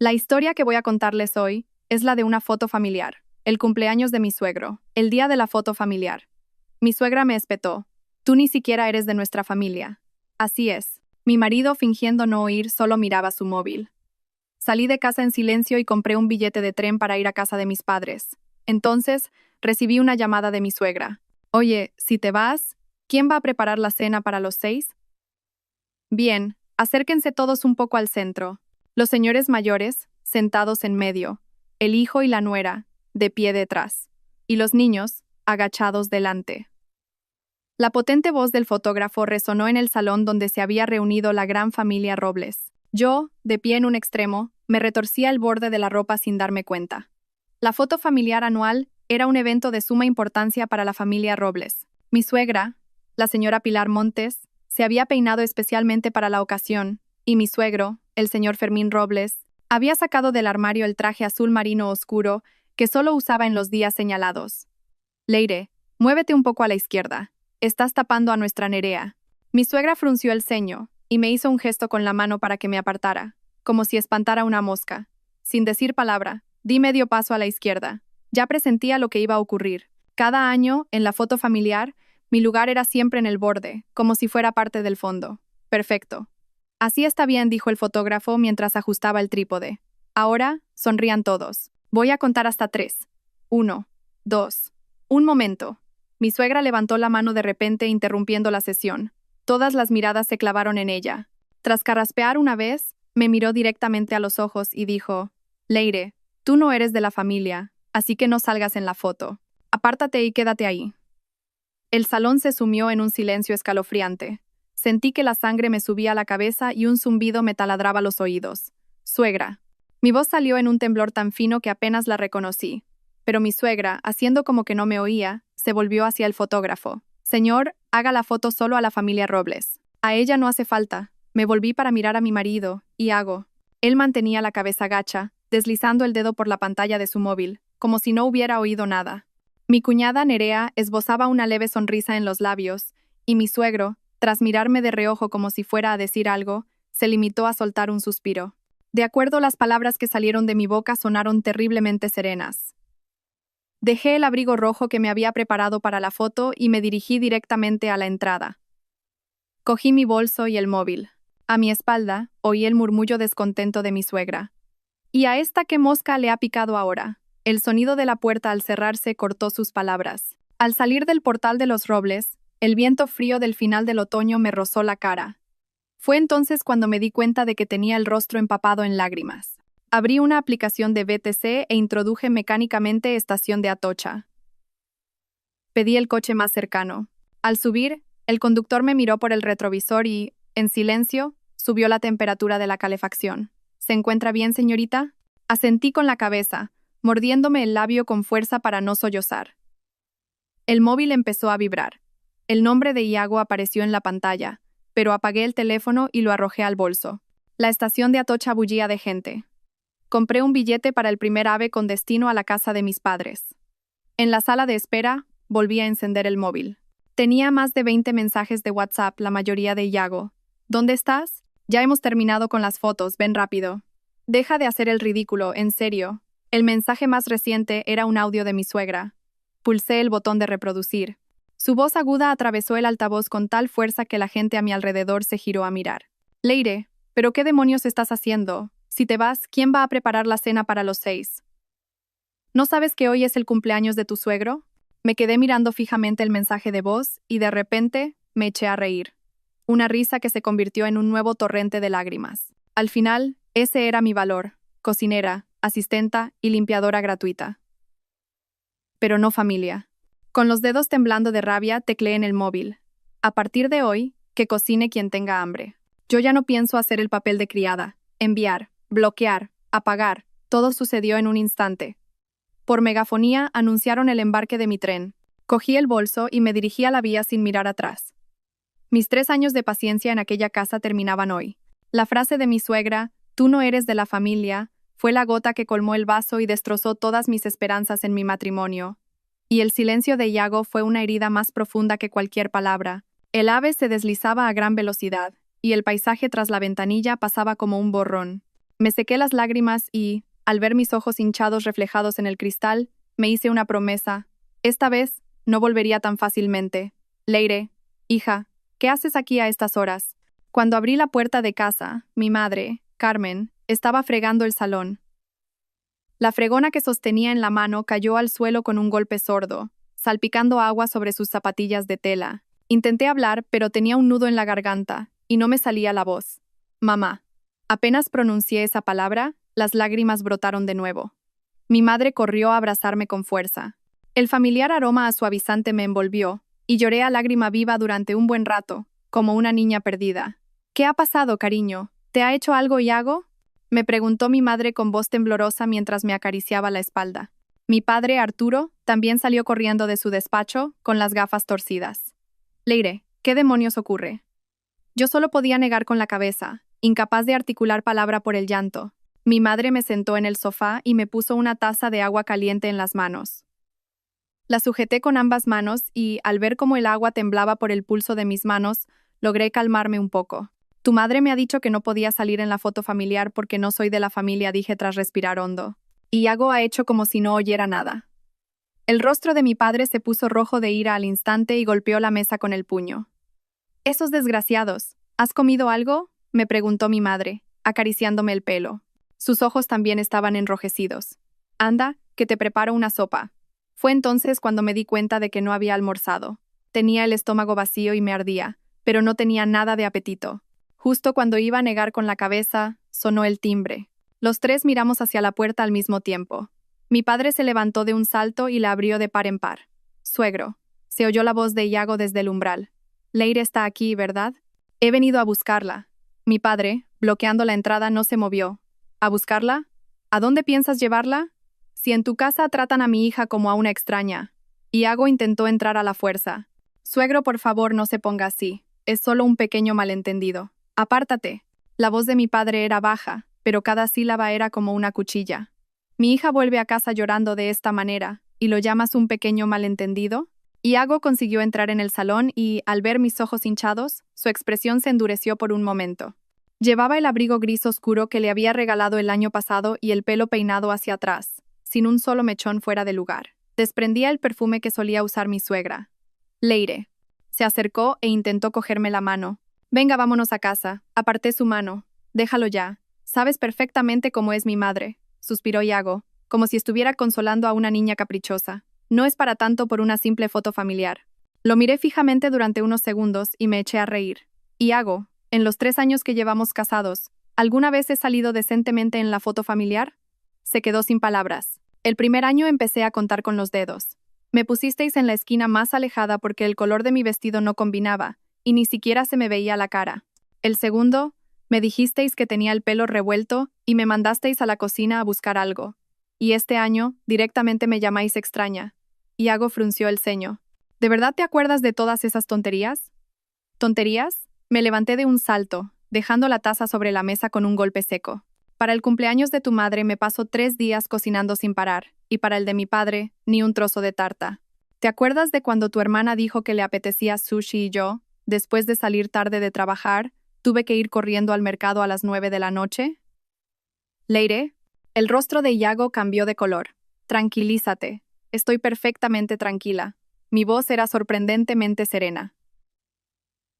La historia que voy a contarles hoy es la de una foto familiar, el cumpleaños de mi suegro, el día de la foto familiar. Mi suegra me espetó: tú ni siquiera eres de nuestra familia. Así es. Mi marido, fingiendo no oír, solo miraba su móvil. Salí de casa en silencio y compré un billete de tren para ir a casa de mis padres. Entonces, recibí una llamada de mi suegra. Oye, si te vas, ¿quién va a preparar la cena para los 6? Bien, acérquense todos un poco al centro. Los señores mayores, sentados en medio, el hijo y la nuera, de pie detrás, y los niños, agachados delante. La potente voz del fotógrafo resonó en el salón donde se había reunido la gran familia Robles. Yo, de pie en un extremo, me retorcía el borde de la ropa sin darme cuenta. La foto familiar anual era un evento de suma importancia para la familia Robles. Mi suegra, la señora Pilar Montes, se había peinado especialmente para la ocasión, y mi suegro, el señor Fermín Robles, había sacado del armario el traje azul marino oscuro que solo usaba en los días señalados. Leire, muévete un poco a la izquierda. Estás tapando a nuestra Nerea. Mi suegra frunció el ceño y me hizo un gesto con la mano para que me apartara, como si espantara una mosca. Sin decir palabra, di medio paso a la izquierda. Ya presentía lo que iba a ocurrir. Cada año, en la foto familiar, mi lugar era siempre en el borde, como si fuera parte del fondo. Perfecto. Así está bien, dijo el fotógrafo mientras ajustaba el trípode. Ahora, sonrían todos. Voy a contar hasta 3. 1, 2. Un momento. Mi suegra levantó la mano de repente, interrumpiendo la sesión. Todas las miradas se clavaron en ella. Tras carraspear una vez, me miró directamente a los ojos y dijo: Leire, tú no eres de la familia, así que no salgas en la foto. Apártate y quédate ahí. El salón se sumió en un silencio escalofriante. Sentí que la sangre me subía a la cabeza y un zumbido me taladraba los oídos. Suegra. Mi voz salió en un temblor tan fino que apenas la reconocí. Pero mi suegra, haciendo como que no me oía, se volvió hacia el fotógrafo. Señor, haga la foto solo a la familia Robles. A ella no hace falta. Me volví para mirar a mi marido, y hago. Él mantenía la cabeza gacha, deslizando el dedo por la pantalla de su móvil, como si no hubiera oído nada. Mi cuñada Nerea esbozaba una leve sonrisa en los labios, y mi suegro, tras mirarme de reojo como si fuera a decir algo, se limitó a soltar un suspiro. De acuerdo, las palabras que salieron de mi boca sonaron terriblemente serenas. Dejé el abrigo rojo que me había preparado para la foto y me dirigí directamente a la entrada. Cogí mi bolso y el móvil. A mi espalda, oí el murmullo descontento de mi suegra. ¿Y a esta qué mosca le ha picado ahora? El sonido de la puerta al cerrarse cortó sus palabras. Al salir del portal de los Robles, el viento frío del final del otoño me rozó la cara. Fue entonces cuando me di cuenta de que tenía el rostro empapado en lágrimas. Abrí una aplicación de BTC e introduje mecánicamente estación de Atocha. Pedí el coche más cercano. Al subir, el conductor me miró por el retrovisor y, en silencio, subió la temperatura de la calefacción. ¿Se encuentra bien, señorita? Asentí con la cabeza, mordiéndome el labio con fuerza para no sollozar. El móvil empezó a vibrar. El nombre de Iago apareció en la pantalla, pero apagué el teléfono y lo arrojé al bolso. La estación de Atocha bullía de gente. Compré un billete para el primer AVE con destino a la casa de mis padres. En la sala de espera, volví a encender el móvil. Tenía más de 20 mensajes de WhatsApp, la mayoría de Iago. ¿Dónde estás? Ya hemos terminado con las fotos, ven rápido. Deja de hacer el ridículo, en serio. El mensaje más reciente era un audio de mi suegra. Pulsé el botón de reproducir. Su voz aguda atravesó el altavoz con tal fuerza que la gente a mi alrededor se giró a mirar. Leire, ¿pero qué demonios estás haciendo? Si te vas, ¿quién va a preparar la cena para los 6? ¿No sabes que hoy es el cumpleaños de tu suegro? Me quedé mirando fijamente el mensaje de voz y de repente me eché a reír. Una risa que se convirtió en un nuevo torrente de lágrimas. Al final, ese era mi valor: cocinera, asistenta y limpiadora gratuita. Pero no familia. Con los dedos temblando de rabia, tecleé en el móvil. A partir de hoy, que cocine quien tenga hambre. Yo ya no pienso hacer el papel de criada. Enviar, bloquear, apagar, todo sucedió en un instante. Por megafonía anunciaron el embarque de mi tren. Cogí el bolso y me dirigí a la vía sin mirar atrás. Mis 3 años de paciencia en aquella casa terminaban hoy. La frase de mi suegra, tú no eres de la familia, fue la gota que colmó el vaso y destrozó todas mis esperanzas en mi matrimonio. Y el silencio de Iago fue una herida más profunda que cualquier palabra. El ave se deslizaba a gran velocidad, y el paisaje tras la ventanilla pasaba como un borrón. Me sequé las lágrimas y, al ver mis ojos hinchados reflejados en el cristal, me hice una promesa. Esta vez, no volvería tan fácilmente. Leire, hija, ¿qué haces aquí a estas horas? Cuando abrí la puerta de casa, mi madre, Carmen, estaba fregando el salón. La fregona que sostenía en la mano cayó al suelo con un golpe sordo, salpicando agua sobre sus zapatillas de tela. Intenté hablar, pero tenía un nudo en la garganta, y no me salía la voz. Mamá. Apenas pronuncié esa palabra, las lágrimas brotaron de nuevo. Mi madre corrió a abrazarme con fuerza. El familiar aroma suavizante me envolvió, y lloré a lágrima viva durante un buen rato, como una niña perdida. ¿Qué ha pasado, cariño? ¿Te ha hecho algo, Iago? Me preguntó mi madre con voz temblorosa mientras me acariciaba la espalda. Mi padre, Arturo, también salió corriendo de su despacho, con las gafas torcidas. Leire, ¿qué demonios ocurre? Yo solo podía negar con la cabeza, incapaz de articular palabra por el llanto. Mi madre me sentó en el sofá y me puso una taza de agua caliente en las manos. La sujeté con ambas manos y, al ver cómo el agua temblaba por el pulso de mis manos, logré calmarme un poco. Tu madre me ha dicho que no podía salir en la foto familiar porque no soy de la familia, dije tras respirar hondo. Y Iago ha hecho como si no oyera nada. El rostro de mi padre se puso rojo de ira al instante y golpeó la mesa con el puño. «Esos desgraciados, ¿has comido algo?», me preguntó mi madre, acariciándome el pelo. Sus ojos también estaban enrojecidos. «Anda, que te preparo una sopa». Fue entonces cuando me di cuenta de que no había almorzado. Tenía el estómago vacío y me ardía, pero no tenía nada de apetito. Justo cuando iba a negar con la cabeza, sonó el timbre. Los tres miramos hacia la puerta al mismo tiempo. Mi padre se levantó de un salto y la abrió de par en par. «Suegro», se oyó la voz de Iago desde el umbral. «Leire está aquí, ¿verdad? He venido a buscarla». Mi padre, bloqueando la entrada, no se movió. «¿A buscarla? ¿A dónde piensas llevarla? Si en tu casa tratan a mi hija como a una extraña». Iago intentó entrar a la fuerza. «Suegro, por favor, no se ponga así. Es solo un pequeño malentendido. Apártate». La voz de mi padre era baja, pero cada sílaba era como una cuchilla. «Mi hija vuelve a casa llorando de esta manera, ¿y lo llamas un pequeño malentendido?». Iago consiguió entrar en el salón y, al ver mis ojos hinchados, su expresión se endureció por un momento. Llevaba el abrigo gris oscuro que le había regalado el año pasado y el pelo peinado hacia atrás, sin un solo mechón fuera de lugar. Desprendía el perfume que solía usar mi suegra. «Leire». Se acercó e intentó cogerme la mano. «Venga, vámonos a casa». Aparté su mano. «Déjalo ya. Sabes perfectamente cómo es mi madre», suspiró Iago, como si estuviera consolando a una niña caprichosa. «No es para tanto por una simple foto familiar». Lo miré fijamente durante unos segundos y me eché a reír. «Iago, en los 3 años que llevamos casados, ¿alguna vez he salido decentemente en la foto familiar?». Se quedó sin palabras. El primer año empecé a contar con los dedos. Me pusisteis en la esquina más alejada porque el color de mi vestido no combinaba, y ni siquiera se me veía la cara. El segundo, me dijisteis que tenía el pelo revuelto y me mandasteis a la cocina a buscar algo. Y este año, directamente me llamáis extraña. Iago frunció el ceño. ¿De verdad te acuerdas de todas esas tonterías? ¿Tonterías? Me levanté de un salto, dejando la taza sobre la mesa con un golpe seco. Para el cumpleaños de tu madre me paso 3 días cocinando sin parar, y para el de mi padre, ni un trozo de tarta. ¿Te acuerdas de cuando tu hermana dijo que le apetecía sushi y yo, después de salir tarde de trabajar, tuve que ir corriendo al mercado a las 9 de la noche? Leire, el rostro de Iago cambió de color. Tranquilízate. Estoy perfectamente tranquila. Mi voz era sorprendentemente serena.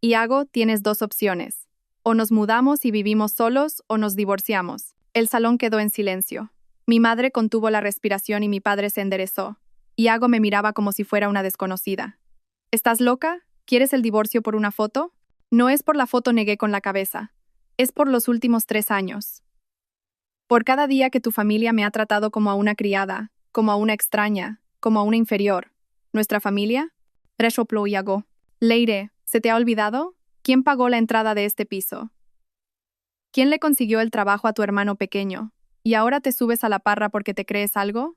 Iago, tienes 2 opciones. O nos mudamos y vivimos solos, o nos divorciamos. El salón quedó en silencio. Mi madre contuvo la respiración y mi padre se enderezó. Iago me miraba como si fuera una desconocida. ¿Estás loca? ¿Quieres el divorcio por una foto? No es por la foto, negué con la cabeza. Es por los últimos 3 años. Por cada día que tu familia me ha tratado como a una criada, como a una extraña, como a una inferior. ¿Nuestra familia? Resopló Iago. Leire, ¿se te ha olvidado? ¿Quién pagó la entrada de este piso? ¿Quién le consiguió el trabajo a tu hermano pequeño? ¿Y ahora te subes a la parra porque te crees algo?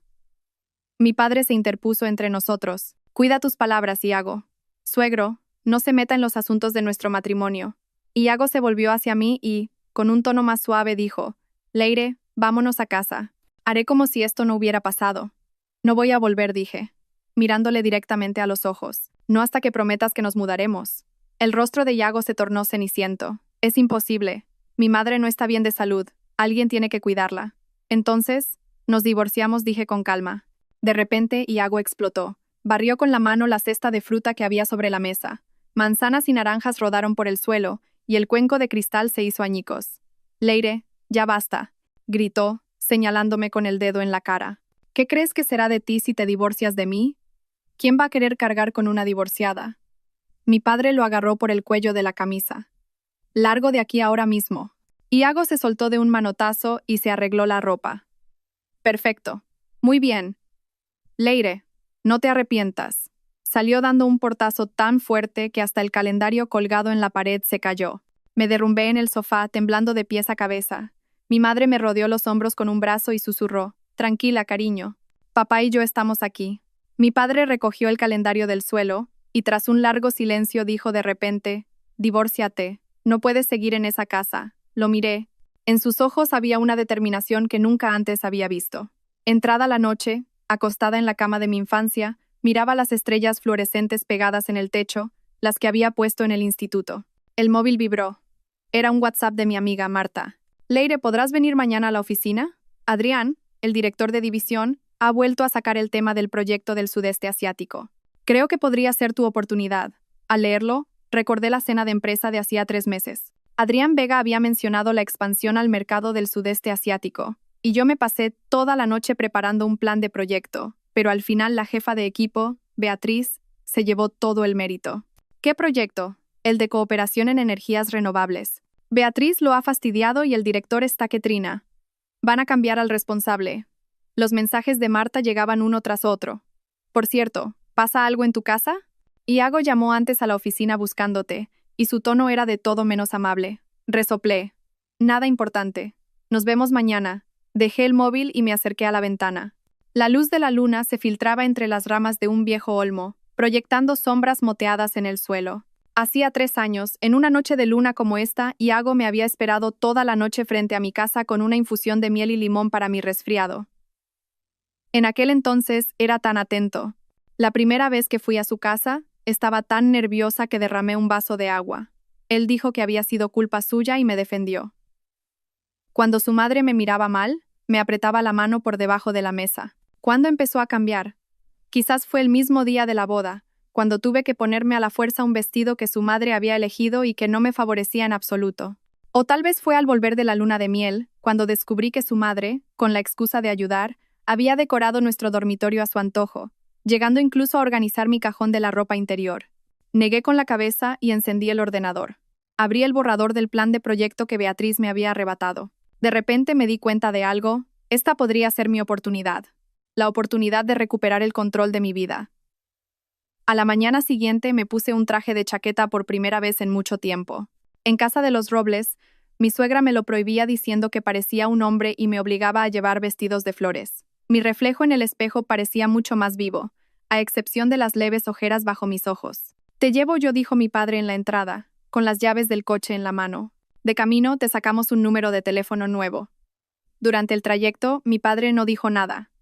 Mi padre se interpuso entre nosotros. Cuida tus palabras, Iago. Suegro, no se meta en los asuntos de nuestro matrimonio. Iago se volvió hacia mí y, con un tono más suave, dijo: Leire, vámonos a casa. Haré como si esto no hubiera pasado. No voy a volver, dije, mirándole directamente a los ojos. No hasta que prometas que nos mudaremos. El rostro de Iago se tornó ceniciento. Es imposible. Mi madre no está bien de salud. Alguien tiene que cuidarla. Entonces, nos divorciamos, dije con calma. De repente, Iago explotó. Barrió con la mano la cesta de fruta que había sobre la mesa. Manzanas y naranjas rodaron por el suelo, y el cuenco de cristal se hizo añicos. Leire, ya basta, gritó, señalándome con el dedo en la cara. ¿Qué crees que será de ti si te divorcias de mí? ¿Quién va a querer cargar con una divorciada? Mi padre lo agarró por el cuello de la camisa. Largo de aquí ahora mismo. Iago se soltó de un manotazo y se arregló la ropa. Perfecto. Muy bien. Leire, no te arrepientas. Salió dando un portazo tan fuerte que hasta el calendario colgado en la pared se cayó. Me derrumbé en el sofá, temblando de pies a cabeza. Mi madre me rodeó los hombros con un brazo y susurró: Tranquila, cariño. Papá y yo estamos aquí. Mi padre recogió el calendario del suelo, y tras un largo silencio dijo de repente: Divórciate. No puedes seguir en esa casa. Lo miré. En sus ojos había una determinación que nunca antes había visto. Entrada la noche, acostada en la cama de mi infancia, miraba las estrellas fluorescentes pegadas en el techo, las que había puesto en el instituto. El móvil vibró. Era un WhatsApp de mi amiga Marta. Leire, ¿podrás venir mañana a la oficina? Adrián, el director de división, ha vuelto a sacar el tema del proyecto del sudeste asiático. Creo que podría ser tu oportunidad. Al leerlo, recordé la cena de empresa de hacía 3 meses. Adrián Vega había mencionado la expansión al mercado del sudeste asiático, y yo me pasé toda la noche preparando un plan de proyecto, pero al final la jefa de equipo, Beatriz, se llevó todo el mérito. ¿Qué proyecto? El de cooperación en energías renovables. Beatriz lo ha fastidiado y el director está que trina. Van a cambiar al responsable. Los mensajes de Marta llegaban uno tras otro. Por cierto, ¿pasa algo en tu casa? Iago llamó antes a la oficina buscándote, y su tono era de todo menos amable. Resoplé. Nada importante. Nos vemos mañana. Dejé el móvil y me acerqué a la ventana. La luz de la luna se filtraba entre las ramas de un viejo olmo, proyectando sombras moteadas en el suelo. Hacía 3 años, en una noche de luna como esta, Iago me había esperado toda la noche frente a mi casa con una infusión de miel y limón para mi resfriado. En aquel entonces era tan atento. La primera vez que fui a su casa, estaba tan nerviosa que derramé un vaso de agua. Él dijo que había sido culpa suya y me defendió. Cuando su madre me miraba mal, me apretaba la mano por debajo de la mesa. ¿Cuándo empezó a cambiar? Quizás fue el mismo día de la boda, cuando tuve que ponerme a la fuerza un vestido que su madre había elegido y que no me favorecía en absoluto. O tal vez fue al volver de la luna de miel, cuando descubrí que su madre, con la excusa de ayudar, había decorado nuestro dormitorio a su antojo, llegando incluso a organizar mi cajón de la ropa interior. Negué con la cabeza y encendí el ordenador. Abrí el borrador del plan de proyecto que Beatriz me había arrebatado. De repente me di cuenta de algo. Esta podría ser mi oportunidad. La oportunidad de recuperar el control de mi vida. A la mañana siguiente me puse un traje de chaqueta por primera vez en mucho tiempo. En casa de los Robles, mi suegra me lo prohibía diciendo que parecía un hombre y me obligaba a llevar vestidos de flores. Mi reflejo en el espejo parecía mucho más vivo, a excepción de las leves ojeras bajo mis ojos. Te llevo yo, dijo mi padre en la entrada, con las llaves del coche en la mano. De camino te sacamos un número de teléfono nuevo. Durante el trayecto, mi padre no dijo nada.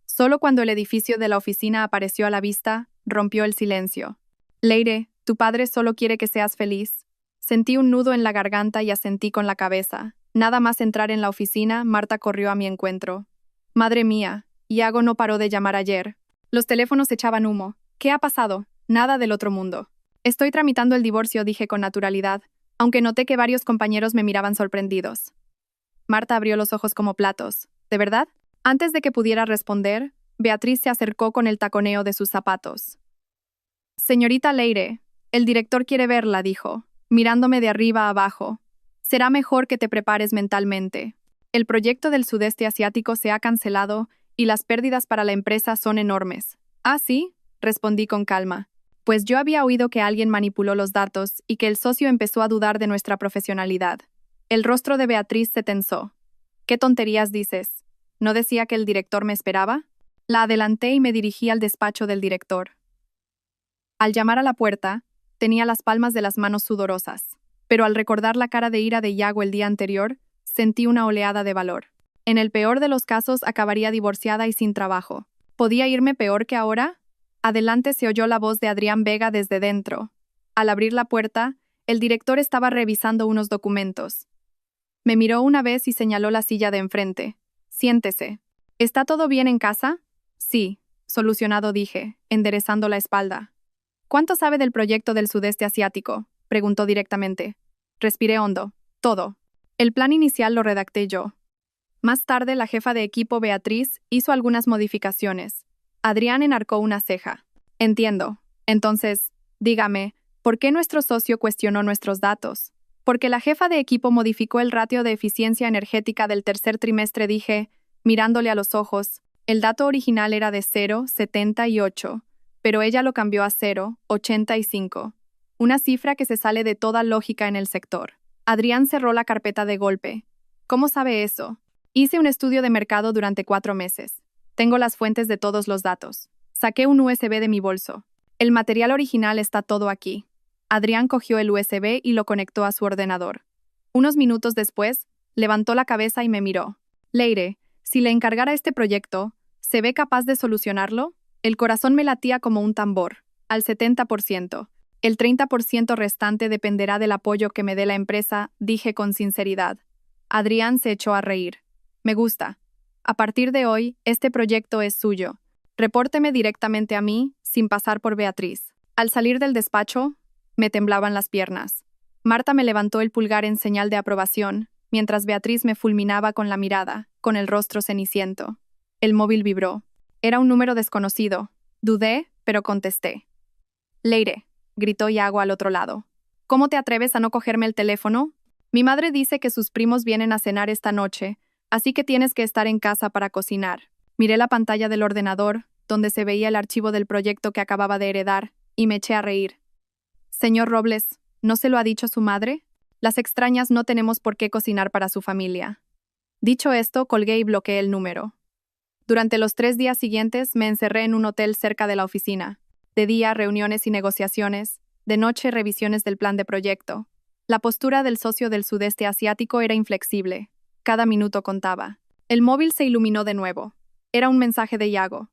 Solo cuando el edificio de la oficina apareció a la vista, rompió el silencio. Leire, tu padre solo quiere que seas feliz. Sentí un nudo en la garganta y asentí con la cabeza. Nada más entrar en la oficina, Marta corrió a mi encuentro. Madre mía, Iago no paró de llamar ayer. Los teléfonos echaban humo. ¿Qué ha pasado? Nada del otro mundo. Estoy tramitando el divorcio, dije con naturalidad, aunque noté que varios compañeros me miraban sorprendidos. Marta abrió los ojos como platos. ¿De verdad? Antes de que pudiera responder, Beatriz se acercó con el taconeo de sus zapatos. Señorita Leire, el director quiere verla, dijo, mirándome de arriba a abajo. Será mejor que te prepares mentalmente. El proyecto del sudeste asiático se ha cancelado y las pérdidas para la empresa son enormes. ¿Ah, sí? Respondí con calma. Pues yo había oído que alguien manipuló los datos y que el socio empezó a dudar de nuestra profesionalidad. El rostro de Beatriz se tensó. ¿Qué tonterías dices? ¿No decía que el director me esperaba? La adelanté y me dirigí al despacho del director. Al llamar a la puerta, tenía las palmas de las manos sudorosas, pero al recordar la cara de ira de Iago el día anterior, sentí una oleada de valor. En el peor de los casos acabaría divorciada y sin trabajo. ¿Podía irme peor que ahora? Adelante se oyó la voz de Adrián Vega desde dentro. Al abrir la puerta, el director estaba revisando unos documentos. Me miró una vez y señaló la silla de enfrente. Siéntese. ¿Está todo bien en casa? Sí, solucionado dije, enderezando la espalda. ¿Cuánto sabe del proyecto del sudeste asiático? Preguntó directamente. Respiré hondo. Todo. El plan inicial lo redacté yo. Más tarde, la jefa de equipo Beatriz hizo algunas modificaciones. Adrián enarcó una ceja. Entiendo. Entonces, dígame, ¿por qué nuestro socio cuestionó nuestros datos? Porque la jefa de equipo modificó el ratio de eficiencia energética del tercer trimestre, dije, mirándole a los ojos. El dato original era de 0,78, pero ella lo cambió a 0,85. Una cifra que se sale de toda lógica en el sector. Adrián cerró la carpeta de golpe. ¿Cómo sabe eso? Hice un estudio de mercado durante 4 meses. Tengo las fuentes de todos los datos. Saqué un USB de mi bolso. El material original está todo aquí. Adrián cogió el USB y lo conectó a su ordenador. Unos minutos después, levantó la cabeza y me miró. Leire, si le encargara este proyecto, ¿se ve capaz de solucionarlo? El corazón me latía como un tambor, al 70%. El 30% restante dependerá del apoyo que me dé la empresa, dije con sinceridad. Adrián se echó a reír. Me gusta. A partir de hoy, este proyecto es suyo. Repórteme directamente a mí, sin pasar por Beatriz. Al salir del despacho, me temblaban las piernas. Marta me levantó el pulgar en señal de aprobación, mientras Beatriz me fulminaba con la mirada, con el rostro ceniciento. El móvil vibró. Era un número desconocido. Dudé, pero contesté. Leire, gritó Iago al otro lado. ¿Cómo te atreves a no cogerme el teléfono? Mi madre dice que sus primos vienen a cenar esta noche, así que tienes que estar en casa para cocinar. Miré la pantalla del ordenador, donde se veía el archivo del proyecto que acababa de heredar, y me eché a reír. Señor Robles, ¿no se lo ha dicho su madre? Las extrañas no tenemos por qué cocinar para su familia. Dicho esto, colgué y bloqueé el número. Durante los 3 días siguientes me encerré en un hotel cerca de la oficina. De día, reuniones y negociaciones. De noche, revisiones del plan de proyecto. La postura del socio del sudeste asiático era inflexible. Cada minuto contaba. El móvil se iluminó de nuevo. Era un mensaje de Iago.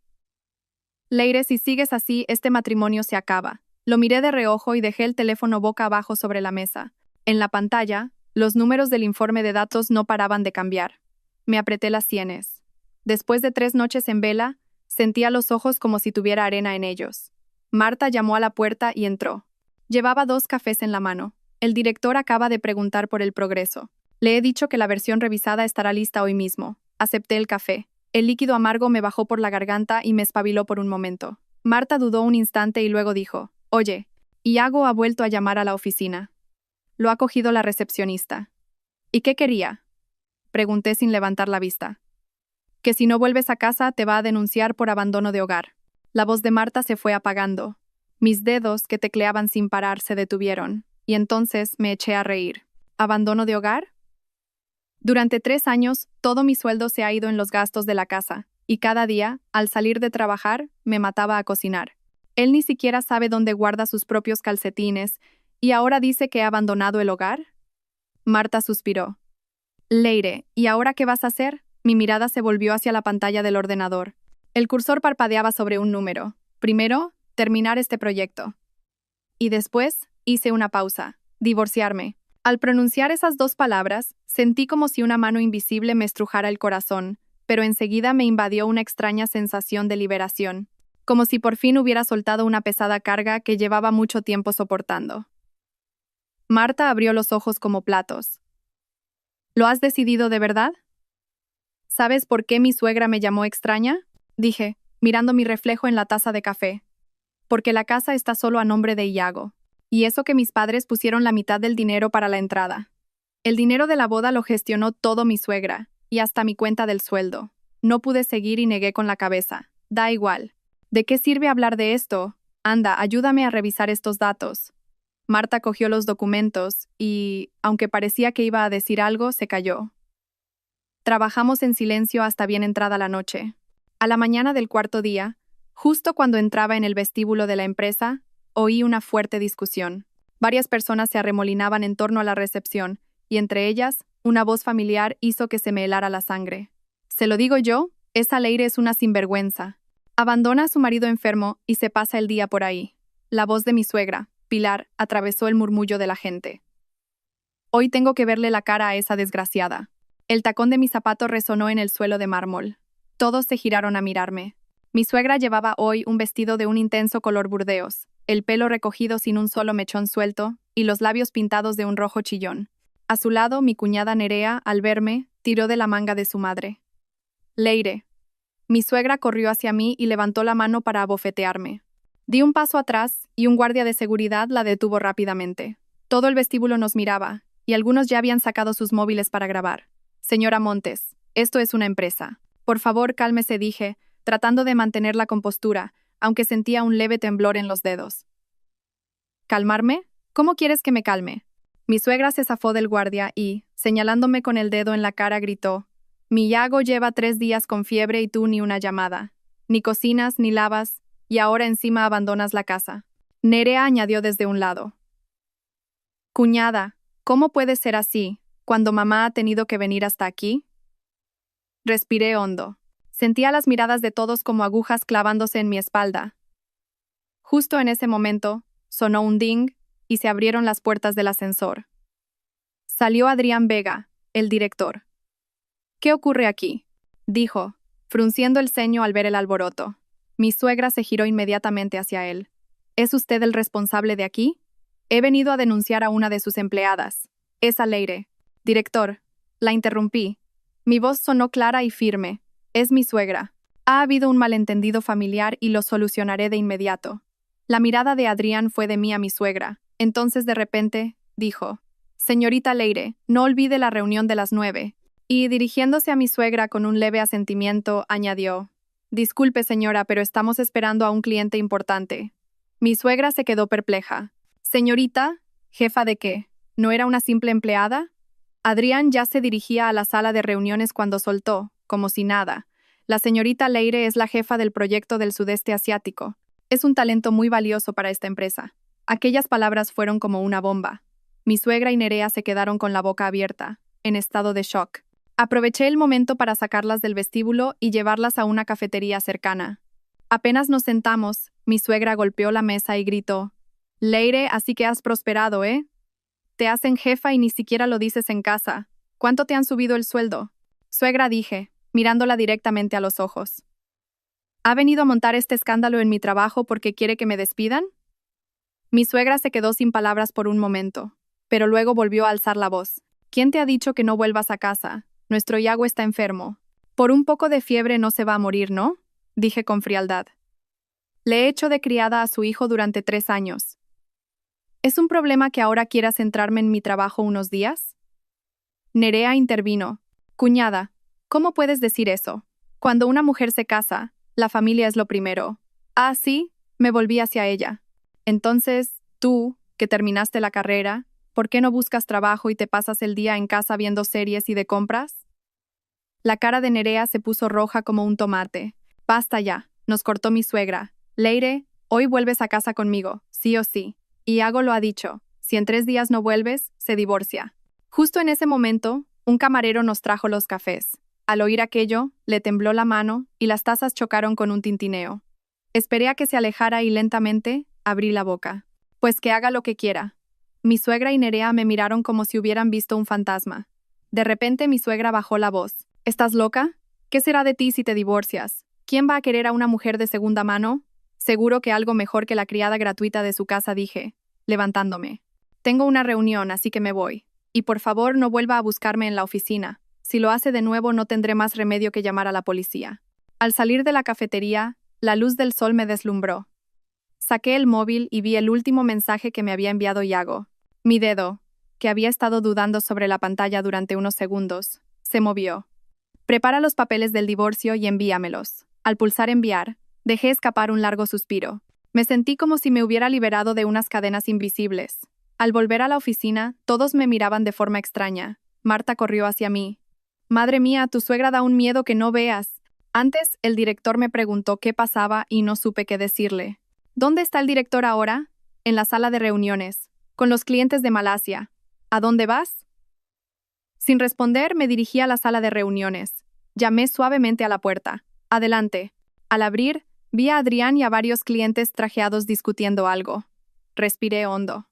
Leire, si sigues así, este matrimonio se acaba. Lo miré de reojo y dejé el teléfono boca abajo sobre la mesa. En la pantalla, los números del informe de datos no paraban de cambiar. Me apreté las sienes. Después de 3 noches en vela, sentía los ojos como si tuviera arena en ellos. Marta llamó a la puerta y entró. Llevaba 2 cafés en la mano. El director acaba de preguntar por el progreso. Le he dicho que la versión revisada estará lista hoy mismo. Acepté el café. El líquido amargo me bajó por la garganta y me espabiló por un momento. Marta dudó un instante y luego dijo, «Oye, Iago ha vuelto a llamar a la oficina». Lo ha cogido la recepcionista. «¿Y qué quería?», pregunté sin levantar la vista. «Que si no vuelves a casa te va a denunciar por abandono de hogar». La voz de Marta se fue apagando. Mis dedos, que tecleaban sin parar, se detuvieron, y entonces me eché a reír. ¿Abandono de hogar? Durante 3 años, todo mi sueldo se ha ido en los gastos de la casa, y cada día, al salir de trabajar, me mataba a cocinar. Él ni siquiera sabe dónde guarda sus propios calcetines, y ahora dice que ha abandonado el hogar. Marta suspiró. Leire, ¿y ahora qué vas a hacer? Mi mirada se volvió hacia la pantalla del ordenador. El cursor parpadeaba sobre un número. Primero, terminar este proyecto. Y después, hice una pausa. Divorciarme. Al pronunciar esas 2 palabras, sentí como si una mano invisible me estrujara el corazón, pero enseguida me invadió una extraña sensación de liberación, como si por fin hubiera soltado una pesada carga que llevaba mucho tiempo soportando. Marta abrió los ojos como platos. ¿Lo has decidido de verdad? ¿Sabes por qué mi suegra me llamó extraña? Dije, mirando mi reflejo en la taza de café. Porque la casa está solo a nombre de Iago. Y eso que mis padres pusieron la mitad del dinero para la entrada. El dinero de la boda lo gestionó todo mi suegra, y hasta mi cuenta del sueldo. No pude seguir y negué con la cabeza. Da igual. ¿De qué sirve hablar de esto? Anda, ayúdame a revisar estos datos. Marta cogió los documentos y, aunque parecía que iba a decir algo, se calló. Trabajamos en silencio hasta bien entrada la noche. A la mañana del 4.º día, justo cuando entraba en el vestíbulo de la empresa, oí una fuerte discusión. Varias personas se arremolinaban en torno a la recepción, y entre ellas, una voz familiar hizo que se me helara la sangre. ¿Se lo digo yo? Esa Leire es una sinvergüenza. Abandona a su marido enfermo y se pasa el día por ahí. La voz de mi suegra, Pilar, atravesó el murmullo de la gente. Hoy tengo que verle la cara a esa desgraciada. El tacón de mi zapato resonó en el suelo de mármol. Todos se giraron a mirarme. Mi suegra llevaba hoy un vestido de un intenso color burdeos, el pelo recogido sin un solo mechón suelto y los labios pintados de un rojo chillón. A su lado, mi cuñada Nerea, al verme, tiró de la manga de su madre. Leire. Mi suegra corrió hacia mí y levantó la mano para abofetearme. Di un paso atrás y un guardia de seguridad la detuvo rápidamente. Todo el vestíbulo nos miraba, y algunos ya habían sacado sus móviles para grabar. Señora Montes, esto es una empresa. Por favor, cálmese, dije, tratando de mantener la compostura, aunque sentía un leve temblor en los dedos. ¿Calmarme? ¿Cómo quieres que me calme? Mi suegra se zafó del guardia y, señalándome con el dedo en la cara, gritó: Mi Yago lleva 3 días con fiebre y tú ni una llamada. Ni cocinas, ni lavas, y ahora encima abandonas la casa. Nerea añadió desde un lado. Cuñada, ¿cómo puede ser así, cuando mamá ha tenido que venir hasta aquí? Respiré hondo. Sentía las miradas de todos como agujas clavándose en mi espalda. Justo en ese momento, sonó un ding y se abrieron las puertas del ascensor. Salió Adrián Vega, el director. ¿Qué ocurre aquí?, dijo, frunciendo el ceño al ver el alboroto. Mi suegra se giró inmediatamente hacia él. ¿Es usted el responsable de aquí? He venido a denunciar a una de sus empleadas. Es Leire. Director, la interrumpí. Mi voz sonó clara y firme. Es mi suegra. Ha habido un malentendido familiar y lo solucionaré de inmediato. La mirada de Adrián fue de mí a mi suegra. Entonces de repente, dijo: Señorita Leire, no olvide la reunión de las 9. Y dirigiéndose a mi suegra con un leve asentimiento, añadió: Disculpe, señora, pero estamos esperando a un cliente importante. Mi suegra se quedó perpleja. Señorita, ¿jefa de qué? ¿No era una simple empleada? Adrián ya se dirigía a la sala de reuniones cuando soltó, como si nada: La señorita Leire es la jefa del proyecto del sudeste asiático. Es un talento muy valioso para esta empresa. Aquellas palabras fueron como una bomba. Mi suegra y Nerea se quedaron con la boca abierta, en estado de shock. Aproveché el momento para sacarlas del vestíbulo y llevarlas a una cafetería cercana. Apenas nos sentamos, mi suegra golpeó la mesa y gritó: Leire, así que has prosperado, ¿eh? Te hacen jefa y ni siquiera lo dices en casa. ¿Cuánto te han subido el sueldo? Suegra, dije, mirándola directamente a los ojos. ¿Ha venido a montar este escándalo en mi trabajo porque quiere que me despidan? Mi suegra se quedó sin palabras por un momento, pero luego volvió a alzar la voz. ¿Quién te ha dicho que no vuelvas a casa? Nuestro Yago está enfermo. Por un poco de fiebre no se va a morir, ¿no? Dije con frialdad. Le he hecho de criada a su hijo durante 3 años. ¿Es un problema que ahora quiera centrarme en mi trabajo unos días? Nerea intervino. Cuñada, ¿cómo puedes decir eso? Cuando una mujer se casa, la familia es lo primero. Ah, sí, me volví hacia ella. Entonces, tú, que terminaste la carrera, ¿por qué no buscas trabajo y te pasas el día en casa viendo series y de compras? La cara de Nerea se puso roja como un tomate. Basta ya, nos cortó mi suegra. Leire, hoy vuelves a casa conmigo, sí o sí. Y Yago lo ha dicho, si en 3 días no vuelves, se divorcia. Justo en ese momento, un camarero nos trajo los cafés. Al oír aquello, le tembló la mano y las tazas chocaron con un tintineo. Esperé a que se alejara y lentamente abrí la boca. Pues que haga lo que quiera. Mi suegra y Nerea me miraron como si hubieran visto un fantasma. De repente mi suegra bajó la voz. ¿Estás loca? ¿Qué será de ti si te divorcias? ¿Quién va a querer a una mujer de segunda mano? Seguro que algo mejor que la criada gratuita de su casa, dije, levantándome. Tengo una reunión, así que me voy. Y por favor no vuelva a buscarme en la oficina. Si lo hace de nuevo no tendré más remedio que llamar a la policía. Al salir de la cafetería, la luz del sol me deslumbró. Saqué el móvil y vi el último mensaje que me había enviado Yago. Mi dedo, que había estado dudando sobre la pantalla durante unos segundos, se movió. Prepara los papeles del divorcio y envíamelos. Al pulsar enviar, dejé escapar un largo suspiro. Me sentí como si me hubiera liberado de unas cadenas invisibles. Al volver a la oficina, todos me miraban de forma extraña. Marta corrió hacia mí. Madre mía, tu suegra da un miedo que no veas. Antes, el director me preguntó qué pasaba y no supe qué decirle. ¿Dónde está el director ahora? En la sala de reuniones, con los clientes de Malasia. ¿A dónde vas? Sin responder, me dirigí a la sala de reuniones. Llamé suavemente a la puerta. Adelante. Al abrir, vi a Adrián y a varios clientes trajeados discutiendo algo. Respiré hondo.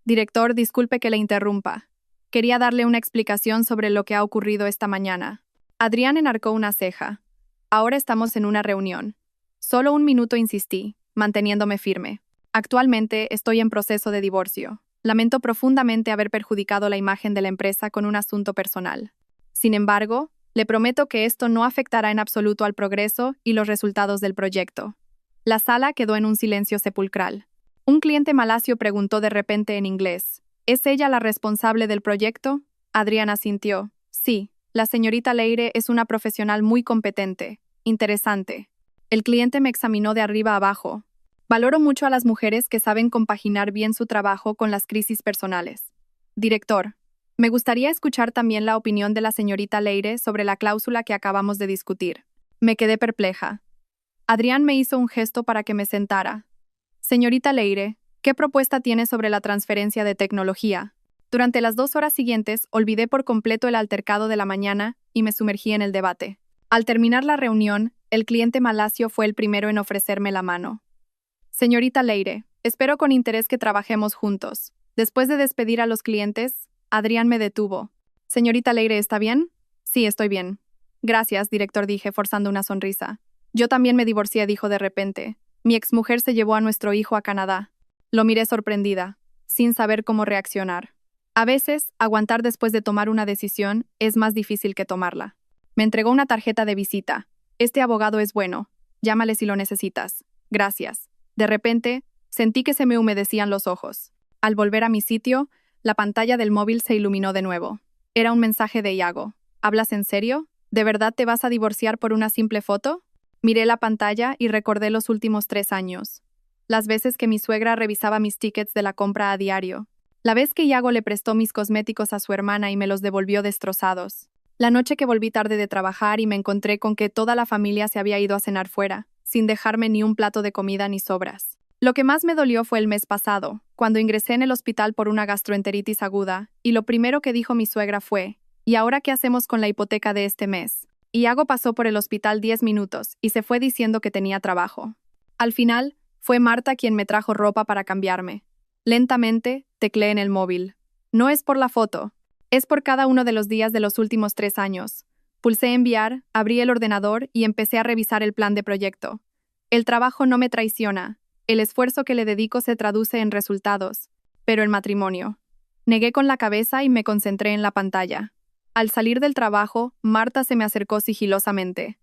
Director, disculpe que le interrumpa. Quería darle una explicación sobre lo que ha ocurrido esta mañana. Adrián enarcó una ceja. Ahora estamos en una reunión. Solo un minuto insistí, manteniéndome firme. Actualmente estoy en proceso de divorcio. Lamento profundamente haber perjudicado la imagen de la empresa con un asunto personal. Sin embargo, le prometo que esto no afectará en absoluto al progreso y los resultados del proyecto. La sala quedó en un silencio sepulcral. Un cliente malasio preguntó de repente en inglés: ¿Es ella la responsable del proyecto? Adrián asintió. Sí, la señorita Leire es una profesional muy competente. Interesante. El cliente me examinó de arriba a abajo. Valoro mucho a las mujeres que saben compaginar bien su trabajo con las crisis personales. Director, me gustaría escuchar también la opinión de la señorita Leire sobre la cláusula que acabamos de discutir. Me quedé perpleja. Adrián me hizo un gesto para que me sentara. Señorita Leire, ¿qué propuesta tiene sobre la transferencia de tecnología? Durante las 2 horas siguientes, olvidé por completo el altercado de la mañana y me sumergí en el debate. Al terminar la reunión, el cliente malasio fue el primero en ofrecerme la mano. Señorita Leire, espero con interés que trabajemos juntos. Después de despedir a los clientes, Adrián me detuvo. Señorita Leire, ¿está bien? Sí, estoy bien. Gracias, director, dije, forzando una sonrisa. Yo también me divorcié, dijo de repente. Mi exmujer se llevó a nuestro hijo a Canadá. Lo miré sorprendida, sin saber cómo reaccionar. A veces, aguantar después de tomar una decisión es más difícil que tomarla. Me entregó una tarjeta de visita. Este abogado es bueno. Llámale si lo necesitas. Gracias. De repente, sentí que se me humedecían los ojos. Al volver a mi sitio, la pantalla del móvil se iluminó de nuevo. Era un mensaje de Iago. ¿Hablas en serio? ¿De verdad te vas a divorciar por una simple foto? Miré la pantalla y recordé los últimos 3 años. Las veces que mi suegra revisaba mis tickets de la compra a diario. La vez que Iago le prestó mis cosméticos a su hermana y me los devolvió destrozados. La noche que volví tarde de trabajar y me encontré con que toda la familia se había ido a cenar fuera, sin dejarme ni un plato de comida ni sobras. Lo que más me dolió fue el mes pasado, cuando ingresé en el hospital por una gastroenteritis aguda, y lo primero que dijo mi suegra fue: ¿y ahora qué hacemos con la hipoteca de este mes? Iago pasó por el hospital 10 minutos y se fue diciendo que tenía trabajo. Al final, fue Marta quien me trajo ropa para cambiarme. Lentamente, tecleé en el móvil. No es por la foto, es por cada uno de los días de los últimos 3 años. Pulsé enviar, abrí el ordenador y empecé a revisar el plan de proyecto. El trabajo no me traiciona. El esfuerzo que le dedico se traduce en resultados. Pero el matrimonio. Negué con la cabeza y me concentré en la pantalla. Al salir del trabajo, Marta se me acercó sigilosamente.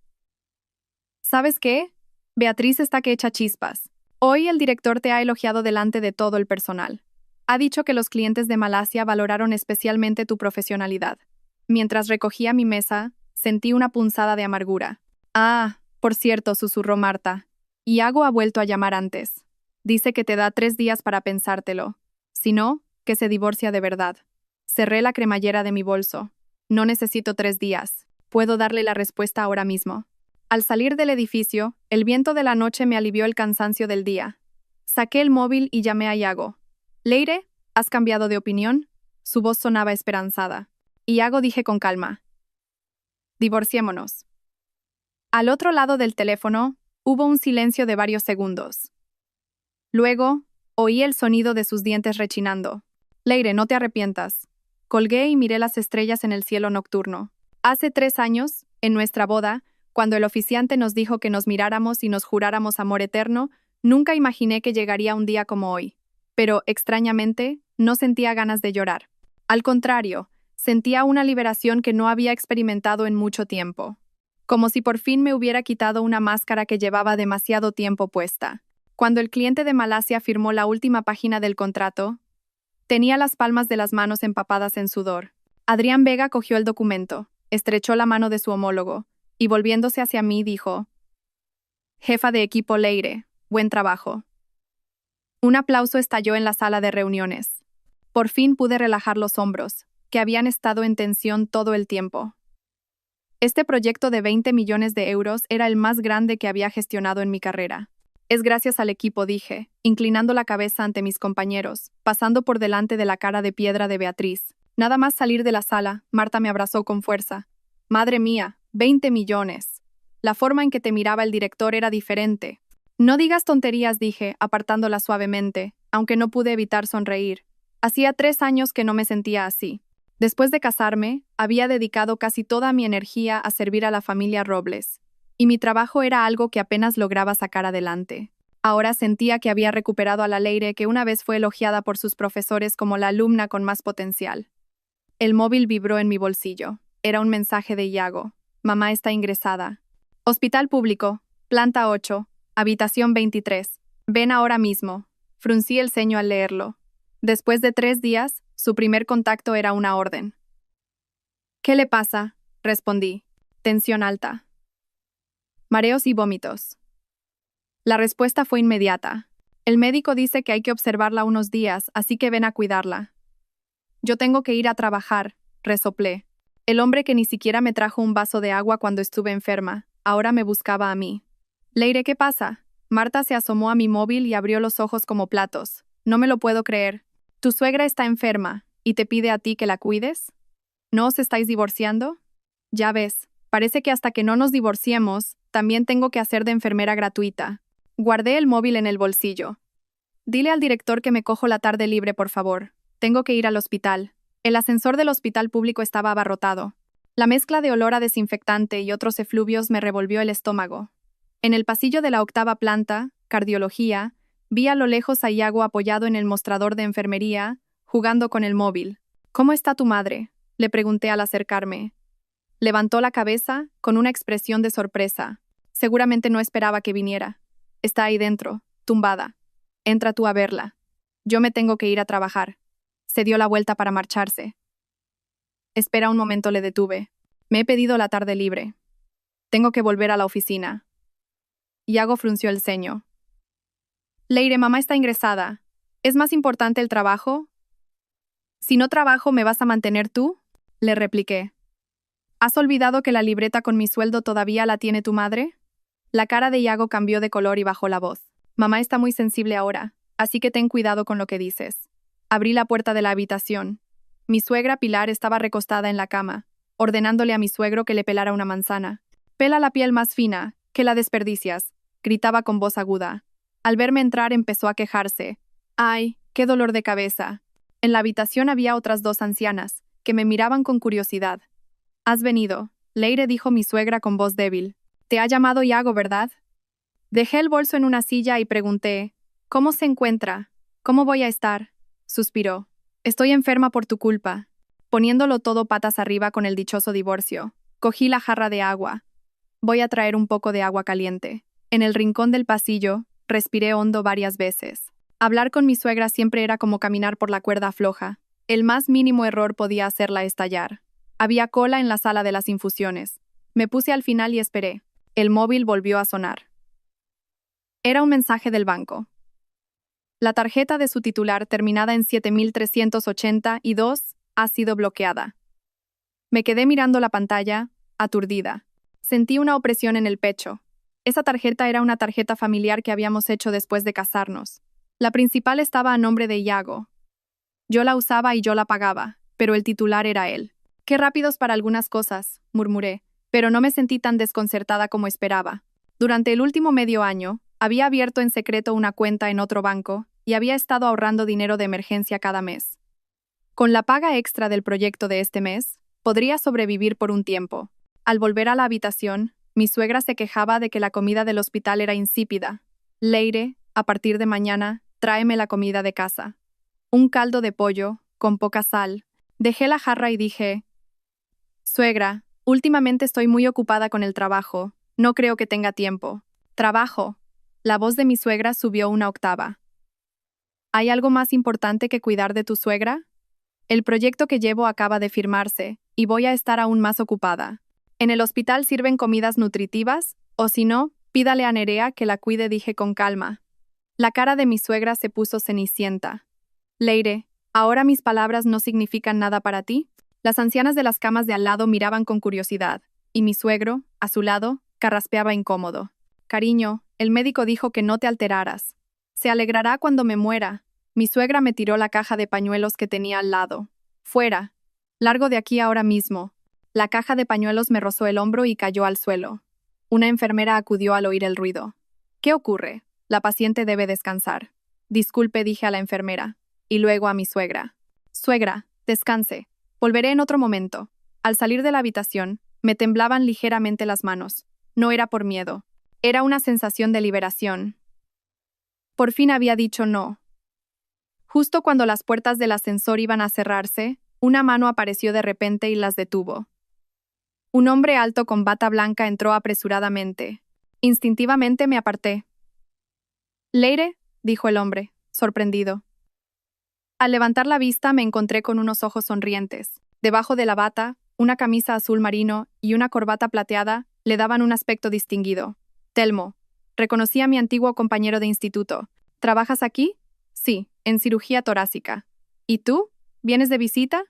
¿Sabes qué? Beatriz está que echa chispas. Hoy el director te ha elogiado delante de todo el personal. Ha dicho que los clientes de Malasia valoraron especialmente tu profesionalidad. Mientras recogía mi mesa, sentí una punzada de amargura. Ah, por cierto, susurró Marta. Iago ha vuelto a llamar antes. Dice que te da 3 días para pensártelo. Si no, que se divorcia de verdad. Cerré la cremallera de mi bolso. No necesito 3 días. Puedo darle la respuesta ahora mismo. Al salir del edificio, el viento de la noche me alivió el cansancio del día. Saqué el móvil y llamé a Iago. «Leire, ¿has cambiado de opinión?» Su voz sonaba esperanzada. Iago, dije con calma. «Divorciémonos». Al otro lado del teléfono, hubo un silencio de varios segundos. Luego, oí el sonido de sus dientes rechinando. «Leire, no te arrepientas». Colgué y miré las estrellas en el cielo nocturno. Hace 3 años, en nuestra boda, cuando el oficiante nos dijo que nos miráramos y nos juráramos amor eterno, nunca imaginé que llegaría un día como hoy. Pero, extrañamente, no sentía ganas de llorar. Al contrario, sentía una liberación que no había experimentado en mucho tiempo. Como si por fin me hubiera quitado una máscara que llevaba demasiado tiempo puesta. Cuando el cliente de Malasia firmó la última página del contrato, tenía las palmas de las manos empapadas en sudor. Adrián Vega cogió el documento, estrechó la mano de su homólogo, y volviéndose hacia mí dijo: «Jefa de equipo Leire, buen trabajo». Un aplauso estalló en la sala de reuniones. Por fin pude relajar los hombros, que habían estado en tensión todo el tiempo. Este proyecto de 20 millones de euros era el más grande que había gestionado en mi carrera. Es gracias al equipo, dije, inclinando la cabeza ante mis compañeros, pasando por delante de la cara de piedra de Beatriz. Nada más salir de la sala, Marta me abrazó con fuerza. «Madre mía, 20 millones. La forma en que te miraba el director era diferente». «No digas tonterías», dije, apartándola suavemente, aunque no pude evitar sonreír. Hacía 3 años que no me sentía así. Después de casarme, había dedicado casi toda mi energía a servir a la familia Robles, y mi trabajo era algo que apenas lograba sacar adelante. Ahora sentía que había recuperado a la Leire que una vez fue elogiada por sus profesores como la alumna con más potencial. El móvil vibró en mi bolsillo. Era un mensaje de Iago. Mamá está ingresada. Hospital público, planta 8, habitación 23. Ven ahora mismo. Fruncí el ceño al leerlo. Después de 3 días, su primer contacto era una orden. ¿Qué le pasa? Respondí. Tensión alta. Mareos y vómitos. La respuesta fue inmediata. El médico dice que hay que observarla unos días, así que ven a cuidarla. Yo tengo que ir a trabajar, resoplé. El hombre que ni siquiera me trajo un vaso de agua cuando estuve enferma, ahora me buscaba a mí. Leire, ¿qué pasa? Marta se asomó a mi móvil y abrió los ojos como platos. No me lo puedo creer. Tu suegra está enferma, ¿y te pide a ti que la cuides? ¿No os estáis divorciando? Ya ves, parece que hasta que no nos divorciemos, también tengo que hacer de enfermera gratuita. Guardé el móvil en el bolsillo. Dile al director que me cojo la tarde libre, por favor. Tengo que ir al hospital. El ascensor del hospital público estaba abarrotado. La mezcla de olor a desinfectante y otros efluvios me revolvió el estómago. En el pasillo de la 8ª planta, cardiología, vi a lo lejos a Iago apoyado en el mostrador de enfermería, jugando con el móvil. ¿Cómo está tu madre?, le pregunté al acercarme. Levantó la cabeza, con una expresión de sorpresa. Seguramente no esperaba que viniera. Está ahí dentro, tumbada. Entra tú a verla. Yo me tengo que ir a trabajar. Se dio la vuelta para marcharse. Espera un momento, le detuve. Me he pedido la tarde libre. Tengo que volver a la oficina. Iago frunció el ceño. Leire, mamá está ingresada. ¿Es más importante el trabajo? Si no trabajo, ¿me vas a mantener tú?, le repliqué. ¿Has olvidado que la libreta con mi sueldo todavía la tiene tu madre? La cara de Iago cambió de color y bajó la voz. Mamá está muy sensible ahora, así que ten cuidado con lo que dices. Abrí la puerta de la habitación. Mi suegra Pilar estaba recostada en la cama, ordenándole a mi suegro que le pelara una manzana. Pela la piel más fina, que la desperdicias, gritaba con voz aguda. Al verme entrar empezó a quejarse. ¡Ay, qué dolor de cabeza! En la habitación había otras 2 ancianas, que me miraban con curiosidad. «Has venido», Leire dijo mi suegra con voz débil. «Te ha llamado Iago, ¿verdad?» Dejé el bolso en una silla y pregunté, «¿Cómo se encuentra? ¿Cómo voy a estar?», suspiró. «Estoy enferma por tu culpa». Poniéndolo todo patas arriba con el dichoso divorcio, cogí la jarra de agua. «Voy a traer un poco de agua caliente». En el rincón del pasillo, respiré hondo varias veces. Hablar con mi suegra siempre era como caminar por la cuerda floja. El más mínimo error podía hacerla estallar. Había cola en la sala de las infusiones. Me puse al final y esperé. El móvil volvió a sonar. Era un mensaje del banco. La tarjeta de su titular, terminada en 7382, ha sido bloqueada. Me quedé mirando la pantalla, aturdida. Sentí una opresión en el pecho. Esa tarjeta era una tarjeta familiar que habíamos hecho después de casarnos. La principal estaba a nombre de Iago. Yo la usaba y yo la pagaba, pero el titular era él. «Qué rápidos para algunas cosas», murmuré, pero no me sentí tan desconcertada como esperaba. Durante el último medio año, había abierto en secreto una cuenta en otro banco y había estado ahorrando dinero de emergencia cada mes. Con la paga extra del proyecto de este mes, podría sobrevivir por un tiempo. Al volver a la habitación, mi suegra se quejaba de que la comida del hospital era insípida. «Leire, a partir de mañana, tráeme la comida de casa. Un caldo de pollo, con poca sal». Dejé la jarra y dije, «Suegra, últimamente estoy muy ocupada con el trabajo. No creo que tenga tiempo». «¿Trabajo?». La voz de mi suegra subió una octava. «¿Hay algo más importante que cuidar de tu suegra? El proyecto que llevo acaba de firmarse, y voy a estar aún más ocupada. En el hospital sirven comidas nutritivas, o si no, pídale a Nerea que la cuide», dije con calma. La cara de mi suegra se puso cenicienta. «Leire, ¿ahora mis palabras no significan nada para ti?». Las ancianas de las camas de al lado miraban con curiosidad, y mi suegro, a su lado, carraspeaba incómodo. «Cariño, el médico dijo que no te alteraras. Se alegrará cuando me muera». Mi suegra me tiró la caja de pañuelos que tenía al lado. «Fuera. Largo de aquí ahora mismo». La caja de pañuelos me rozó el hombro y cayó al suelo. Una enfermera acudió al oír el ruido. «¿Qué ocurre? La paciente debe descansar». «Disculpe», dije a la enfermera, y luego a mi suegra. «Suegra, descanse. Volveré en otro momento. Al salir de la habitación, me temblaban ligeramente las manos. No era por miedo. Era una sensación de liberación. Por fin había dicho no. Justo cuando las puertas del ascensor iban a cerrarse, una mano apareció de repente y las detuvo. Un hombre alto con bata blanca entró apresuradamente. Instintivamente me aparté. «Leire», dijo el hombre, sorprendido. Al levantar la vista me encontré con unos ojos sonrientes. Debajo de la bata, una camisa azul marino y una corbata plateada le daban un aspecto distinguido. «Telmo», reconocí a mi antiguo compañero de instituto. «¿Trabajas aquí?» «Sí, en cirugía torácica». «¿Y tú? ¿Vienes de visita?»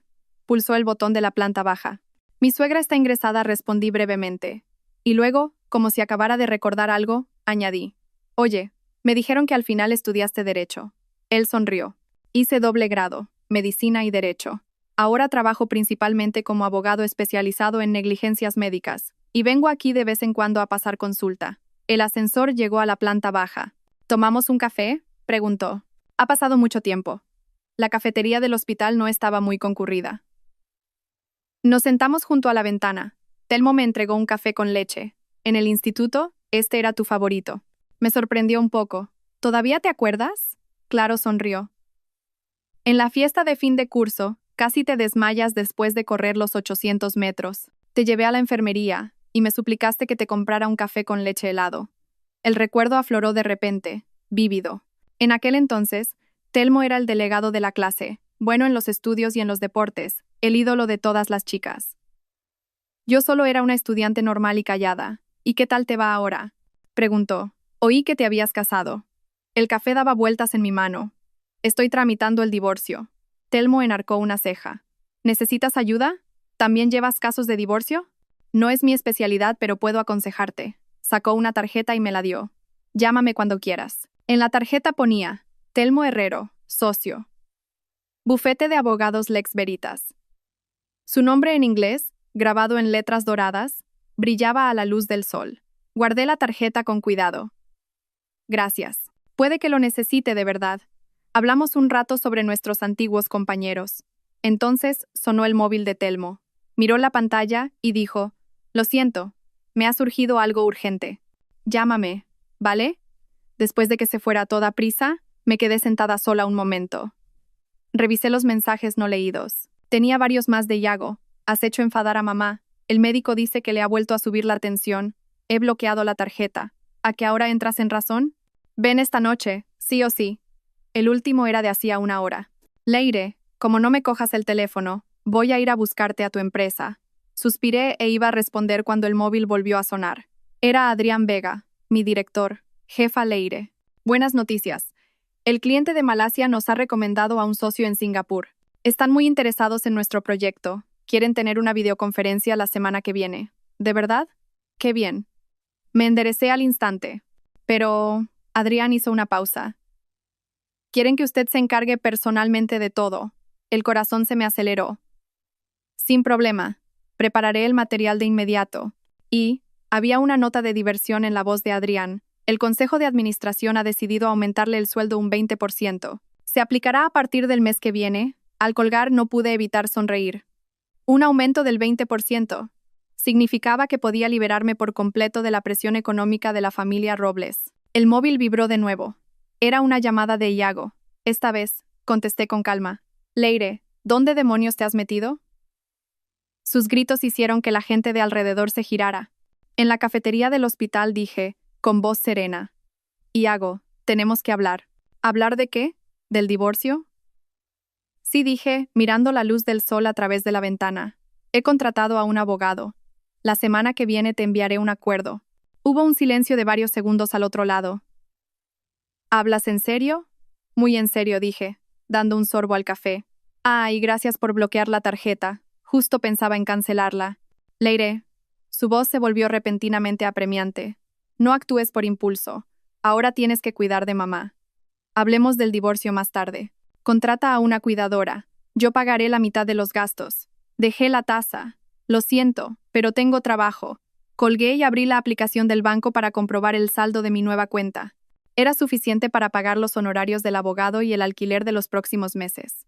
Pulsó el botón de la planta baja. «Mi suegra está ingresada», respondí brevemente. Y luego, como si acabara de recordar algo, añadí. «Oye, me dijeron que al final estudiaste Derecho». Él sonrió. «Hice doble grado, Medicina y Derecho. Ahora trabajo principalmente como abogado especializado en negligencias médicas, y vengo aquí de vez en cuando a pasar consulta». El ascensor llegó a la planta baja. «¿Tomamos un café?», preguntó. «Ha pasado mucho tiempo». La cafetería del hospital no estaba muy concurrida. Nos sentamos junto a la ventana. Telmo me entregó un café con leche. «En el instituto, este era tu favorito». Me sorprendió un poco. «¿Todavía te acuerdas?» Claro sonrió. «En la fiesta de fin de curso, casi te desmayas después de correr los 800 metros. Te llevé a la enfermería y me suplicaste que te comprara un café con leche helado». El recuerdo afloró de repente, vívido. En aquel entonces, Telmo era el delegado de la clase, bueno en los estudios y en los deportes, el ídolo de todas las chicas. Yo solo era una estudiante normal y callada. «¿Y qué tal te va ahora?», preguntó. «Oí que te habías casado». El café daba vueltas en mi mano. «Estoy tramitando el divorcio». Telmo enarcó una ceja. «¿Necesitas ayuda? ¿También llevas casos de divorcio?» «No es mi especialidad, pero puedo aconsejarte». Sacó una tarjeta y me la dio. «Llámame cuando quieras». En la tarjeta ponía, Telmo Herrero, socio. Bufete de abogados Lex Veritas. Su nombre en inglés, grabado en letras doradas, brillaba a la luz del sol. Guardé la tarjeta con cuidado. «Gracias. Puede que lo necesite de verdad». Hablamos un rato sobre nuestros antiguos compañeros. Entonces sonó el móvil de Telmo. Miró la pantalla y dijo, «Lo siento, me ha surgido algo urgente. Llámame, ¿vale?» Después de que se fuera a toda prisa, me quedé sentada sola un momento. Revisé los mensajes no leídos. Tenía varios más de Yago. «Has hecho enfadar a mamá. El médico dice que le ha vuelto a subir la tensión. He bloqueado la tarjeta. ¿A qué ahora entras en razón? Ven esta noche, sí o sí». El último era de hacía una hora. «Leire, como no me cojas el teléfono, voy a ir a buscarte a tu empresa». Suspiré e iba a responder cuando el móvil volvió a sonar. Era Adrián Vega, mi director. «Jefa Leire. Buenas noticias. El cliente de Malasia nos ha recomendado a un socio en Singapur. Están muy interesados en nuestro proyecto. Quieren tener una videoconferencia la semana que viene. ¿De verdad? Qué bien». Me enderecé al instante. Pero Adrián hizo una pausa. «Quieren que usted se encargue personalmente de todo». El corazón se me aceleró. «Sin problema. Prepararé el material de inmediato». Y había una nota de diversión en la voz de Adrián. «El Consejo de Administración ha decidido aumentarle el sueldo un 20%. Se aplicará a partir del mes que viene». Al colgar no pude evitar sonreír. Un aumento del 20%. Significaba que podía liberarme por completo de la presión económica de la familia Robles. El móvil vibró de nuevo. Era una llamada de Iago. Esta vez, contesté con calma. «Leire, ¿dónde demonios te has metido?» Sus gritos hicieron que la gente de alrededor se girara. En la cafetería del hospital dije, con voz serena. «Iago, tenemos que hablar». «¿Hablar de qué? ¿Del divorcio?» Sí, dije, mirando la luz del sol a través de la ventana. «He contratado a un abogado. La semana que viene te enviaré un acuerdo». Hubo un silencio de varios segundos al otro lado. «¿Hablas en serio?» «Muy en serio», dije, dando un sorbo al café. «Ah, y gracias por bloquear la tarjeta. Justo pensaba en cancelarla». «Leire». Su voz se volvió repentinamente apremiante. «No actúes por impulso. Ahora tienes que cuidar de mamá. Hablemos del divorcio más tarde. Contrata a una cuidadora. Yo pagaré la mitad de los gastos. Dejé la taza. Lo siento, pero tengo trabajo». Colgué y abrí la aplicación del banco para comprobar el saldo de mi nueva cuenta. Era suficiente para pagar los honorarios del abogado y el alquiler de los próximos meses.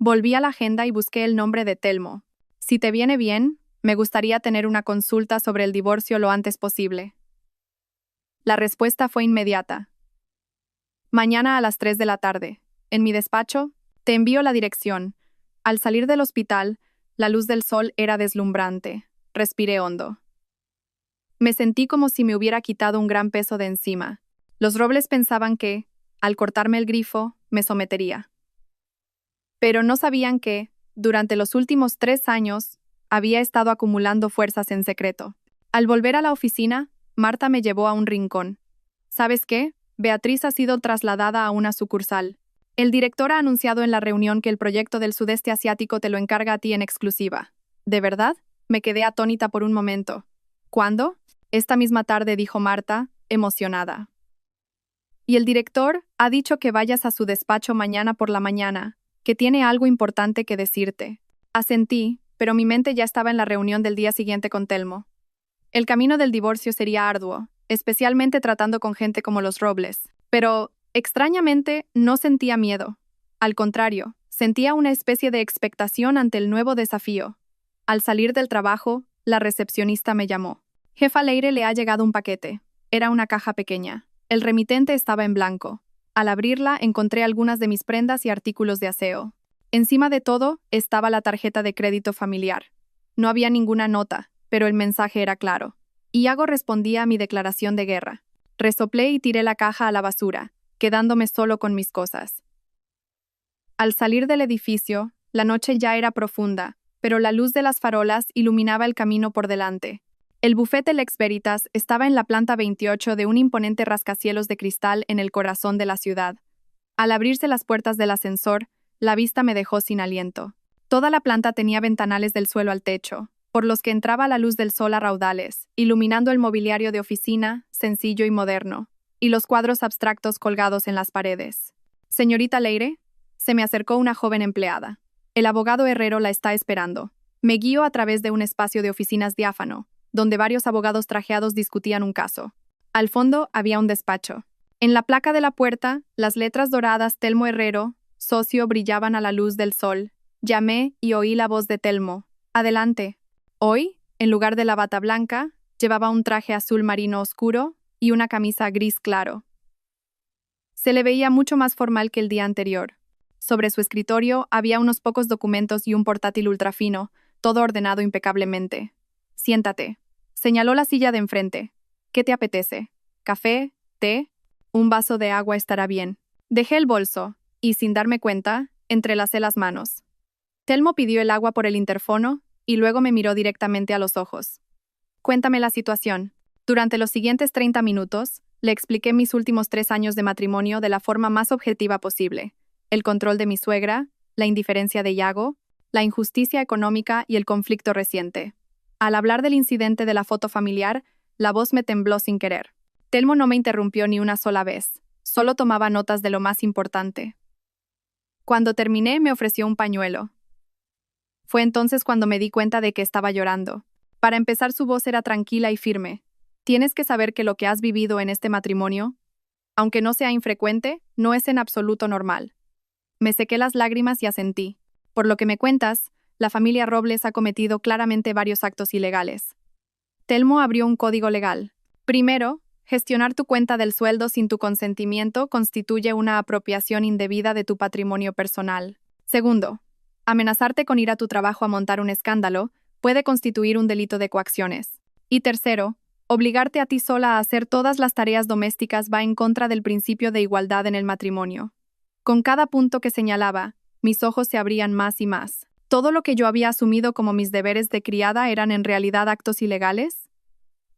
Volví a la agenda y busqué el nombre de Telmo. Si te viene bien, me gustaría tener una consulta sobre el divorcio lo antes posible. La respuesta fue inmediata. Mañana a las 3 de la tarde. En mi despacho, te envío la dirección. Al salir del hospital, la luz del sol era deslumbrante. Respiré hondo. Me sentí como si me hubiera quitado un gran peso de encima. Los robles pensaban que, al cortarme el grifo, me sometería. Pero no sabían que, durante los últimos 3 años, había estado acumulando fuerzas en secreto. Al volver a la oficina, Marta me llevó a un rincón. ¿Sabes qué? Beatriz ha sido trasladada a una sucursal. El director ha anunciado en la reunión que el proyecto del sudeste asiático te lo encarga a ti en exclusiva. ¿De verdad? Me quedé atónita por un momento. ¿Cuándo? Esta misma tarde, dijo Marta, emocionada. Y el director ha dicho que vayas a su despacho mañana por la mañana, que tiene algo importante que decirte. Asentí, pero mi mente ya estaba en la reunión del día siguiente con Telmo. El camino del divorcio sería arduo, especialmente tratando con gente como los Robles. Pero, extrañamente, no sentía miedo. Al contrario, sentía una especie de expectación ante el nuevo desafío. Al salir del trabajo, la recepcionista me llamó. Jefa Leire, le ha llegado un paquete. Era una caja pequeña. El remitente estaba en blanco. Al abrirla, encontré algunas de mis prendas y artículos de aseo. Encima de todo, estaba la tarjeta de crédito familiar. No había ninguna nota, pero el mensaje era claro. Iago respondía a mi declaración de guerra. Resoplé y tiré la caja a la basura, quedándome solo con mis cosas. Al salir del edificio, la noche ya era profunda, pero la luz de las farolas iluminaba el camino por delante. El bufete Lex Veritas estaba en la planta 28 de un imponente rascacielos de cristal en el corazón de la ciudad. Al abrirse las puertas del ascensor, la vista me dejó sin aliento. Toda la planta tenía ventanales del suelo al techo, por los que entraba la luz del sol a raudales, iluminando el mobiliario de oficina, sencillo y moderno, y los cuadros abstractos colgados en las paredes. «Señorita Leire», se me acercó una joven empleada. «El abogado Herrero la está esperando». Me guío a través de un espacio de oficinas diáfano, donde varios abogados trajeados discutían un caso. Al fondo había un despacho. En la placa de la puerta, las letras doradas Telmo Herrero, socio, brillaban a la luz del sol. Llamé y oí la voz de Telmo. «Adelante». Hoy, en lugar de la bata blanca, llevaba un traje azul marino oscuro y una camisa gris claro. Se le veía mucho más formal que el día anterior. Sobre su escritorio había unos pocos documentos y un portátil ultrafino, todo ordenado impecablemente. «Siéntate», señaló la silla de enfrente. «¿Qué te apetece? ¿Café? ¿Té? Un vaso de agua estará bien». Dejé el bolso y, sin darme cuenta, entrelacé las manos. Telmo pidió el agua por el interfono y luego me miró directamente a los ojos. «Cuéntame la situación». Durante los siguientes 30 minutos, le expliqué mis últimos 3 años de matrimonio de la forma más objetiva posible. El control de mi suegra, la indiferencia de Iago, la injusticia económica y el conflicto reciente. Al hablar del incidente de la foto familiar, la voz me tembló sin querer. Telmo no me interrumpió ni una sola vez, solo tomaba notas de lo más importante. Cuando terminé, me ofreció un pañuelo. Fue entonces cuando me di cuenta de que estaba llorando. Para empezar, su voz era tranquila y firme. «Tienes que saber que lo que has vivido en este matrimonio, aunque no sea infrecuente, no es en absoluto normal». Me sequé las lágrimas y asentí. «Por lo que me cuentas, la familia Robles ha cometido claramente varios actos ilegales». Telmo abrió un código legal. Primero, gestionar tu cuenta del sueldo sin tu consentimiento constituye una apropiación indebida de tu patrimonio personal. Segundo, amenazarte con ir a tu trabajo a montar un escándalo puede constituir un delito de coacciones. Y tercero, obligarte a ti sola a hacer todas las tareas domésticas va en contra del principio de igualdad en el matrimonio. Con cada punto que señalaba, mis ojos se abrían más y más. ¿Todo lo que yo había asumido como mis deberes de criada eran en realidad actos ilegales?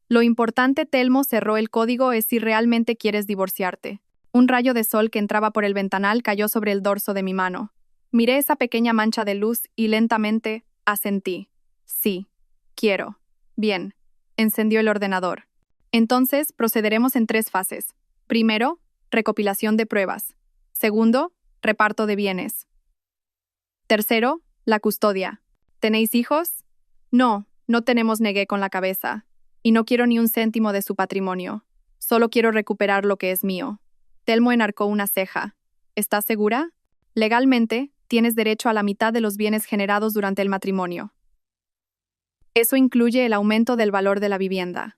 Lo importante, Telmo cerró el código, es si realmente quieres divorciarte. Un rayo de sol que entraba por el ventanal cayó sobre el dorso de mi mano. Miré esa pequeña mancha de luz y lentamente asentí. Sí, quiero. Bien. Encendió el ordenador. Entonces, procederemos en 3 fases. Primero, recopilación de pruebas. Segundo, reparto de bienes. Tercero, la custodia. ¿Tenéis hijos? No, no tenemos, negué con la cabeza. Y no quiero ni un céntimo de su patrimonio. Solo quiero recuperar lo que es mío. Telmo enarcó una ceja. ¿Estás segura? Legalmente, tienes derecho a la mitad de los bienes generados durante el matrimonio. Eso incluye el aumento del valor de la vivienda.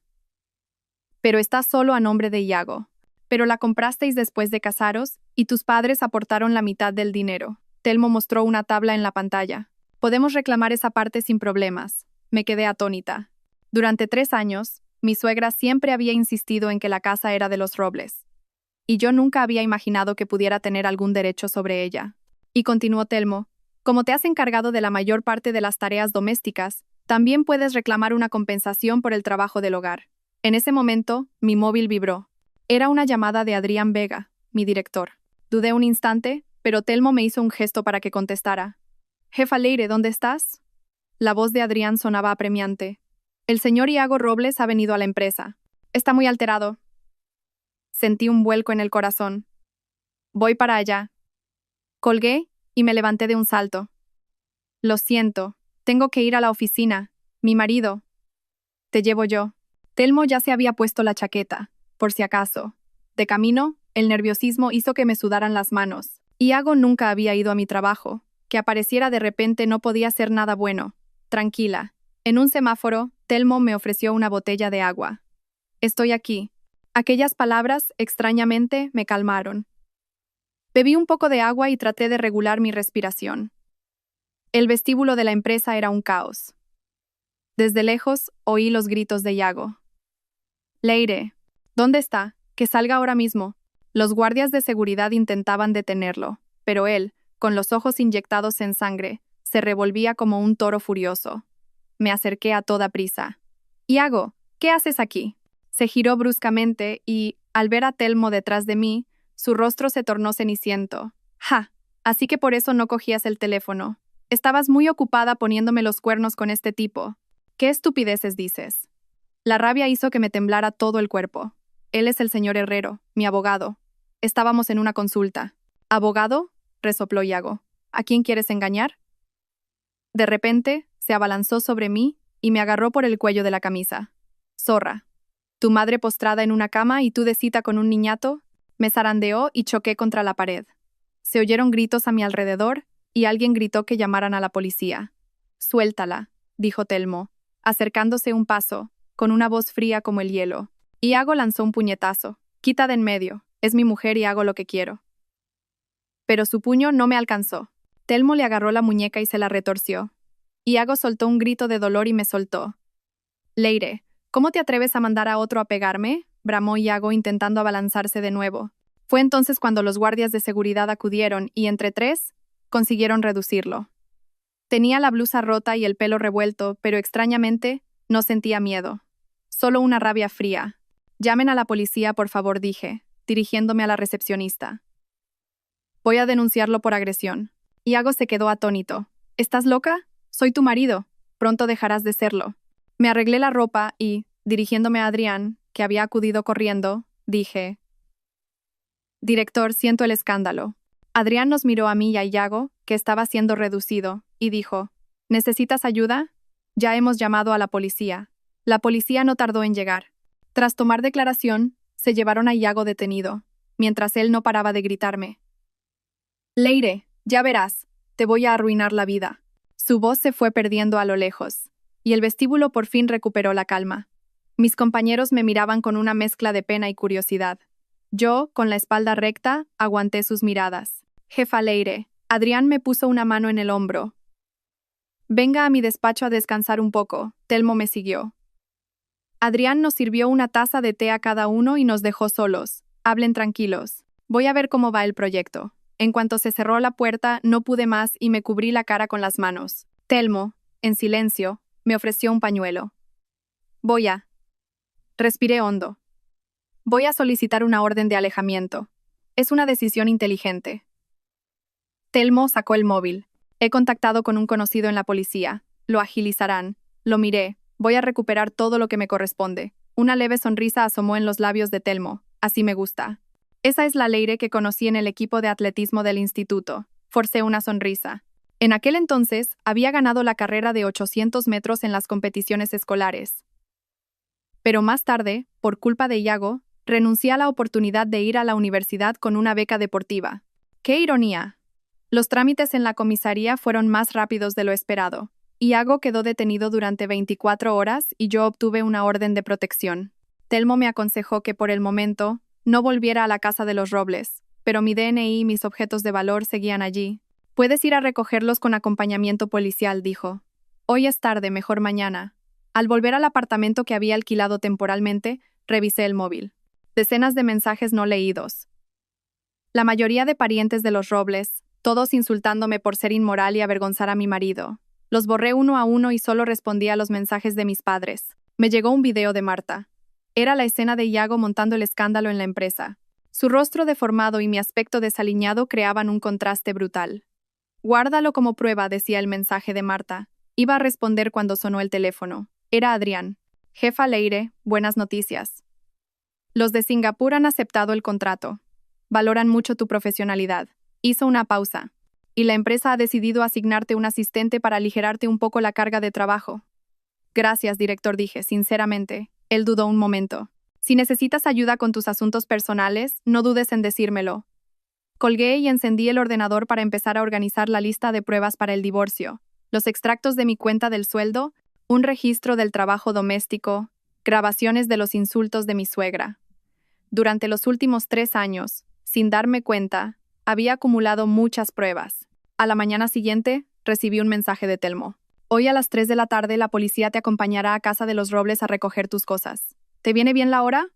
Pero está solo a nombre de Iago. Pero la comprasteis después de casaros y tus padres aportaron la mitad del dinero. Telmo mostró una tabla en la pantalla. Podemos reclamar esa parte sin problemas. Me quedé atónita. Durante 3 años, mi suegra siempre había insistido en que la casa era de los Robles. Y yo nunca había imaginado que pudiera tener algún derecho sobre ella. Y continuó Telmo, como te has encargado de la mayor parte de las tareas domésticas, también puedes reclamar una compensación por el trabajo del hogar. En ese momento, mi móvil vibró. Era una llamada de Adrián Vega, mi director. Dudé un instante, pero Telmo me hizo un gesto para que contestara. «Jefa Leire, ¿dónde estás?» La voz de Adrián sonaba apremiante. «El señor Iago Robles ha venido a la empresa. Está muy alterado». Sentí un vuelco en el corazón. «Voy para allá». Colgué y me levanté de un salto. «Lo siento, tengo que ir a la oficina. Mi marido». «Te llevo yo». Telmo ya se había puesto la chaqueta, por si acaso. De camino, el nerviosismo hizo que me sudaran las manos. Iago nunca había ido a mi trabajo. Que apareciera de repente no podía ser nada bueno. Tranquila. En un semáforo, Telmo me ofreció una botella de agua. «Estoy aquí». Aquellas palabras, extrañamente, me calmaron. Bebí un poco de agua y traté de regular mi respiración. El vestíbulo de la empresa era un caos. Desde lejos, oí los gritos de Iago. «Leire, ¿dónde está? Que salga ahora mismo». Los guardias de seguridad intentaban detenerlo, pero él, con los ojos inyectados en sangre, se revolvía como un toro furioso. Me acerqué a toda prisa. «Iago, ¿qué haces aquí?» Se giró bruscamente y, al ver a Telmo detrás de mí, su rostro se tornó ceniciento. «Ja, así que por eso no cogías el teléfono. Estabas muy ocupada poniéndome los cuernos con este tipo. ¿Qué estupideces dices?» La rabia hizo que me temblara todo el cuerpo. Él es el señor Herrero, mi abogado. Estábamos en una consulta. «¿Abogado?», resopló Iago. «¿A quién quieres engañar?» De repente, se abalanzó sobre mí y me agarró por el cuello de la camisa. «Zorra. Tu madre postrada en una cama y tú de cita con un niñato». Me zarandeó y choqué contra la pared. Se oyeron gritos a mi alrededor y alguien gritó que llamaran a la policía. «Suéltala», dijo Telmo, acercándose un paso, con una voz fría como el hielo. Iago lanzó un puñetazo. «Quita de en medio. Es mi mujer y hago lo que quiero». Pero su puño no me alcanzó. Telmo le agarró la muñeca y se la retorció. Iago soltó un grito de dolor y me soltó. «Leire, ¿cómo te atreves a mandar a otro a pegarme?», bramó Iago intentando abalanzarse de nuevo. Fue entonces cuando los guardias de seguridad acudieron y, entre 3, consiguieron reducirlo. Tenía la blusa rota y el pelo revuelto, pero extrañamente no sentía miedo. Solo una rabia fría. «Llamen a la policía, por favor», dije, dirigiéndome a la recepcionista. «Voy a denunciarlo por agresión». Iago se quedó atónito. «¿Estás loca? Soy tu marido. Pronto dejarás de serlo». Me arreglé la ropa y, dirigiéndome a Adrián, que había acudido corriendo, dije: «Director, siento el escándalo». Adrián nos miró a mí y a Iago, que estaba siendo reducido, y dijo: «¿Necesitas ayuda? Ya hemos llamado a la policía». La policía no tardó en llegar. Tras tomar declaración, se llevaron a Iago detenido, mientras él no paraba de gritarme: «Leire, ya verás, te voy a arruinar la vida». Su voz se fue perdiendo a lo lejos, y el vestíbulo por fin recuperó la calma. Mis compañeros me miraban con una mezcla de pena y curiosidad. Yo, con la espalda recta, aguanté sus miradas. «Jefa Leire», Adrián me puso una mano en el hombro. «Venga a mi despacho a descansar un poco», Telmo me siguió. Adrián nos sirvió una taza de té a cada uno y nos dejó solos. «Hablen tranquilos. Voy a ver cómo va el proyecto». En cuanto se cerró la puerta, no pude más y me cubrí la cara con las manos. Telmo, en silencio, me ofreció un pañuelo. Respiré hondo. «Voy a solicitar una orden de alejamiento. Es una decisión inteligente». Telmo sacó el móvil. «He contactado con un conocido en la policía. Lo agilizarán». Lo miré. «Voy a recuperar todo lo que me corresponde». Una leve sonrisa asomó en los labios de Telmo. «Así me gusta». «Esa es la Leire que conocí en el equipo de atletismo del instituto». Forcé una sonrisa. En aquel entonces, había ganado la carrera de 800 metros en las competiciones escolares. Pero más tarde, por culpa de Iago, renuncié a la oportunidad de ir a la universidad con una beca deportiva. ¡Qué ironía! Los trámites en la comisaría fueron más rápidos de lo esperado. Iago quedó detenido durante 24 horas y yo obtuve una orden de protección. Telmo me aconsejó que por el momento no volviera a la casa de los Robles, pero mi DNI y mis objetos de valor seguían allí. Puedes ir a recogerlos con acompañamiento policial, dijo. Hoy es tarde, mejor mañana. Al volver al apartamento que había alquilado temporalmente, revisé el móvil. Decenas de mensajes no leídos. La mayoría de parientes de los Robles, todos insultándome por ser inmoral y avergonzar a mi marido. Los borré uno a uno y solo respondí a los mensajes de mis padres. Me llegó un video de Marta. Era la escena de Iago montando el escándalo en la empresa. Su rostro deformado y mi aspecto desaliñado creaban un contraste brutal. Guárdalo como prueba, decía el mensaje de Marta. Iba a responder cuando sonó el teléfono. Era Adrián. Jefa Leire, buenas noticias. Los de Singapur han aceptado el contrato. Valoran mucho tu profesionalidad. Hizo una pausa. Y la empresa ha decidido asignarte un asistente para aligerarte un poco la carga de trabajo. Gracias, director, dije, sinceramente. Él dudó un momento. Si necesitas ayuda con tus asuntos personales, no dudes en decírmelo. Colgué y encendí el ordenador para empezar a organizar la lista de pruebas para el divorcio, los extractos de mi cuenta del sueldo, un registro del trabajo doméstico, grabaciones de los insultos de mi suegra. Durante los últimos 3 años, sin darme cuenta, había acumulado muchas pruebas. A la mañana siguiente, recibí un mensaje de Telmo. Hoy a las 3 de la tarde la policía te acompañará a casa de los Robles a recoger tus cosas. ¿Te viene bien la hora?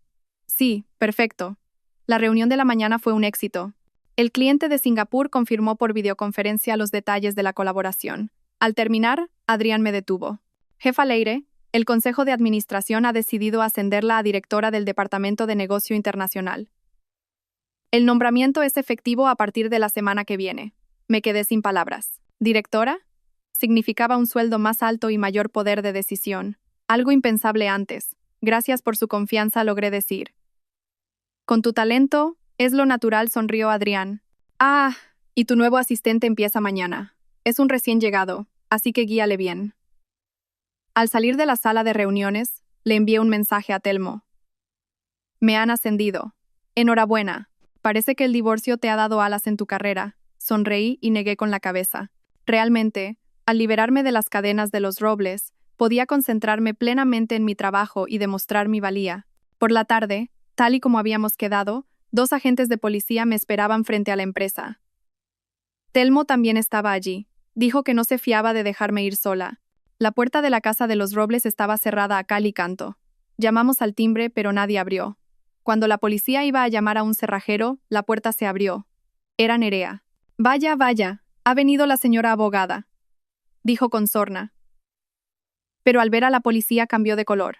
Sí, perfecto. La reunión de la mañana fue un éxito. El cliente de Singapur confirmó por videoconferencia los detalles de la colaboración. Al terminar, Adrián me detuvo. Jefa Leire, el Consejo de Administración ha decidido ascenderla a directora del Departamento de Negocio Internacional. El nombramiento es efectivo a partir de la semana que viene. Me quedé sin palabras. ¿Directora? Significaba un sueldo más alto y mayor poder de decisión. Algo impensable antes. Gracias por su confianza, logré decir. Con tu talento, es lo natural, sonrió Adrián. Ah, y tu nuevo asistente empieza mañana. Es un recién llegado, así que guíale bien. Al salir de la sala de reuniones, le envié un mensaje a Telmo. Me han ascendido. Enhorabuena. Parece que el divorcio te ha dado alas en tu carrera. Sonreí y negué con la cabeza. Realmente, al liberarme de las cadenas de los Robles, podía concentrarme plenamente en mi trabajo y demostrar mi valía. Por la tarde, tal y como habíamos quedado, 2 agentes de policía me esperaban frente a la empresa. Telmo también estaba allí. Dijo que no se fiaba de dejarme ir sola. La puerta de la casa de los Robles estaba cerrada a cal y canto. Llamamos al timbre, pero nadie abrió. Cuando la policía iba a llamar a un cerrajero, la puerta se abrió. Era Nerea. Vaya, vaya, ha venido la señora abogada, dijo con sorna. Pero al ver a la policía cambió de color.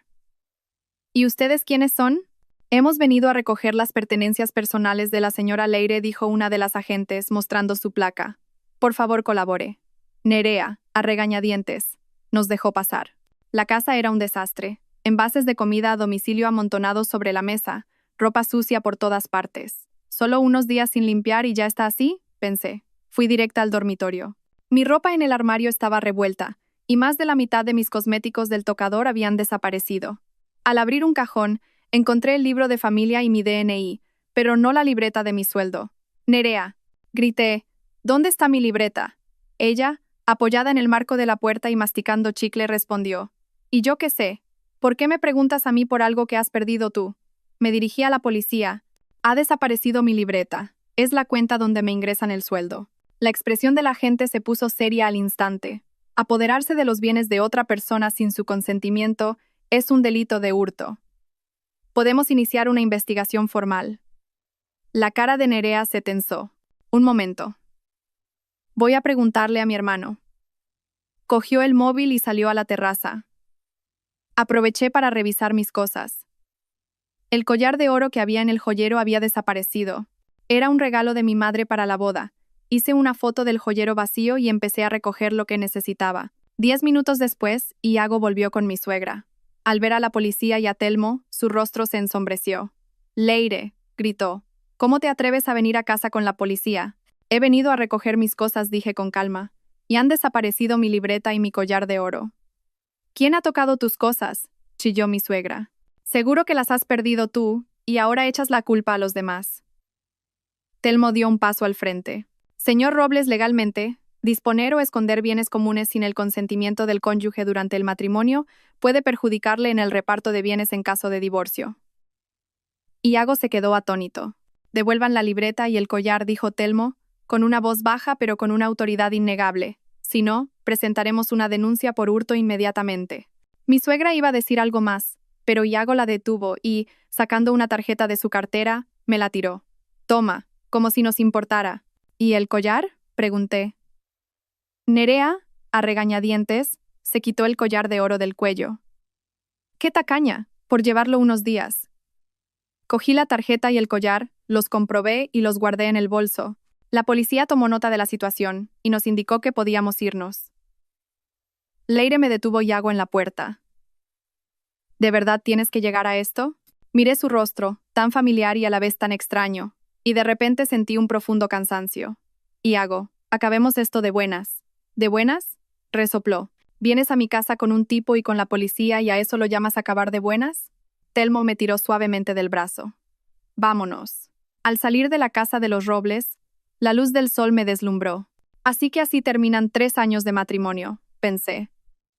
¿Y ustedes quiénes son? Hemos venido a recoger las pertenencias personales de la señora Leire, dijo una de las agentes, mostrando su placa. Por favor, colabore. Nerea, a regañadientes, nos dejó pasar. La casa era un desastre. Envases de comida a domicilio amontonados sobre la mesa, ropa sucia por todas partes. ¿Solo unos días sin limpiar y ya está así?, pensé. Fui directa al dormitorio. Mi ropa en el armario estaba revuelta, y más de la mitad de mis cosméticos del tocador habían desaparecido. Al abrir un cajón, encontré el libro de familia y mi DNI, pero no la libreta de mi sueldo. Nerea, grité, ¿dónde está mi libreta? Ella, apoyada en el marco de la puerta y masticando chicle, respondió. ¿Y yo qué sé? ¿Por qué me preguntas a mí por algo que has perdido tú? Me dirigí a la policía. Ha desaparecido mi libreta. Es la cuenta donde me ingresan el sueldo. La expresión de la gente se puso seria al instante. Apoderarse de los bienes de otra persona sin su consentimiento es un delito de hurto. Podemos iniciar una investigación formal. La cara de Nerea se tensó. Un momento. Voy a preguntarle a mi hermano. Cogió el móvil y salió a la terraza. Aproveché para revisar mis cosas. El collar de oro que había en el joyero había desaparecido. Era un regalo de mi madre para la boda. Hice una foto del joyero vacío y empecé a recoger lo que necesitaba. 10 minutos después, Iago volvió con mi suegra. Al ver a la policía y a Telmo, su rostro se ensombreció. Leire, gritó, ¿cómo te atreves a venir a casa con la policía? He venido a recoger mis cosas, dije con calma, y han desaparecido mi libreta y mi collar de oro. ¿Quién ha tocado tus cosas?, chilló mi suegra. Seguro que las has perdido tú, y ahora echas la culpa a los demás. Telmo dio un paso al frente. Señor Robles, legalmente, disponer o esconder bienes comunes sin el consentimiento del cónyuge durante el matrimonio puede perjudicarle en el reparto de bienes en caso de divorcio. Iago se quedó atónito. Devuelvan la libreta y el collar, dijo Telmo, con una voz baja pero con una autoridad innegable. Si no, presentaremos una denuncia por hurto inmediatamente. Mi suegra iba a decir algo más, pero Iago la detuvo y, sacando una tarjeta de su cartera, me la tiró. Toma, como si nos importara. ¿Y el collar?, pregunté. Nerea, a regañadientes, se quitó el collar de oro del cuello. ¡Qué tacaña! Por llevarlo unos días. Cogí la tarjeta y el collar, los comprobé y los guardé en el bolso. La policía tomó nota de la situación y nos indicó que podíamos irnos. Leire, me detuvo Iago en la puerta. ¿De verdad tienes que llegar a esto? Miré su rostro, tan familiar y a la vez tan extraño, y de repente sentí un profundo cansancio. Iago, acabemos esto de buenas. ¿De buenas?, resopló. ¿Vienes a mi casa con un tipo y con la policía y a eso lo llamas acabar de buenas? Telmo me tiró suavemente del brazo. Vámonos. Al salir de la casa de los Robles, la luz del sol me deslumbró. Así que así terminan 3 años de matrimonio, pensé.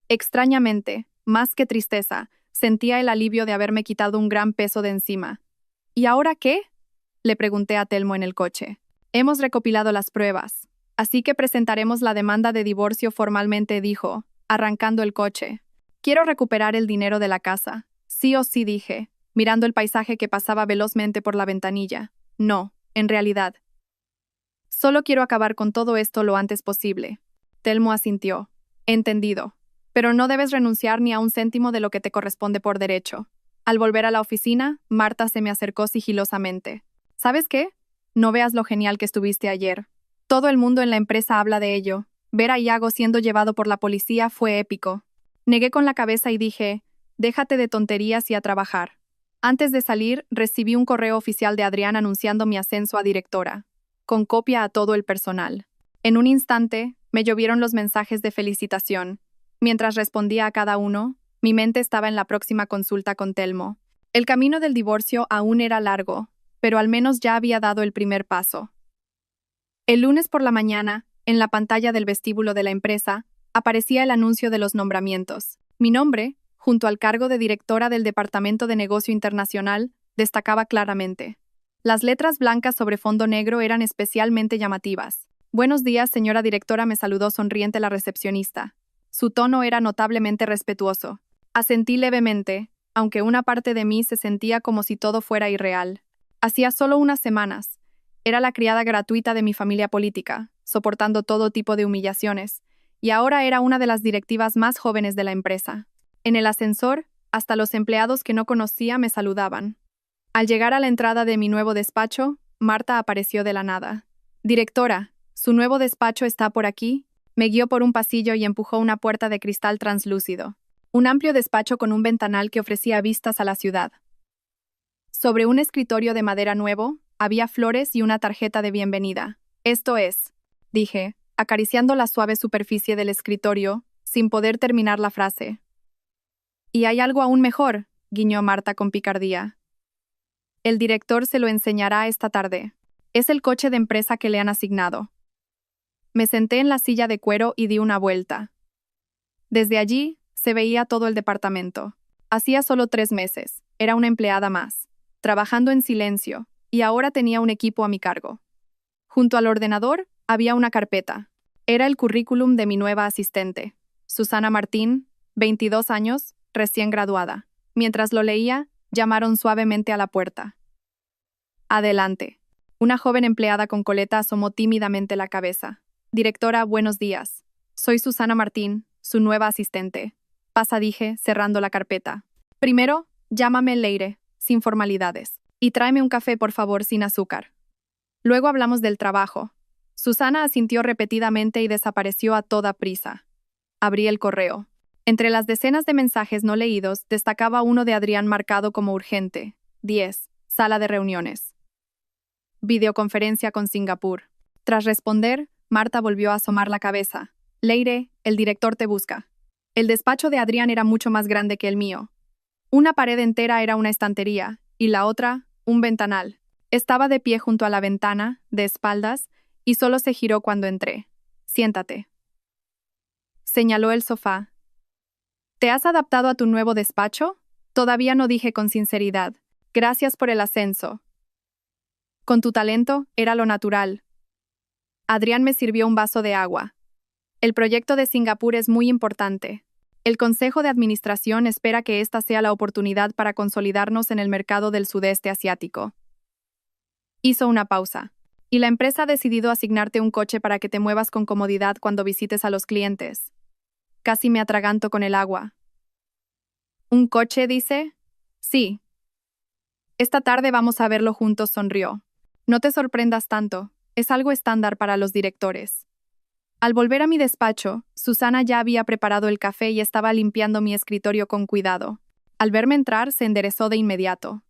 Extrañamente, más que tristeza, sentía el alivio de haberme quitado un gran peso de encima. ¿Y ahora qué?, le pregunté a Telmo en el coche. Hemos recopilado las pruebas, así que presentaremos la demanda de divorcio formalmente, dijo, arrancando el coche. Quiero recuperar el dinero de la casa. Sí o sí, dije, mirando el paisaje que pasaba velozmente por la ventanilla. No, en realidad. Solo quiero acabar con todo esto lo antes posible. Telmo asintió. Entendido. Pero no debes renunciar ni a un céntimo de lo que te corresponde por derecho. Al volver a la oficina, Marta se me acercó sigilosamente. ¿Sabes qué? No veas lo genial que estuviste ayer. Todo el mundo en la empresa habla de ello. Ver a Iago siendo llevado por la policía fue épico. Negué con la cabeza y dije, déjate de tonterías y a trabajar. Antes de salir, recibí un correo oficial de Adrián anunciando mi ascenso a directora, con copia a todo el personal. En un instante, me llovieron los mensajes de felicitación. Mientras respondía a cada uno, mi mente estaba en la próxima consulta con Telmo. El camino del divorcio aún era largo, pero al menos ya había dado el primer paso. El lunes por la mañana, en la pantalla del vestíbulo de la empresa, aparecía el anuncio de los nombramientos. Mi nombre, junto al cargo de directora del Departamento de Negocio Internacional, destacaba claramente. Las letras blancas sobre fondo negro eran especialmente llamativas. Buenos días, señora directora, me saludó sonriente la recepcionista. Su tono era notablemente respetuoso. Asentí levemente, aunque una parte de mí se sentía como si todo fuera irreal. Hacía solo unas semanas. Era la criada gratuita de mi familia política, soportando todo tipo de humillaciones, y ahora era una de las directivas más jóvenes de la empresa. En el ascensor, hasta los empleados que no conocía me saludaban. Al llegar a la entrada de mi nuevo despacho, Marta apareció de la nada. Directora, ¿su nuevo despacho está por aquí? Me guió por un pasillo y empujó una puerta de cristal translúcido. Un amplio despacho con un ventanal que ofrecía vistas a la ciudad. Sobre un escritorio de madera nuevo, había flores y una tarjeta de bienvenida. Esto es, dije, acariciando la suave superficie del escritorio, sin poder terminar la frase. Y hay algo aún mejor, guiñó Marta con picardía. El director se lo enseñará esta tarde. Es el coche de empresa que le han asignado. Me senté en la silla de cuero y di una vuelta. Desde allí, se veía todo el departamento. Hacía solo 3 meses, era una empleada más, trabajando en silencio, y ahora tenía un equipo a mi cargo. Junto al ordenador, había una carpeta. Era el currículum de mi nueva asistente, Susana Martín, 22 años, recién graduada. Mientras lo leía, llamaron suavemente a la puerta. Adelante. Una joven empleada con coleta asomó tímidamente la cabeza. Directora, buenos días. Soy Susana Martín, su nueva asistente. Pasa, dije, cerrando la carpeta. Primero, llámame Leire, sin formalidades. Y tráeme un café, por favor, sin azúcar. Luego hablamos del trabajo. Susana asintió repetidamente y desapareció a toda prisa. Abrí el correo. Entre las decenas de mensajes no leídos, destacaba uno de Adrián marcado como urgente. 10. Sala de reuniones. Videoconferencia con Singapur. Tras responder, Marta volvió a asomar la cabeza. Leire, el director te busca. El despacho de Adrián era mucho más grande que el mío. Una pared entera era una estantería, y la otra, un ventanal. Estaba de pie junto a la ventana, de espaldas, y solo se giró cuando entré. Siéntate. Señaló el sofá. ¿Te has adaptado a tu nuevo despacho? Todavía no, dije con sinceridad. Gracias por el ascenso. Con tu talento, era lo natural. Adrián me sirvió un vaso de agua. El proyecto de Singapur es muy importante. El Consejo de Administración espera que esta sea la oportunidad para consolidarnos en el mercado del sudeste asiático. Hizo una pausa. Y la empresa ha decidido asignarte un coche para que te muevas con comodidad cuando visites a los clientes. Casi me atraganto con el agua. ¿Un coche, dice? Sí. Esta tarde vamos a verlo juntos, sonrió. No te sorprendas tanto, es algo estándar para los directores. Al volver a mi despacho, Susana ya había preparado el café y estaba limpiando mi escritorio con cuidado. Al verme entrar, se enderezó de inmediato.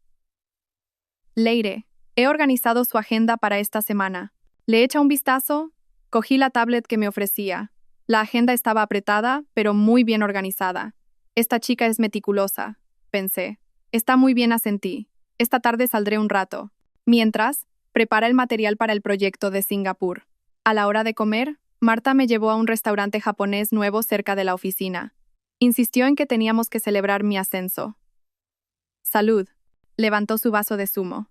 Leire, he organizado su agenda para esta semana. Le echa un vistazo, cogí la tablet que me ofrecía. La agenda estaba apretada, pero muy bien organizada. Esta chica es meticulosa, pensé. Está muy bien, asentí. Esta tarde saldré un rato. Mientras, prepara el material para el proyecto de Singapur. A la hora de comer, Marta me llevó a un restaurante japonés nuevo cerca de la oficina. Insistió en que teníamos que celebrar mi ascenso. Salud. Levantó su vaso de zumo.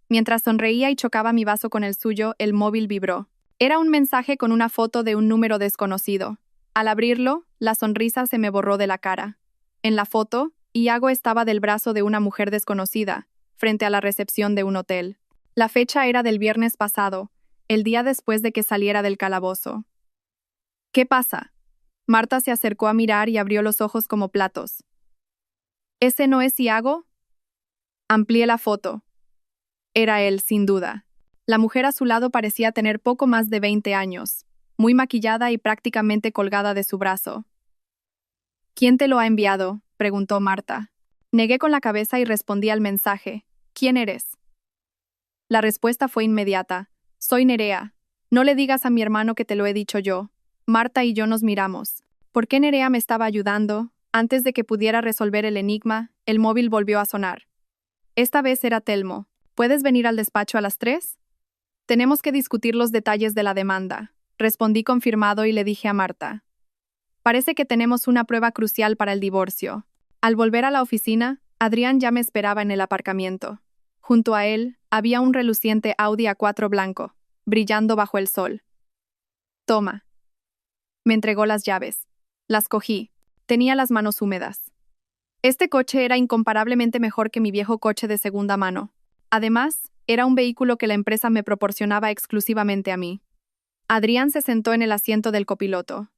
Mientras sonreía y chocaba mi vaso con el suyo, el móvil vibró. Era un mensaje con una foto de un número desconocido. Al abrirlo, la sonrisa se me borró de la cara. En la foto, Iago estaba del brazo de una mujer desconocida, frente a la recepción de un hotel. La fecha era del viernes pasado, el día después de que saliera del calabozo. ¿Qué pasa? Marta se acercó a mirar y abrió los ojos como platos. ¿Ese no es Iago? Amplié la foto. Era él, sin duda. La mujer a su lado parecía tener poco más de 20 años, muy maquillada y prácticamente colgada de su brazo. ¿Quién te lo ha enviado?, preguntó Marta. Negué con la cabeza y respondí al mensaje. ¿Quién eres? La respuesta fue inmediata. Soy Nerea. No le digas a mi hermano que te lo he dicho yo. Marta y yo nos miramos. ¿Por qué Nerea me estaba ayudando? Antes de que pudiera resolver el enigma, el móvil volvió a sonar. Esta vez era Telmo. ¿Puedes venir al despacho a las 3? Tenemos que discutir los detalles de la demanda. Respondí confirmado y le dije a Marta. Parece que tenemos una prueba crucial para el divorcio. Al volver a la oficina, Adrián ya me esperaba en el aparcamiento. Junto a él, había un reluciente Audi A4 blanco, brillando bajo el sol. Toma. Me entregó las llaves. Las cogí. Tenía las manos húmedas. Este coche era incomparablemente mejor que mi viejo coche de segunda mano. Además, era un vehículo que la empresa me proporcionaba exclusivamente a mí. Adrián se sentó en el asiento del copiloto.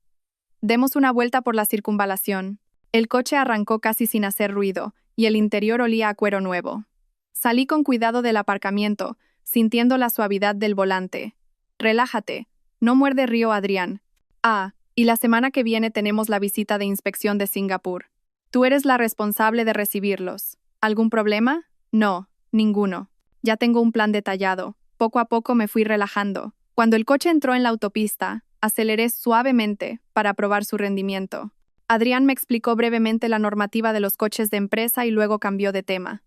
Demos una vuelta por la circunvalación. El coche arrancó casi sin hacer ruido, y el interior olía a cuero nuevo. Salí con cuidado del aparcamiento, sintiendo la suavidad del volante. Relájate, no muerde río, Adrián. Ah, y la semana que viene tenemos la visita de inspección de Singapur. Tú eres la responsable de recibirlos. ¿Algún problema? No, ninguno. Ya tengo un plan detallado. Poco a poco me fui relajando. Cuando el coche entró en la autopista, aceleré suavemente para probar su rendimiento. Adrián me explicó brevemente la normativa de los coches de empresa y luego cambió de tema.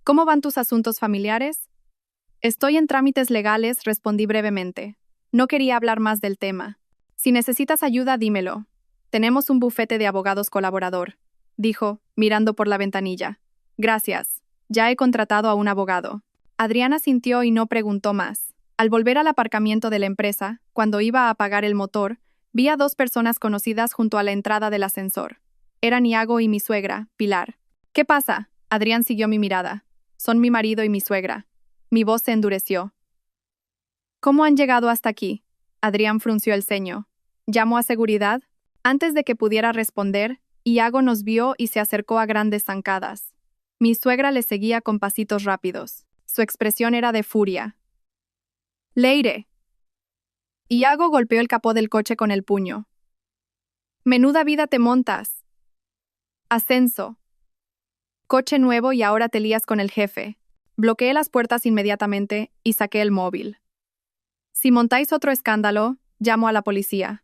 ¿Cómo van tus asuntos familiares? Estoy en trámites legales, respondí brevemente. No quería hablar más del tema. Si necesitas ayuda, dímelo. Tenemos un bufete de abogados colaborador, dijo, mirando por la ventanilla. Gracias. Ya he contratado a un abogado. Adriana asintió y no preguntó más. Al volver al aparcamiento de la empresa, cuando iba a apagar el motor, vi a 2 personas conocidas junto a la entrada del ascensor. Eran Iago y mi suegra, Pilar. ¿Qué pasa? Adrián siguió mi mirada. Son mi marido y mi suegra. Mi voz se endureció. ¿Cómo han llegado hasta aquí? Adrián frunció el ceño. ¿Llamó a seguridad? Antes de que pudiera responder, Iago nos vio y se acercó a grandes zancadas. Mi suegra le seguía con pasitos rápidos. Su expresión era de furia. ¡Leire! Iago golpeó el capó del coche con el puño. ¡Menuda vida te montas! Ascenso. Coche nuevo y ahora te lías con el jefe. Bloqueé las puertas inmediatamente y saqué el móvil. Si montáis otro escándalo, llamo a la policía.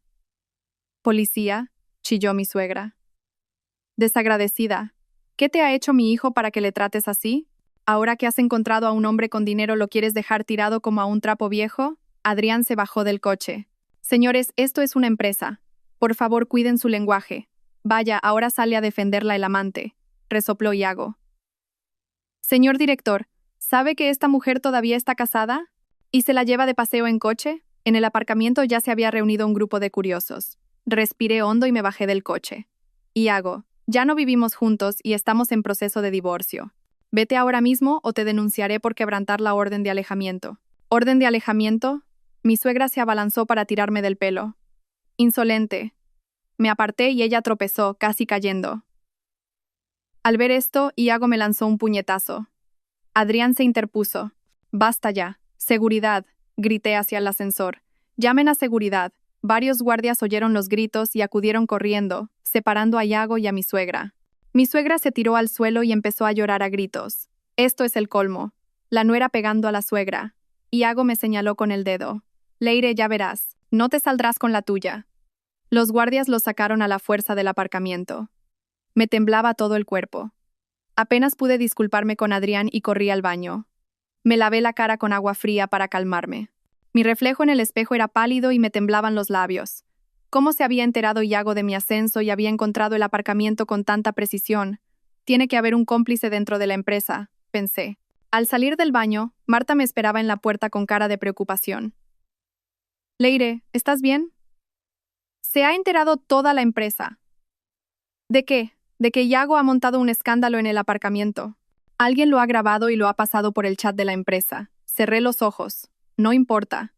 ¿Policía?, chilló mi suegra. Desagradecida. ¿Qué te ha hecho mi hijo para que le trates así? ¿Ahora que has encontrado a un hombre con dinero lo quieres dejar tirado como a un trapo viejo? Adrián se bajó del coche. Señores, esto es una empresa. Por favor, cuiden su lenguaje. Vaya, ahora sale a defenderla el amante, resopló Iago. Señor director, ¿sabe que esta mujer todavía está casada? ¿Y se la lleva de paseo en coche? En el aparcamiento ya se había reunido un grupo de curiosos. Respiré hondo y me bajé del coche. Iago, ya no vivimos juntos y estamos en proceso de divorcio. Vete ahora mismo o te denunciaré por quebrantar la orden de alejamiento. ¿Orden de alejamiento? Mi suegra se abalanzó para tirarme del pelo. Insolente. Me aparté y ella tropezó, casi cayendo. Al ver esto, Iago me lanzó un puñetazo. Adrián se interpuso. Basta ya. Seguridad, grité hacia el ascensor. Llamen a seguridad. Varios guardias oyeron los gritos y acudieron corriendo, separando a Iago y a mi suegra. Mi suegra se tiró al suelo y empezó a llorar a gritos. Esto es el colmo. La nuera pegando a la suegra. Iago me señaló con el dedo. Leire, ya verás. No te saldrás con la tuya. Los guardias lo sacaron a la fuerza del aparcamiento. Me temblaba todo el cuerpo. Apenas pude disculparme con Adrián y corrí al baño. Me lavé la cara con agua fría para calmarme. Mi reflejo en el espejo era pálido y me temblaban los labios. ¿Cómo se había enterado Iago de mi ascenso y había encontrado el aparcamiento con tanta precisión? Tiene que haber un cómplice dentro de la empresa, pensé. Al salir del baño, Marta me esperaba en la puerta con cara de preocupación. Leire, ¿estás bien? Se ha enterado toda la empresa. ¿De qué? De que Iago ha montado un escándalo en el aparcamiento. Alguien lo ha grabado y lo ha pasado por el chat de la empresa. Cerré los ojos. No importa.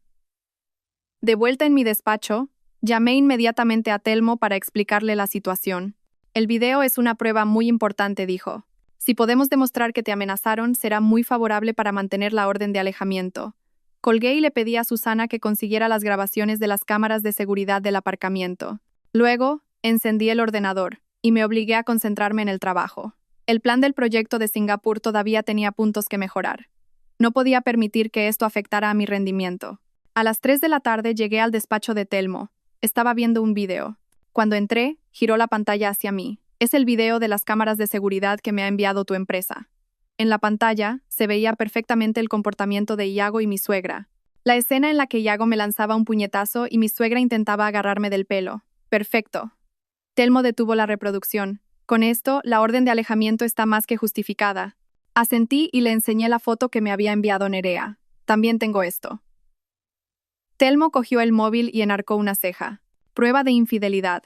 De vuelta en mi despacho, llamé inmediatamente a Telmo para explicarle la situación. El video es una prueba muy importante, dijo. Si podemos demostrar que te amenazaron, será muy favorable para mantener la orden de alejamiento. Colgué y le pedí a Susana que consiguiera las grabaciones de las cámaras de seguridad del aparcamiento. Luego, encendí el ordenador y me obligué a concentrarme en el trabajo. El plan del proyecto de Singapur todavía tenía puntos que mejorar. No podía permitir que esto afectara a mi rendimiento. A las 3 de la tarde llegué al despacho de Telmo. Estaba viendo un video. Cuando entré, giró la pantalla hacia mí. Es el video de las cámaras de seguridad que me ha enviado tu empresa. En la pantalla, se veía perfectamente el comportamiento de Iago y mi suegra. La escena en la que Iago me lanzaba un puñetazo y mi suegra intentaba agarrarme del pelo. Perfecto. Telmo detuvo la reproducción. Con esto, la orden de alejamiento está más que justificada. Asentí y le enseñé la foto que me había enviado Nerea. También tengo esto. Telmo cogió el móvil y enarcó una ceja. Prueba de infidelidad.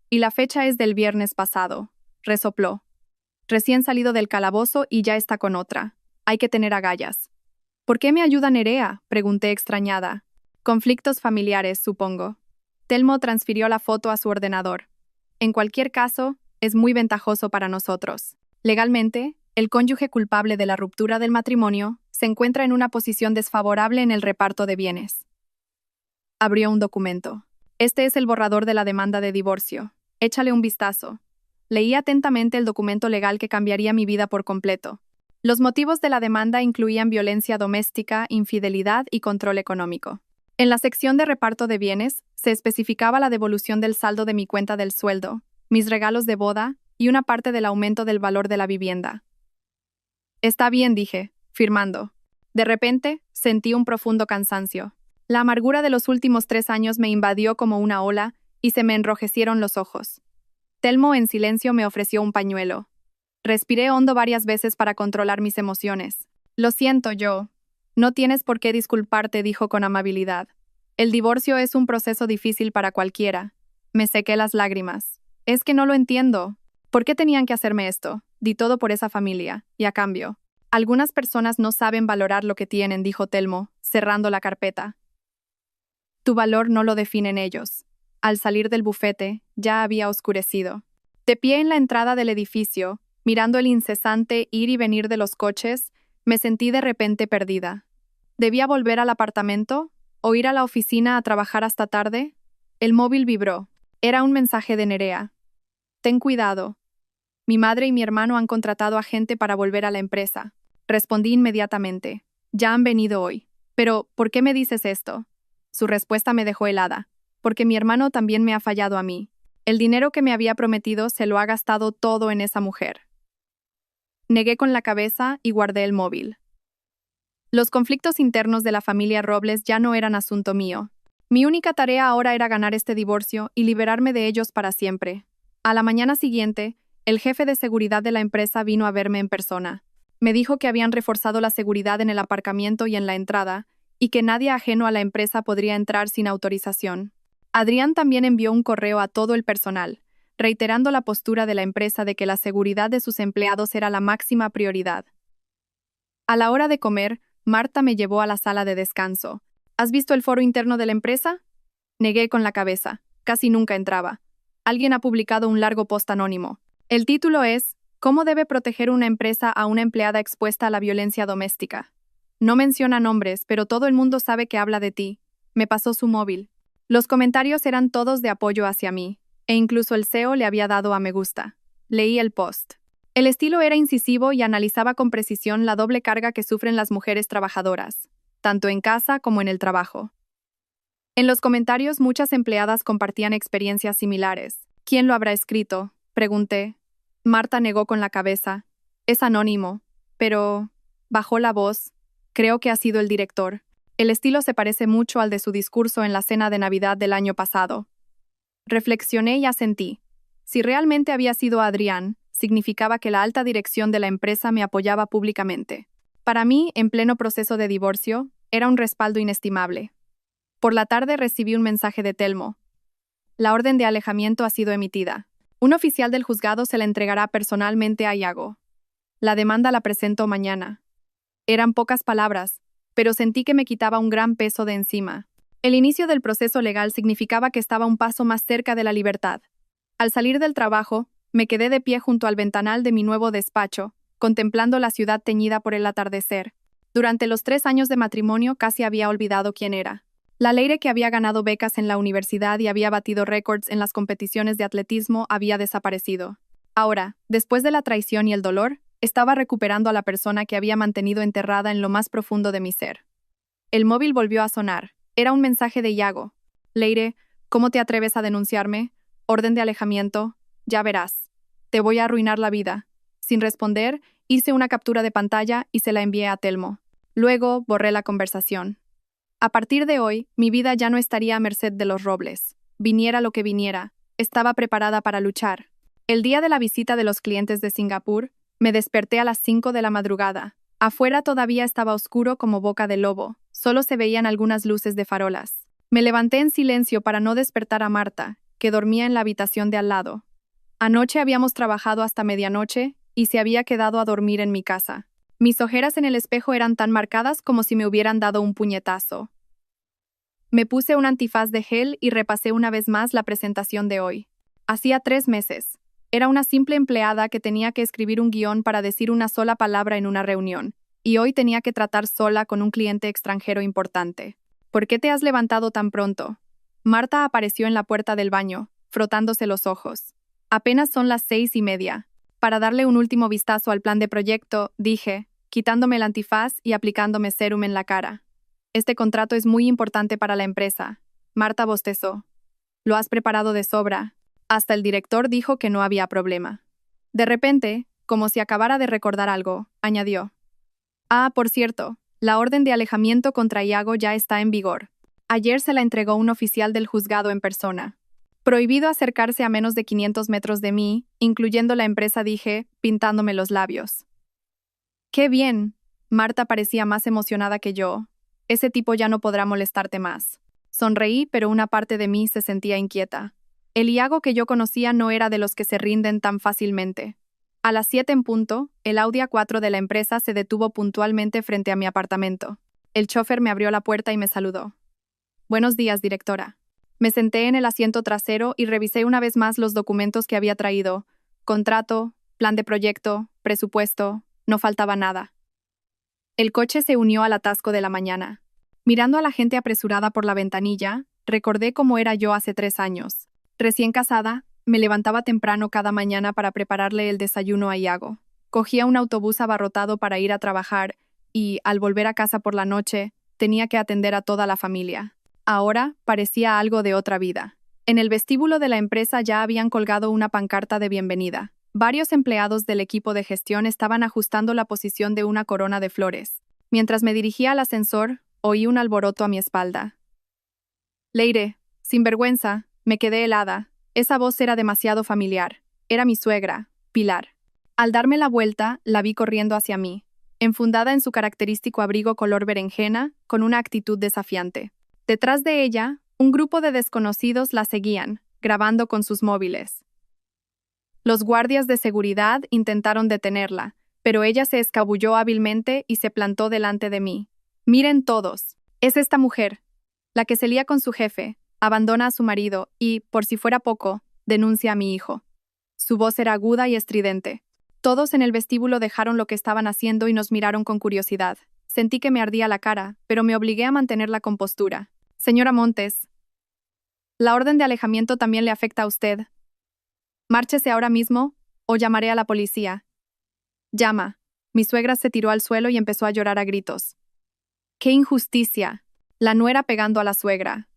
Y la fecha es del viernes pasado. Resopló. Recién salido del calabozo y ya está con otra. Hay que tener agallas. ¿Por qué me ayuda Nerea?, pregunté extrañada. Conflictos familiares, supongo. Telmo transfirió la foto a su ordenador. En cualquier caso, es muy ventajoso para nosotros. Legalmente, el cónyuge culpable de la ruptura del matrimonio se encuentra en una posición desfavorable en el reparto de bienes. Abrió un documento. Este es el borrador de la demanda de divorcio. Échale un vistazo. Leí atentamente el documento legal que cambiaría mi vida por completo. Los motivos de la demanda incluían violencia doméstica, infidelidad y control económico. En la sección de reparto de bienes, se especificaba la devolución del saldo de mi cuenta del sueldo, mis regalos de boda y una parte del aumento del valor de la vivienda. Está bien, dije, firmando. De repente, sentí un profundo cansancio. La amargura de los últimos 3 años me invadió como una ola y se me enrojecieron los ojos. Telmo en silencio me ofreció un pañuelo. Respiré hondo varias veces para controlar mis emociones. Lo siento yo. No tienes por qué disculparte, dijo con amabilidad. El divorcio es un proceso difícil para cualquiera. Me sequé las lágrimas. Es que no lo entiendo. ¿Por qué tenían que hacerme esto? Di todo por esa familia, y a cambio. Algunas personas no saben valorar lo que tienen, dijo Telmo, cerrando la carpeta. Tu valor no lo definen ellos. Al salir del bufete, ya había oscurecido. De pie en la entrada del edificio, mirando el incesante ir y venir de los coches, me sentí de repente perdida. ¿Debía volver al apartamento? ¿O ir a la oficina a trabajar hasta tarde? El móvil vibró. Era un mensaje de Nerea. Ten cuidado. Mi madre y mi hermano han contratado a gente para volver a la empresa. Respondí inmediatamente. Ya han venido hoy. Pero, ¿por qué me dices esto? Su respuesta me dejó helada. Porque mi hermano también me ha fallado a mí. El dinero que me había prometido se lo ha gastado todo en esa mujer. Negué con la cabeza y guardé el móvil. Los conflictos internos de la familia Robles ya no eran asunto mío. Mi única tarea ahora era ganar este divorcio y liberarme de ellos para siempre. A la mañana siguiente, el jefe de seguridad de la empresa vino a verme en persona. Me dijo que habían reforzado la seguridad en el aparcamiento y en la entrada, y que nadie ajeno a la empresa podría entrar sin autorización. Adrián también envió un correo a todo el personal, reiterando la postura de la empresa de que la seguridad de sus empleados era la máxima prioridad. A la hora de comer, Marta me llevó a la sala de descanso. ¿Has visto el foro interno de la empresa? Negué con la cabeza. Casi nunca entraba. Alguien ha publicado un largo post anónimo. El título es ¿Cómo debe proteger una empresa a una empleada expuesta a la violencia doméstica? No menciona nombres, pero todo el mundo sabe que habla de ti. Me pasó su móvil. Los comentarios eran todos de apoyo hacia mí, e incluso el CEO le había dado a me gusta. Leí el post. El estilo era incisivo y analizaba con precisión la doble carga que sufren las mujeres trabajadoras, tanto en casa como en el trabajo. En los comentarios muchas empleadas compartían experiencias similares. ¿Quién lo habrá escrito?, pregunté. Marta negó con la cabeza. Es anónimo, pero bajó la voz. Creo que ha sido el director. El estilo se parece mucho al de su discurso en la cena de Navidad del año pasado. Reflexioné y asentí. Si realmente había sido Adrián, significaba que la alta dirección de la empresa me apoyaba públicamente. Para mí, en pleno proceso de divorcio, era un respaldo inestimable. Por la tarde recibí un mensaje de Telmo. La orden de alejamiento ha sido emitida. Un oficial del juzgado se la entregará personalmente a Iago. La demanda la presento mañana. Eran pocas palabras, pero sentí que me quitaba un gran peso de encima. El inicio del proceso legal significaba que estaba un paso más cerca de la libertad. Al salir del trabajo, me quedé de pie junto al ventanal de mi nuevo despacho, contemplando la ciudad teñida por el atardecer. Durante los 3 años de matrimonio casi había olvidado quién era. La Leire que había ganado becas en la universidad y había batido récords en las competiciones de atletismo había desaparecido. Ahora, después de la traición y el dolor, estaba recuperando a la persona que había mantenido enterrada en lo más profundo de mi ser. El móvil volvió a sonar. Era un mensaje de Iago. Leire, ¿cómo te atreves a denunciarme? Orden de alejamiento. Ya verás. Te voy a arruinar la vida. Sin responder, hice una captura de pantalla y se la envié a Telmo. Luego borré la conversación. A partir de hoy, mi vida ya no estaría a merced de los Robles. Viniera lo que viniera, estaba preparada para luchar. El día de la visita de los clientes de Singapur, me desperté a las 5 de la madrugada. Afuera todavía estaba oscuro como boca de lobo, solo se veían algunas luces de farolas. Me levanté en silencio para no despertar a Marta, que dormía en la habitación de al lado. Anoche habíamos trabajado hasta medianoche y se había quedado a dormir en mi casa. Mis ojeras en el espejo eran tan marcadas como si me hubieran dado un puñetazo. Me puse un antifaz de gel y repasé una vez más la presentación de hoy. Hacía 3 meses. Era una simple empleada que tenía que escribir un guión para decir una sola palabra en una reunión, y hoy tenía que tratar sola con un cliente extranjero importante. ¿Por qué te has levantado tan pronto? Marta apareció en la puerta del baño, frotándose los ojos. Apenas son las 6:30. Para darle un último vistazo al plan de proyecto, dije, quitándome el antifaz y aplicándome sérum en la cara. Este contrato es muy importante para la empresa. Marta bostezó. Lo has preparado de sobra. Hasta el director dijo que no había problema. De repente, como si acabara de recordar algo, añadió. Ah, por cierto, la orden de alejamiento contra Iago ya está en vigor. Ayer se la entregó un oficial del juzgado en persona. Prohibido acercarse a menos de 500 metros de mí, incluyendo la empresa, dije, pintándome los labios. ¡Qué bien! Marta parecía más emocionada que yo. Ese tipo ya no podrá molestarte más. Sonreí, pero una parte de mí se sentía inquieta. El Iago que yo conocía no era de los que se rinden tan fácilmente. A las 7 en punto, el Audi A4 de la empresa se detuvo puntualmente frente a mi apartamento. El chofer me abrió la puerta y me saludó. Buenos días, directora. Me senté en el asiento trasero y revisé una vez más los documentos que había traído. Contrato, plan de proyecto, presupuesto, no faltaba nada. El coche se unió al atasco de la mañana. Mirando a la gente apresurada por la ventanilla, recordé cómo era yo hace 3 años. Recién casada, me levantaba temprano cada mañana para prepararle el desayuno a Iago. Cogía un autobús abarrotado para ir a trabajar y, al volver a casa por la noche, tenía que atender a toda la familia. Ahora parecía algo de otra vida. En el vestíbulo de la empresa ya habían colgado una pancarta de bienvenida. Varios empleados del equipo de gestión estaban ajustando la posición de una corona de flores. Mientras me dirigía al ascensor, oí un alboroto a mi espalda. Leire, sin vergüenza, me quedé helada. Esa voz era demasiado familiar. Era mi suegra, Pilar. Al darme la vuelta, la vi corriendo hacia mí, enfundada en su característico abrigo color berenjena, con una actitud desafiante. Detrás de ella, un grupo de desconocidos la seguían, grabando con sus móviles. Los guardias de seguridad intentaron detenerla, pero ella se escabulló hábilmente y se plantó delante de mí. Miren todos, es esta mujer, la que se lía con su jefe, abandona a su marido y, por si fuera poco, denuncia a mi hijo. Su voz era aguda y estridente. Todos en el vestíbulo dejaron lo que estaban haciendo y nos miraron con curiosidad. Sentí que me ardía la cara, pero me obligué a mantener la compostura. Señora Montes, la orden de alejamiento también le afecta a usted. Márchese ahora mismo, o llamaré a la policía. Llama. Mi suegra se tiró al suelo y empezó a llorar a gritos. ¡Qué injusticia! La nuera pegando a la suegra.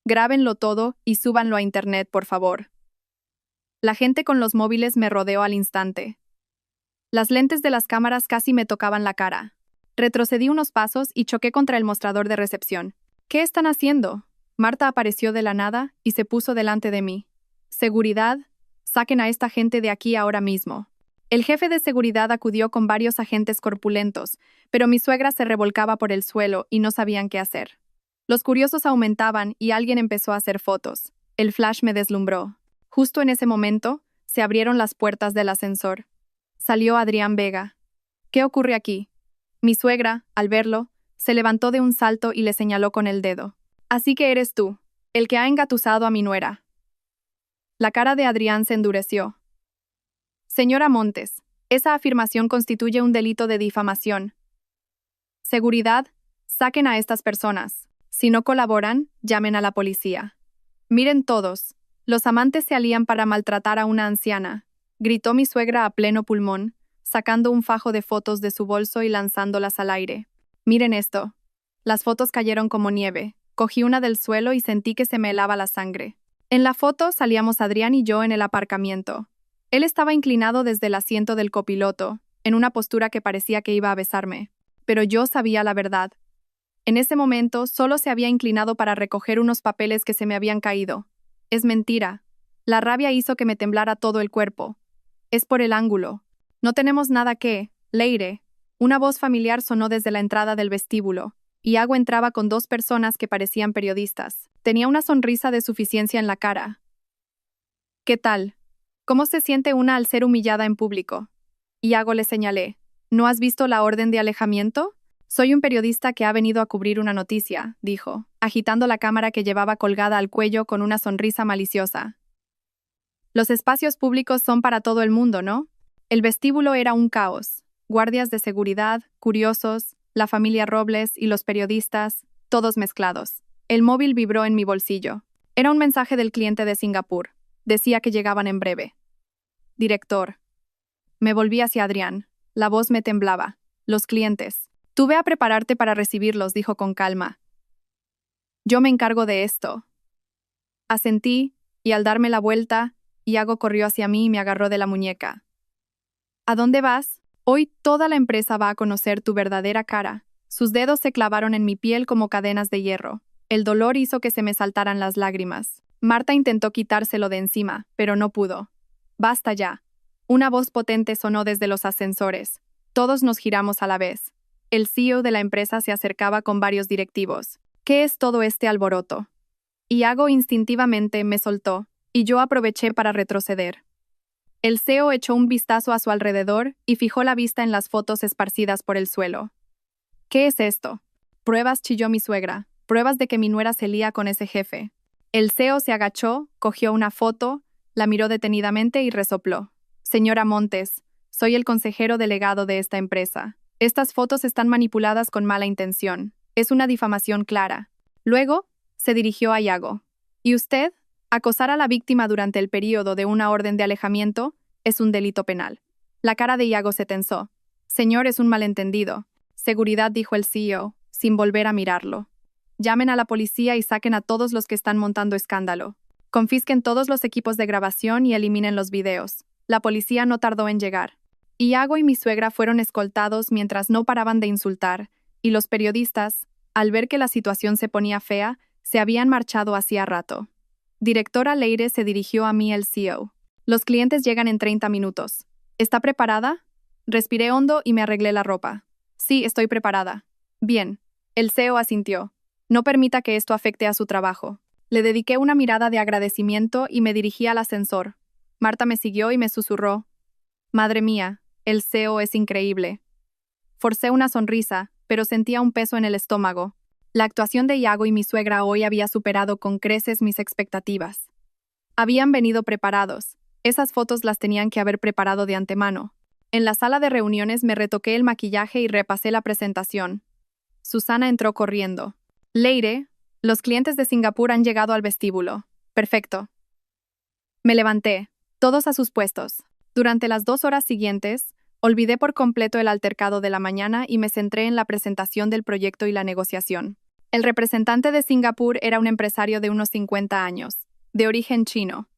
Grábenlo todo y súbanlo a internet, por favor. La gente con los móviles me rodeó al instante. Las lentes de las cámaras casi me tocaban la cara. Retrocedí unos pasos y choqué contra el mostrador de recepción. ¿Qué están haciendo? Marta apareció de la nada y se puso delante de mí. Seguridad, saquen a esta gente de aquí ahora mismo. El jefe de seguridad acudió con varios agentes corpulentos, pero mi suegra se revolcaba por el suelo y no sabían qué hacer. Los curiosos aumentaban y alguien empezó a hacer fotos. El flash me deslumbró. Justo en ese momento, se abrieron las puertas del ascensor. Salió Adrián Vega. ¿Qué ocurre aquí? Mi suegra, al verlo, se levantó de un salto y le señaló con el dedo. Así que eres tú, el que ha engatusado a mi nuera. La cara de Adrián se endureció. Señora Montes, esa afirmación constituye un delito de difamación. Seguridad, saquen a estas personas. Si no colaboran, llamen a la policía. Miren todos, los amantes se alían para maltratar a una anciana, gritó mi suegra a pleno pulmón, sacando un fajo de fotos de su bolso y lanzándolas al aire. Miren esto. Las fotos cayeron como nieve. Cogí una del suelo y sentí que se me helaba la sangre. En la foto salíamos Adrián y yo en el aparcamiento. Él estaba inclinado desde el asiento del copiloto, en una postura que parecía que iba a besarme. Pero yo sabía la verdad. En ese momento solo se había inclinado para recoger unos papeles que se me habían caído. Es mentira. La rabia hizo que me temblara todo el cuerpo. Es por el ángulo. No tenemos nada que, Leire. Una voz familiar sonó desde la entrada del vestíbulo. Iago entraba con dos personas que parecían periodistas. Tenía una sonrisa de suficiencia en la cara. ¿Qué tal? ¿Cómo se siente una al ser humillada en público? Iago le señalé. ¿No has visto la orden de alejamiento? Soy un periodista que ha venido a cubrir una noticia, dijo, agitando la cámara que llevaba colgada al cuello con una sonrisa maliciosa. Los espacios públicos son para todo el mundo, ¿no? El vestíbulo era un caos. Guardias de seguridad, curiosos, la familia Robles y los periodistas, todos mezclados. El móvil vibró en mi bolsillo. Era un mensaje del cliente de Singapur. Decía que llegaban en breve. Director. Me volví hacia Adrián. La voz me temblaba. Los clientes. Tú ve a prepararte para recibirlos, dijo con calma. Yo me encargo de esto. Asentí, y al darme la vuelta, Iago corrió hacia mí y me agarró de la muñeca. ¿A dónde vas? Hoy toda la empresa va a conocer tu verdadera cara. Sus dedos se clavaron en mi piel como cadenas de hierro. El dolor hizo que se me saltaran las lágrimas. Marta intentó quitárselo de encima, pero no pudo. Basta ya. Una voz potente sonó desde los ascensores. Todos nos giramos a la vez. El CEO de la empresa se acercaba con varios directivos. ¿Qué es todo este alboroto? Iago instintivamente me soltó, y yo aproveché para retroceder. El CEO echó un vistazo a su alrededor y fijó la vista en las fotos esparcidas por el suelo. ¿Qué es esto? Pruebas, chilló mi suegra. Pruebas de que mi nuera se lía con ese jefe. El CEO se agachó, cogió una foto, la miró detenidamente y resopló. Señora Montes, soy el consejero delegado de esta empresa. Estas fotos están manipuladas con mala intención. Es una difamación clara. Luego, se dirigió a Iago. ¿Y usted? Acosar a la víctima durante el período de una orden de alejamiento es un delito penal. La cara de Iago se tensó. Señor, es un malentendido. Seguridad, dijo el CEO, sin volver a mirarlo. Llamen a la policía y saquen a todos los que están montando escándalo. Confisquen todos los equipos de grabación y eliminen los videos. La policía no tardó en llegar. Iago y mi suegra fueron escoltados mientras no paraban de insultar, y los periodistas, al ver que la situación se ponía fea, se habían marchado hacía rato. Directora Leire se dirigió a mí, el CEO. Los clientes llegan en 30 minutos. ¿Está preparada? Respiré hondo y me arreglé la ropa. Sí, estoy preparada. Bien. El CEO asintió. No permita que esto afecte a su trabajo. Le dediqué una mirada de agradecimiento y me dirigí al ascensor. Marta me siguió y me susurró. Madre mía, el CEO es increíble. Forcé una sonrisa, pero sentía un peso en el estómago. La actuación de Iago y mi suegra hoy había superado con creces mis expectativas. Habían venido preparados. Esas fotos las tenían que haber preparado de antemano. En la sala de reuniones me retoqué el maquillaje y repasé la presentación. Susana entró corriendo. Leire, los clientes de Singapur han llegado al vestíbulo. Perfecto. Me levanté. Todos a sus puestos. Durante las 2 horas siguientes, olvidé por completo el altercado de la mañana y me centré en la presentación del proyecto y la negociación. El representante de Singapur era un empresario de unos 50 años, de origen chino.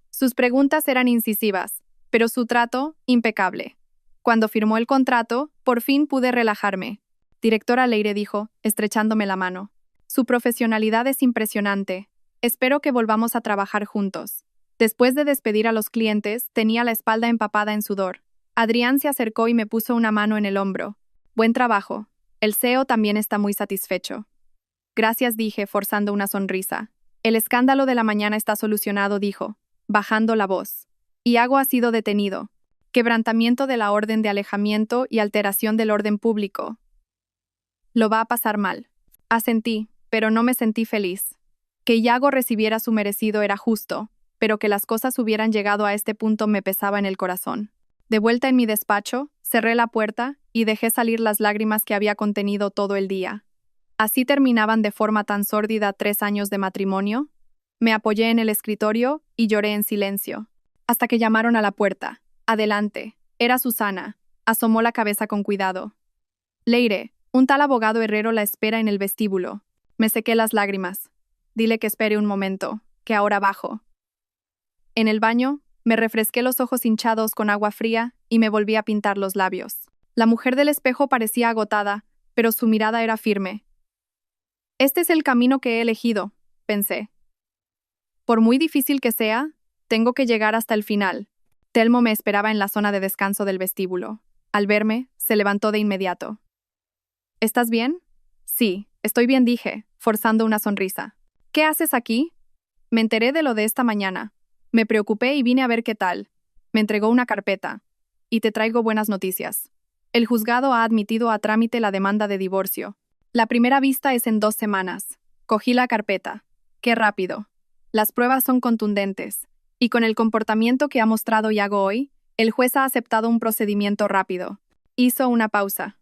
Sus preguntas eran incisivas, pero su trato, impecable. Cuando firmó el contrato, por fin pude relajarme. Directora Leire dijo, estrechándome la mano. Su profesionalidad es impresionante. Espero que volvamos a trabajar juntos. Después de despedir a los clientes, tenía la espalda empapada en sudor. Adrián se acercó y me puso una mano en el hombro. Buen trabajo. El CEO también está muy satisfecho. Gracias, dije, forzando una sonrisa. El escándalo de la mañana está solucionado, dijo, bajando la voz. Iago ha sido detenido. Quebrantamiento de la orden de alejamiento y alteración del orden público. Lo va a pasar mal. Asentí, pero no me sentí feliz. Que Iago recibiera su merecido era justo, pero que las cosas hubieran llegado a este punto me pesaba en el corazón. De vuelta en mi despacho, cerré la puerta y dejé salir las lágrimas que había contenido todo el día. ¿Así terminaban de forma tan sórdida 3 años de matrimonio? Me apoyé en el escritorio y lloré en silencio. Hasta que llamaron a la puerta. Adelante. Era Susana. Asomó la cabeza con cuidado. Leire, un tal abogado Herrero la espera en el vestíbulo. Me sequé las lágrimas. Dile que espere un momento, que ahora bajo. En el baño, me refresqué los ojos hinchados con agua fría y me volví a pintar los labios. La mujer del espejo parecía agotada, pero su mirada era firme. Este es el camino que he elegido, pensé. Por muy difícil que sea, tengo que llegar hasta el final. Telmo me esperaba en la zona de descanso del vestíbulo. Al verme, se levantó de inmediato. ¿Estás bien? Sí, estoy bien, dije, forzando una sonrisa. ¿Qué haces aquí? Me enteré de lo de esta mañana. Me preocupé y vine a ver qué tal. Me entregó una carpeta. Y te traigo buenas noticias. El juzgado ha admitido a trámite la demanda de divorcio. La primera vista es en 2 semanas. Cogí la carpeta. ¡Qué rápido! Las pruebas son contundentes. Y con el comportamiento que ha mostrado Iago hoy, el juez ha aceptado un procedimiento rápido. Hizo una pausa.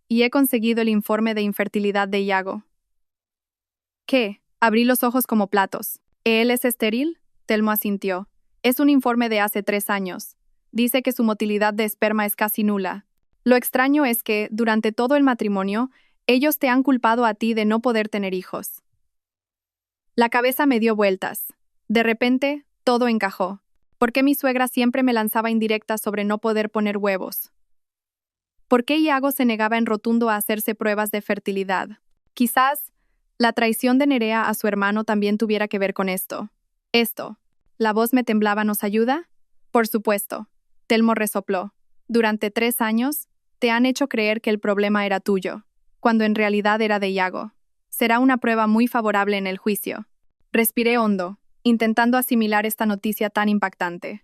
Y he conseguido el informe de infertilidad de Iago. ¿Qué? Abrí los ojos como platos. ¿Él es estéril? Telmo asintió. Es un informe de hace 3 años. Dice que su motilidad de esperma es casi nula. Lo extraño es que, durante todo el matrimonio, ellos te han culpado a ti de no poder tener hijos. La cabeza me dio vueltas. De repente, todo encajó. ¿Por qué mi suegra siempre me lanzaba indirectas sobre no poder poner huevos? ¿Por qué Iago se negaba en rotundo a hacerse pruebas de fertilidad? Quizás la traición de Nerea a su hermano también tuviera que ver con esto. La voz me temblaba, ¿nos ayuda? Por supuesto. Telmo resopló. Durante 3 años, te han hecho creer que el problema era tuyo, cuando en realidad era de Iago. Será una prueba muy favorable en el juicio. Respiré hondo, intentando asimilar esta noticia tan impactante.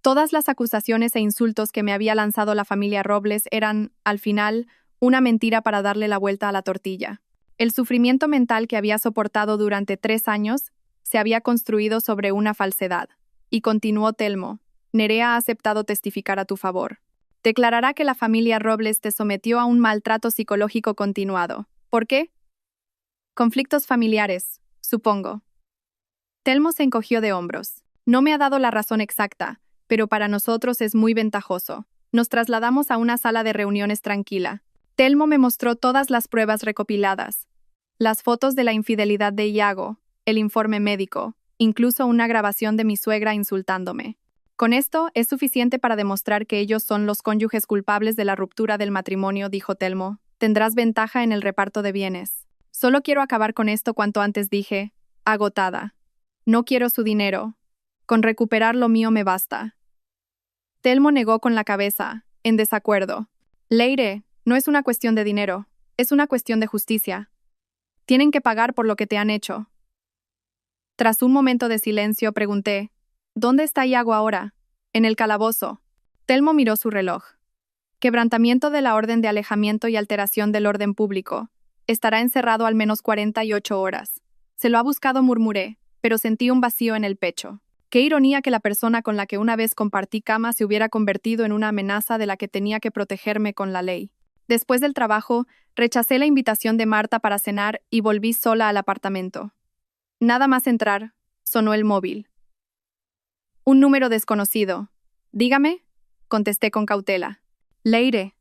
Todas las acusaciones e insultos que me había lanzado la familia Robles eran, al final, una mentira para darle la vuelta a la tortilla. El sufrimiento mental que había soportado durante 3 años se había construido sobre una falsedad. Y continuó Telmo. Nerea ha aceptado testificar a tu favor. Declarará que la familia Robles te sometió a un maltrato psicológico continuado. ¿Por qué? Conflictos familiares, supongo. Telmo se encogió de hombros. No me ha dado la razón exacta, pero para nosotros es muy ventajoso. Nos trasladamos a una sala de reuniones tranquila. Telmo me mostró todas las pruebas recopiladas. Las fotos de la infidelidad de Iago, el informe médico, incluso una grabación de mi suegra insultándome. Con esto es suficiente para demostrar que ellos son los cónyuges culpables de la ruptura del matrimonio, dijo Telmo. Tendrás ventaja en el reparto de bienes. Solo quiero acabar con esto cuanto antes, dije, agotada. No quiero su dinero. Con recuperar lo mío me basta. Telmo negó con la cabeza, en desacuerdo. Leire, no es una cuestión de dinero, es una cuestión de justicia. Tienen que pagar por lo que te han hecho. Tras un momento de silencio, pregunté, ¿dónde está Iago ahora? En el calabozo. Telmo miró su reloj. Quebrantamiento de la orden de alejamiento y alteración del orden público. Estará encerrado al menos 48 horas. Se lo ha buscado, murmuré, pero sentí un vacío en el pecho. Qué ironía que la persona con la que una vez compartí cama se hubiera convertido en una amenaza de la que tenía que protegerme con la ley. Después del trabajo, rechacé la invitación de Marta para cenar y volví sola al apartamento. Nada más entrar, sonó el móvil. Un número desconocido. Dígame, contesté con cautela. Leire.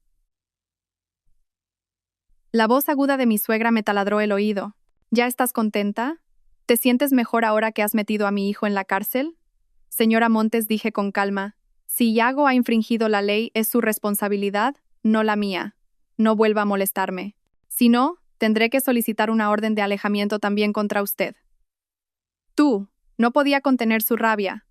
La voz aguda de mi suegra me taladró el oído. ¿Ya estás contenta? ¿Te sientes mejor ahora que has metido a mi hijo en la cárcel? Señora Montes, dije con calma, si Iago ha infringido la ley es su responsabilidad, no la mía. No vuelva a molestarme. Si no, tendré que solicitar una orden de alejamiento también contra usted. Tú, no podía contener su rabia.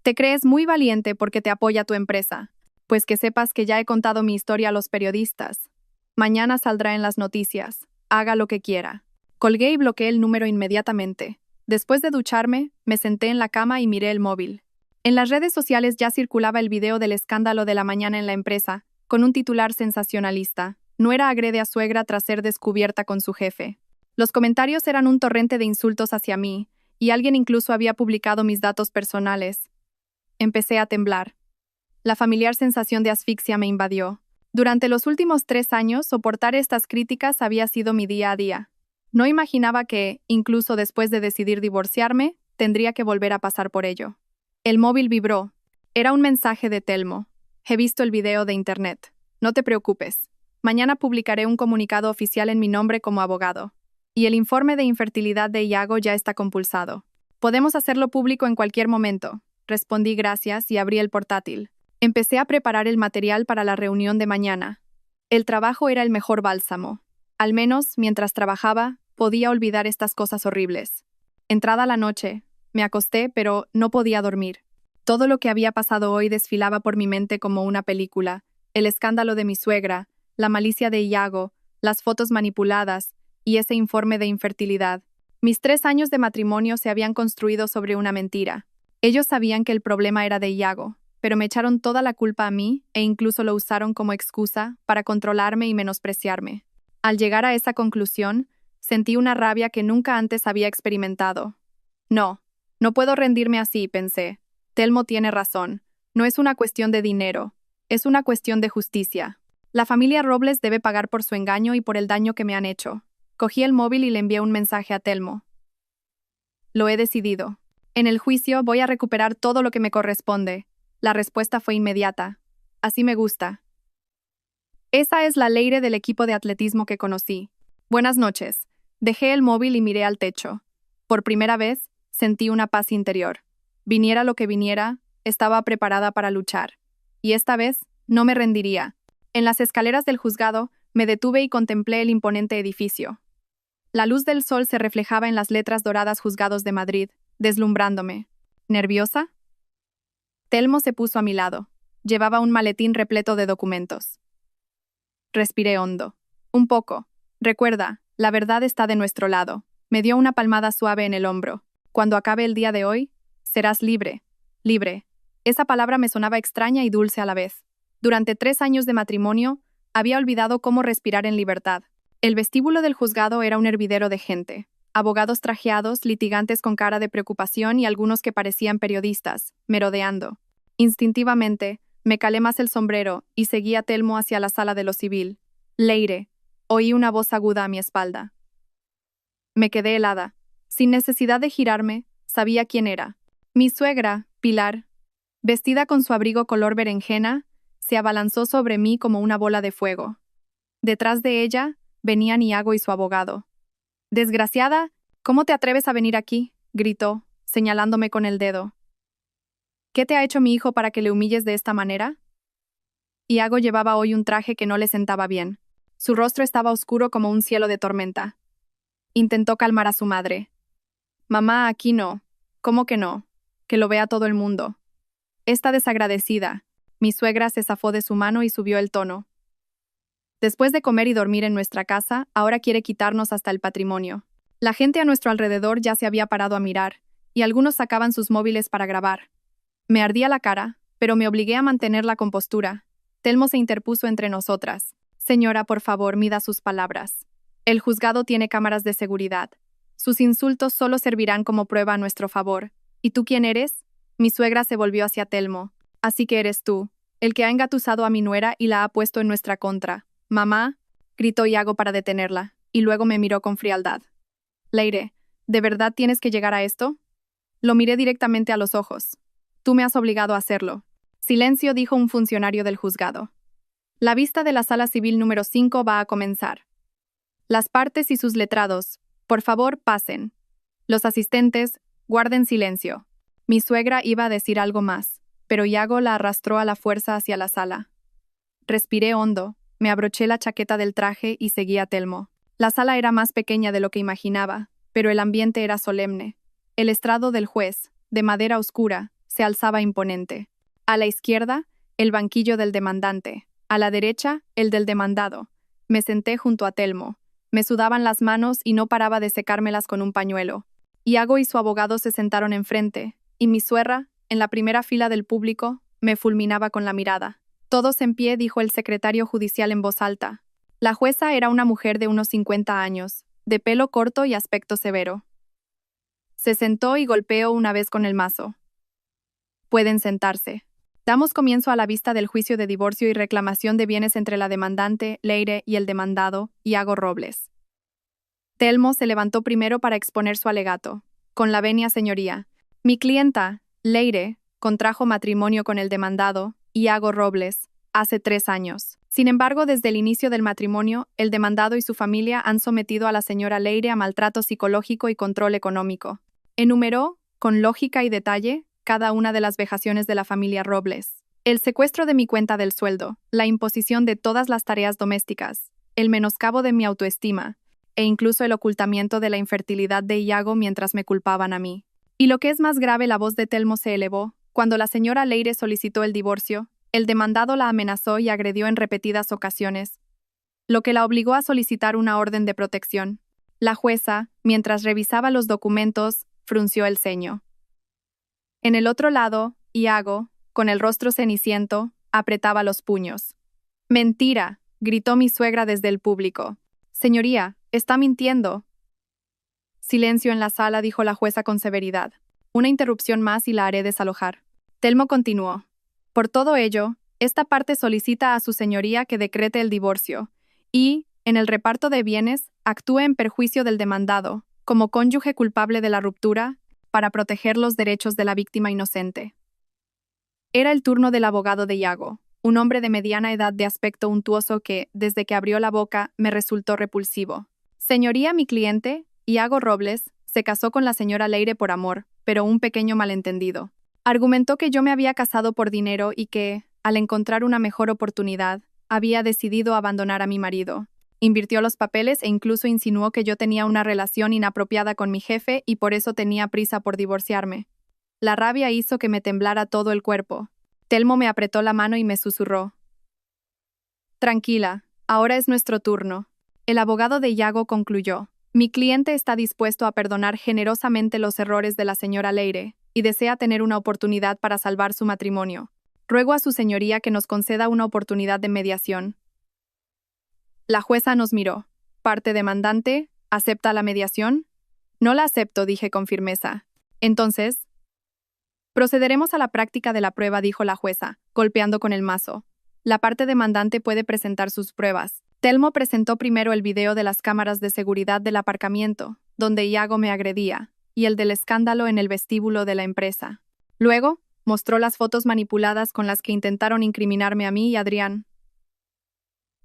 Te crees muy valiente porque te apoya tu empresa, pues que sepas que ya he contado mi historia a los periodistas. Mañana saldrá en las noticias, haga lo que quiera. Colgué y bloqueé el número inmediatamente. Después de ducharme, me senté en la cama y miré el móvil. En las redes sociales ya circulaba el video del escándalo de la mañana en la empresa, con un titular sensacionalista. Nuera agrede a suegra tras ser descubierta con su jefe. Los comentarios eran un torrente de insultos hacia mí, y alguien incluso había publicado mis datos personales. Empecé a temblar. La familiar sensación de asfixia me invadió. Durante los últimos 3 años, soportar estas críticas había sido mi día a día. No imaginaba que, incluso después de decidir divorciarme, tendría que volver a pasar por ello. El móvil vibró. Era un mensaje de Telmo. He visto el video de internet. No te preocupes. Mañana publicaré un comunicado oficial en mi nombre como abogado. Y el informe de infertilidad de Iago ya está compulsado. Podemos hacerlo público en cualquier momento. Respondí gracias y abrí el portátil. Empecé a preparar el material para la reunión de mañana. El trabajo era el mejor bálsamo. Al menos, mientras trabajaba, podía olvidar estas cosas horribles. Entrada la noche, me acosté, pero no podía dormir. Todo lo que había pasado hoy desfilaba por mi mente como una película. El escándalo de mi suegra, la malicia de Iago, las fotos manipuladas y ese informe de infertilidad. Mis 3 años de matrimonio se habían construido sobre una mentira. Ellos sabían que el problema era de Iago, pero me echaron toda la culpa a mí e incluso lo usaron como excusa para controlarme y menospreciarme. Al llegar a esa conclusión, sentí una rabia que nunca antes había experimentado. No puedo rendirme así, pensé. Telmo tiene razón. No es una cuestión de dinero, es una cuestión de justicia. La familia Robles debe pagar por su engaño y por el daño que me han hecho. Cogí el móvil y le envié un mensaje a Telmo. Lo he decidido. En el juicio voy a recuperar todo lo que me corresponde. La respuesta fue inmediata. Así me gusta. Esa es la Leire del equipo de atletismo que conocí. Buenas noches. Dejé el móvil y miré al techo. Por primera vez, sentí una paz interior. Viniera lo que viniera, estaba preparada para luchar. Y esta vez, no me rendiría. En las escaleras del juzgado, me detuve y contemplé el imponente edificio. La luz del sol se reflejaba en las letras doradas Juzgados de Madrid, deslumbrándome. ¿Nerviosa? Telmo se puso a mi lado. Llevaba un maletín repleto de documentos. Respiré hondo. Un poco. Recuerda, la verdad está de nuestro lado. Me dio una palmada suave en el hombro. Cuando acabe el día de hoy, serás libre. Libre. Esa palabra me sonaba extraña y dulce a la vez. Durante 3 años de matrimonio, había olvidado cómo respirar en libertad. El vestíbulo del juzgado era un hervidero de gente. Abogados trajeados, litigantes con cara de preocupación y algunos que parecían periodistas, merodeando. Instintivamente, me calé más el sombrero y seguí a Telmo hacia la sala de lo civil. Leire. Oí una voz aguda a mi espalda. Me quedé helada. Sin necesidad de girarme, sabía quién era. Mi suegra, Pilar, vestida con su abrigo color berenjena, se abalanzó sobre mí como una bola de fuego. Detrás de ella, venían Iago y su abogado. «Desgraciada, ¿cómo te atreves a venir aquí?», gritó, señalándome con el dedo. ¿Qué te ha hecho mi hijo para que le humilles de esta manera? Iago llevaba hoy un traje que no le sentaba bien. Su rostro estaba oscuro como un cielo de tormenta. Intentó calmar a su madre. Mamá, aquí no. ¿Cómo que no? Que lo vea todo el mundo. Esta desagradecida. Mi suegra se zafó de su mano y subió el tono. Después de comer y dormir en nuestra casa, ahora quiere quitarnos hasta el patrimonio. La gente a nuestro alrededor ya se había parado a mirar, y algunos sacaban sus móviles para grabar. Me ardía la cara, pero me obligué a mantener la compostura. Telmo se interpuso entre nosotras. Señora, por favor, mida sus palabras. El juzgado tiene cámaras de seguridad. Sus insultos solo servirán como prueba a nuestro favor. ¿Y tú quién eres? Mi suegra se volvió hacia Telmo. Así que eres tú, el que ha engatusado a mi nuera y la ha puesto en nuestra contra. Mamá, gritó Iago para detenerla, y luego me miró con frialdad. Leire, ¿de verdad tienes que llegar a esto? Lo miré directamente a los ojos. Tú me has obligado a hacerlo. Silencio, dijo un funcionario del juzgado. La vista de la sala civil número 5 va a comenzar. Las partes y sus letrados, por favor, pasen. Los asistentes, guarden silencio. Mi suegra iba a decir algo más, pero Iago la arrastró a la fuerza hacia la sala. Respiré hondo, me abroché la chaqueta del traje y seguí a Telmo. La sala era más pequeña de lo que imaginaba, pero el ambiente era solemne. El estrado del juez, de madera oscura, se alzaba imponente. A la izquierda, el banquillo del demandante. A la derecha, el del demandado. Me senté junto a Telmo. Me sudaban las manos y no paraba de secármelas con un pañuelo. Iago y su abogado se sentaron enfrente, y mi suegra, en la primera fila del público, me fulminaba con la mirada. Todos en pie, dijo el secretario judicial en voz alta. La jueza era una mujer de unos 50 años, de pelo corto y aspecto severo. Se sentó y golpeó una vez con el mazo. Pueden sentarse. Damos comienzo a la vista del juicio de divorcio y reclamación de bienes entre la demandante, Leire, y el demandado, Iago Robles. Telmo se levantó primero para exponer su alegato. Con la venia, señoría. Mi clienta, Leire, contrajo matrimonio con el demandado, Iago Robles, hace 3 años. Sin embargo, desde el inicio del matrimonio, el demandado y su familia han sometido a la señora Leire a maltrato psicológico y control económico. Enumeró, con lógica y detalle, cada una de las vejaciones de la familia Robles. El secuestro de mi cuenta del sueldo, la imposición de todas las tareas domésticas, el menoscabo de mi autoestima, e incluso el ocultamiento de la infertilidad de Iago mientras me culpaban a mí. Y lo que es más grave, la voz de Telmo se elevó. Cuando la señora Leire solicitó el divorcio, el demandado la amenazó y agredió en repetidas ocasiones, lo que la obligó a solicitar una orden de protección. La jueza, mientras revisaba los documentos, frunció el ceño. En el otro lado, Iago, con el rostro ceniciento, apretaba los puños. «Mentira», gritó mi suegra desde el público. «Señoría, está mintiendo». Silencio en la sala, dijo la jueza con severidad. Una interrupción más y la haré desalojar. Telmo continuó. Por todo ello, esta parte solicita a su señoría que decrete el divorcio y, en el reparto de bienes, actúe en perjuicio del demandado, como cónyuge culpable de la ruptura, para proteger los derechos de la víctima inocente. Era el turno del abogado de Iago, un hombre de mediana edad de aspecto untuoso que, desde que abrió la boca, me resultó repulsivo. Señoría, mi cliente, Iago Robles, se casó con la señora Leire por amor, pero un pequeño malentendido. Argumentó que yo me había casado por dinero y que, al encontrar una mejor oportunidad, había decidido abandonar a mi marido. Invirtió los papeles e incluso insinuó que yo tenía una relación inapropiada con mi jefe y por eso tenía prisa por divorciarme. La rabia hizo que me temblara todo el cuerpo. Telmo me apretó la mano y me susurró. Tranquila, ahora es nuestro turno. El abogado de Iago concluyó. Mi cliente está dispuesto a perdonar generosamente los errores de la señora Leire y desea tener una oportunidad para salvar su matrimonio. Ruego a su señoría que nos conceda una oportunidad de mediación. La jueza nos miró. Parte demandante, ¿acepta la mediación? No la acepto, dije con firmeza. Entonces, procederemos a la práctica de la prueba, dijo la jueza, golpeando con el mazo. La parte demandante puede presentar sus pruebas. Telmo presentó primero el video de las cámaras de seguridad del aparcamiento, donde Iago me agredía, y el del escándalo en el vestíbulo de la empresa. Luego, mostró las fotos manipuladas con las que intentaron incriminarme a mí y a Adrián.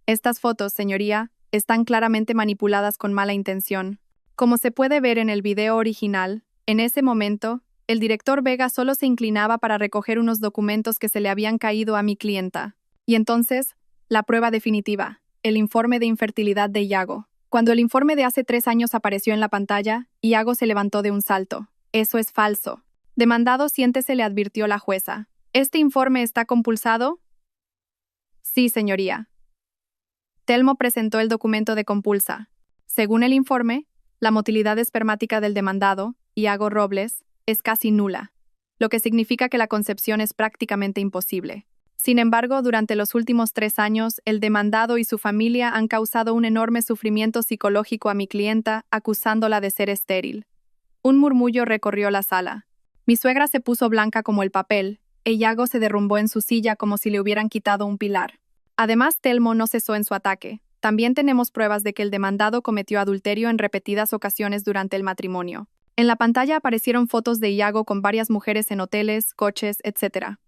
Estas fotos, señoría, están claramente manipuladas con mala intención. Como se puede ver en el video original, en ese momento, El director Vega solo se inclinaba para recoger unos documentos que se le habían caído a mi clienta. Y entonces, la prueba definitiva, el informe de infertilidad de Iago. Cuando el informe de hace 3 años apareció en la pantalla, Iago se levantó de un salto. Eso es falso. Demandado, siéntese, le advirtió la jueza. ¿Este informe está compulsado? Sí, señoría. Telmo presentó el documento de compulsa. Según el informe, la motilidad espermática del demandado, Iago Robles, es casi nula, lo que significa que la concepción es prácticamente imposible. Sin embargo, durante los últimos 3 años, el demandado y su familia han causado un enorme sufrimiento psicológico a mi clienta, acusándola de ser estéril. Un murmullo recorrió la sala. Mi suegra se puso blanca como el papel, e Iago se derrumbó en su silla como si le hubieran quitado un pilar. Además, Telmo no cesó en su ataque. También tenemos pruebas de que el demandado cometió adulterio en repetidas ocasiones durante el matrimonio. En la pantalla aparecieron fotos de Iago con varias mujeres en hoteles, coches, etc.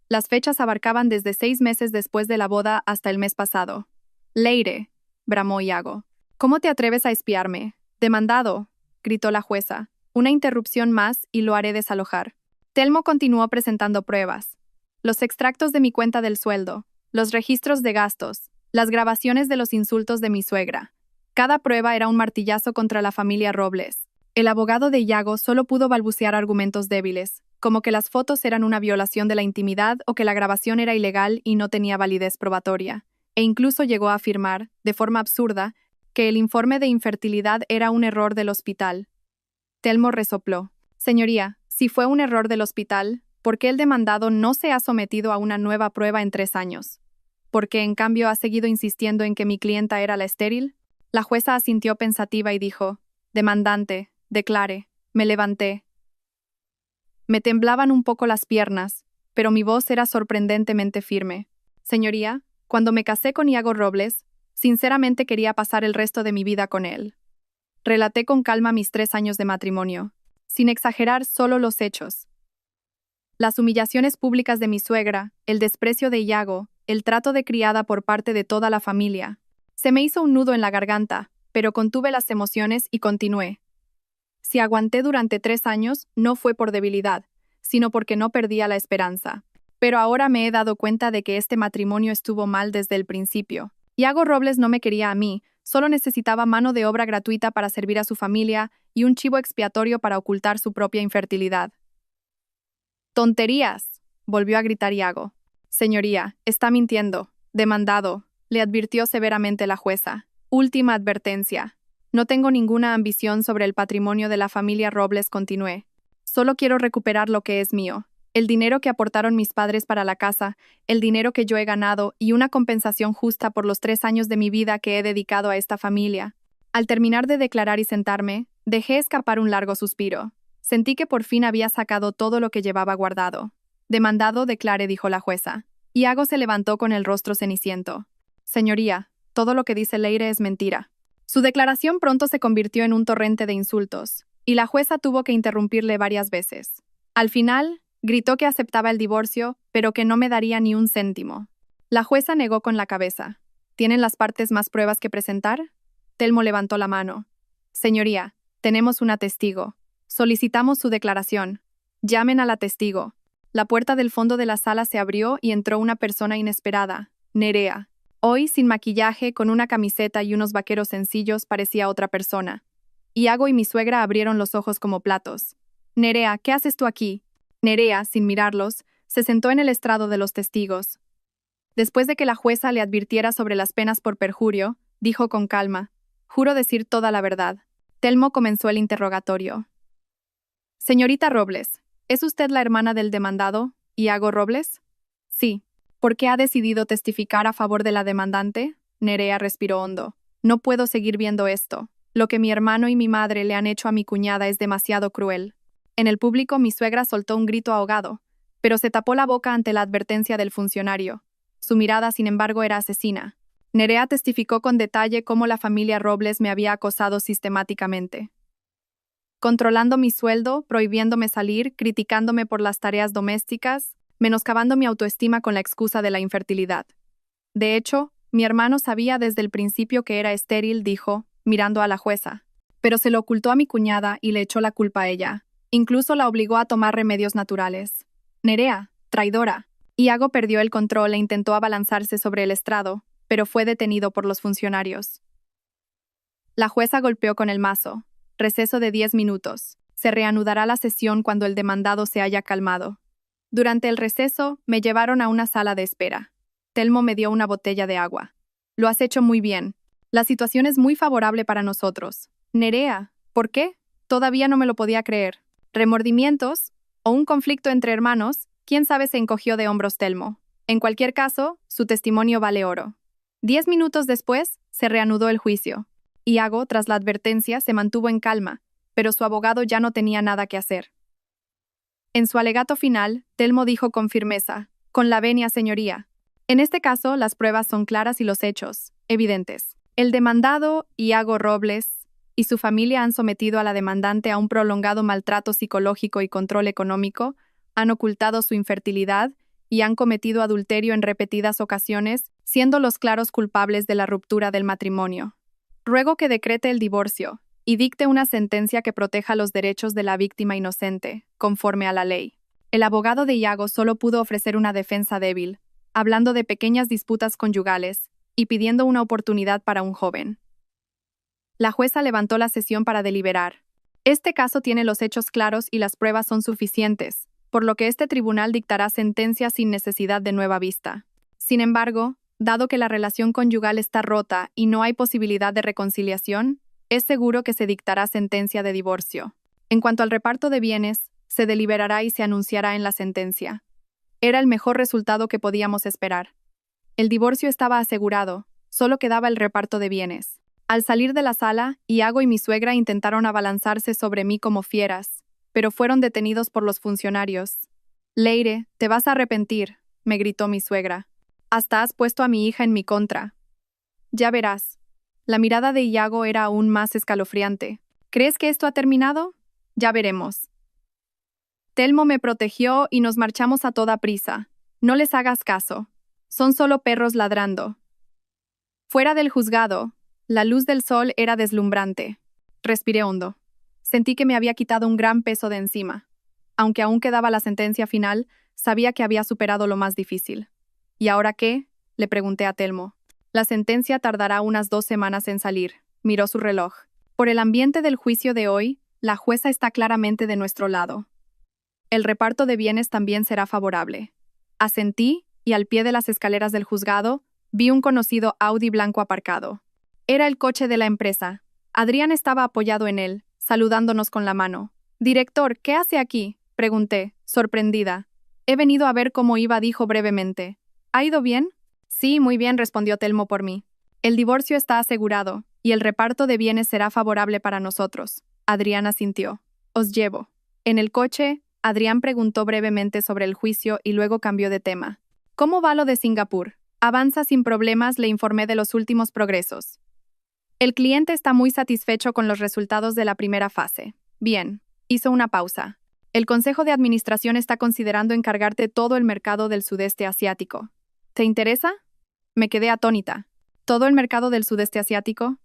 Las fechas abarcaban desde 6 meses después de la boda hasta el mes pasado. Leire, bramó Iago. ¿Cómo te atreves a espiarme? Demandado, gritó la jueza. Una interrupción más y lo haré desalojar. Telmo continuó presentando pruebas. Los extractos de mi cuenta del sueldo, los registros de gastos, las grabaciones de los insultos de mi suegra. Cada prueba era un martillazo contra la familia Robles. El abogado de Iago solo pudo balbucear argumentos débiles, como que las fotos eran una violación de la intimidad o que la grabación era ilegal y no tenía validez probatoria, e incluso llegó a afirmar, de forma absurda, que el informe de infertilidad era un error del hospital. Telmo resopló. Señoría, si fue un error del hospital, ¿por qué el demandado no se ha sometido a una nueva prueba en 3 años? ¿Por qué, en cambio, ha seguido insistiendo en que mi clienta era la estéril? La jueza asintió pensativa y dijo, demandante, declare. Me levanté. Me temblaban un poco las piernas, pero mi voz era sorprendentemente firme. Señoría, cuando me casé con Iago Robles, sinceramente quería pasar el resto de mi vida con él. Relaté con calma mis 3 años de matrimonio, sin exagerar solo los hechos. Las humillaciones públicas de mi suegra, el desprecio de Iago, el trato de criada por parte de toda la familia. Se me hizo un nudo en la garganta, pero contuve las emociones y continué. Si aguanté durante 3 años, no fue por debilidad, sino porque no perdía la esperanza. Pero ahora me he dado cuenta de que este matrimonio estuvo mal desde el principio. Iago Robles no me quería a mí, solo necesitaba mano de obra gratuita para servir a su familia y un chivo expiatorio para ocultar su propia infertilidad. ¡Tonterías!, volvió a gritar Iago. Señoría, está mintiendo. Demandado, le advirtió severamente la jueza. Última advertencia. No tengo ninguna ambición sobre el patrimonio de la familia Robles, continué. Solo quiero recuperar lo que es mío. El dinero que aportaron mis padres para la casa, el dinero que yo he ganado y una compensación justa por los 3 años de mi vida que he dedicado a esta familia. Al terminar de declarar y sentarme, dejé escapar un largo suspiro. Sentí que por fin había sacado todo lo que llevaba guardado. Demandado, declare, dijo la jueza. Iago se levantó con el rostro ceniciento. Señoría, todo lo que dice Leire es mentira. Su declaración pronto se convirtió en un torrente de insultos, y la jueza tuvo que interrumpirle varias veces. Al final, gritó que aceptaba el divorcio, pero que no me daría ni un céntimo. La jueza negó con la cabeza. ¿Tienen las partes más pruebas que presentar? Telmo levantó la mano. Señoría, tenemos una testigo. Solicitamos su declaración. Llamen a la testigo. La puerta del fondo de la sala se abrió y entró una persona inesperada, Nerea. Hoy, sin maquillaje, con una camiseta y unos vaqueros sencillos, parecía otra persona. Iago y mi suegra abrieron los ojos como platos. Nerea, ¿qué haces tú aquí? Nerea, sin mirarlos, se sentó en el estrado de los testigos. Después de que la jueza le advirtiera sobre las penas por perjurio, dijo con calma, juro decir toda la verdad. Telmo comenzó el interrogatorio. Señorita Robles, ¿es usted la hermana del demandado, Iago Robles? Sí. ¿Por qué ha decidido testificar a favor de la demandante? Nerea respiró hondo. No puedo seguir viendo esto. Lo que mi hermano y mi madre le han hecho a mi cuñada es demasiado cruel. En el público mi suegra soltó un grito ahogado, pero se tapó la boca ante la advertencia del funcionario. Su mirada, sin embargo, era asesina. Nerea testificó con detalle cómo la familia Robles me había acosado sistemáticamente, controlando mi sueldo, prohibiéndome salir, criticándome por las tareas domésticas, menoscabando mi autoestima con la excusa de la infertilidad. De hecho, mi hermano sabía desde el principio que era estéril, dijo, mirando a la jueza, pero se lo ocultó a mi cuñada y le echó la culpa a ella. Incluso la obligó a tomar remedios naturales. Nerea, traidora. Iago perdió el control e intentó abalanzarse sobre el estrado, pero fue detenido por los funcionarios. La jueza golpeó con el mazo. Receso de 10 minutos. Se reanudará la sesión cuando el demandado se haya calmado. Durante el receso, me llevaron a una sala de espera. Telmo me dio una botella de agua. Lo has hecho muy bien. La situación es muy favorable para nosotros. Nerea, ¿por qué? Todavía no me lo podía creer. ¿Remordimientos? ¿O un conflicto entre hermanos? ¿Quién sabe? Se encogió de hombros Telmo. En cualquier caso, su testimonio vale oro. 10 minutos después, se reanudó el juicio. Iago, tras la advertencia, se mantuvo en calma, pero su abogado ya no tenía nada que hacer. En su alegato final, Telmo dijo con firmeza: con la venia, señoría. En este caso, las pruebas son claras y los hechos, evidentes. El demandado, Iago Robles, y su familia han sometido a la demandante a un prolongado maltrato psicológico y control económico, han ocultado su infertilidad y han cometido adulterio en repetidas ocasiones, siendo los claros culpables de la ruptura del matrimonio. Ruego que decrete el divorcio y dicte una sentencia que proteja los derechos de la víctima inocente, conforme a la ley. El abogado de Iago solo pudo ofrecer una defensa débil, hablando de pequeñas disputas conyugales y pidiendo una oportunidad para un joven. La jueza levantó la sesión para deliberar. Este caso tiene los hechos claros y las pruebas son suficientes, por lo que este tribunal dictará sentencia sin necesidad de nueva vista. Sin embargo, dado que la relación conyugal está rota y no hay posibilidad de reconciliación, es seguro que se dictará sentencia de divorcio. En cuanto al reparto de bienes, se deliberará y se anunciará en la sentencia. Era el mejor resultado que podíamos esperar. El divorcio estaba asegurado, solo quedaba el reparto de bienes. Al salir de la sala, Iago y mi suegra intentaron abalanzarse sobre mí como fieras, pero fueron detenidos por los funcionarios. Leire, te vas a arrepentir, me gritó mi suegra. Hasta has puesto a mi hija en mi contra. Ya verás. La mirada de Iago era aún más escalofriante. ¿Crees que esto ha terminado? Ya veremos. Telmo me protegió y nos marchamos a toda prisa. No les hagas caso. Son solo perros ladrando. Fuera del juzgado, la luz del sol era deslumbrante. Respiré hondo. Sentí que me había quitado un gran peso de encima. Aunque aún quedaba la sentencia final, sabía que había superado lo más difícil. ¿Y ahora qué? Le pregunté a Telmo. La sentencia tardará unas 2 semanas en salir. Miró su reloj. Por el ambiente del juicio de hoy, la jueza está claramente de nuestro lado. El reparto de bienes también será favorable. Asentí, y al pie de las escaleras del juzgado, vi un conocido Audi blanco aparcado. Era el coche de la empresa. Adrián estaba apoyado en él, saludándonos con la mano. «Director, ¿qué hace aquí?», pregunté, sorprendida. «He venido a ver cómo iba», dijo brevemente. «¿Ha ido bien?» «Sí, muy bien», respondió Telmo por mí. «El divorcio está asegurado, y el reparto de bienes será favorable para nosotros». Adrián asintió. «Os llevo». En el coche, Adrián preguntó brevemente sobre el juicio y luego cambió de tema. «¿Cómo va lo de Singapur?» «Avanza sin problemas», le informé de los últimos progresos. «El cliente está muy satisfecho con los resultados de la primera fase». «Bien». Hizo una pausa. «El Consejo de Administración está considerando encargarte todo el mercado del sudeste asiático. ¿Te interesa?» Me quedé atónita. ¿Todo el mercado del sudeste asiático?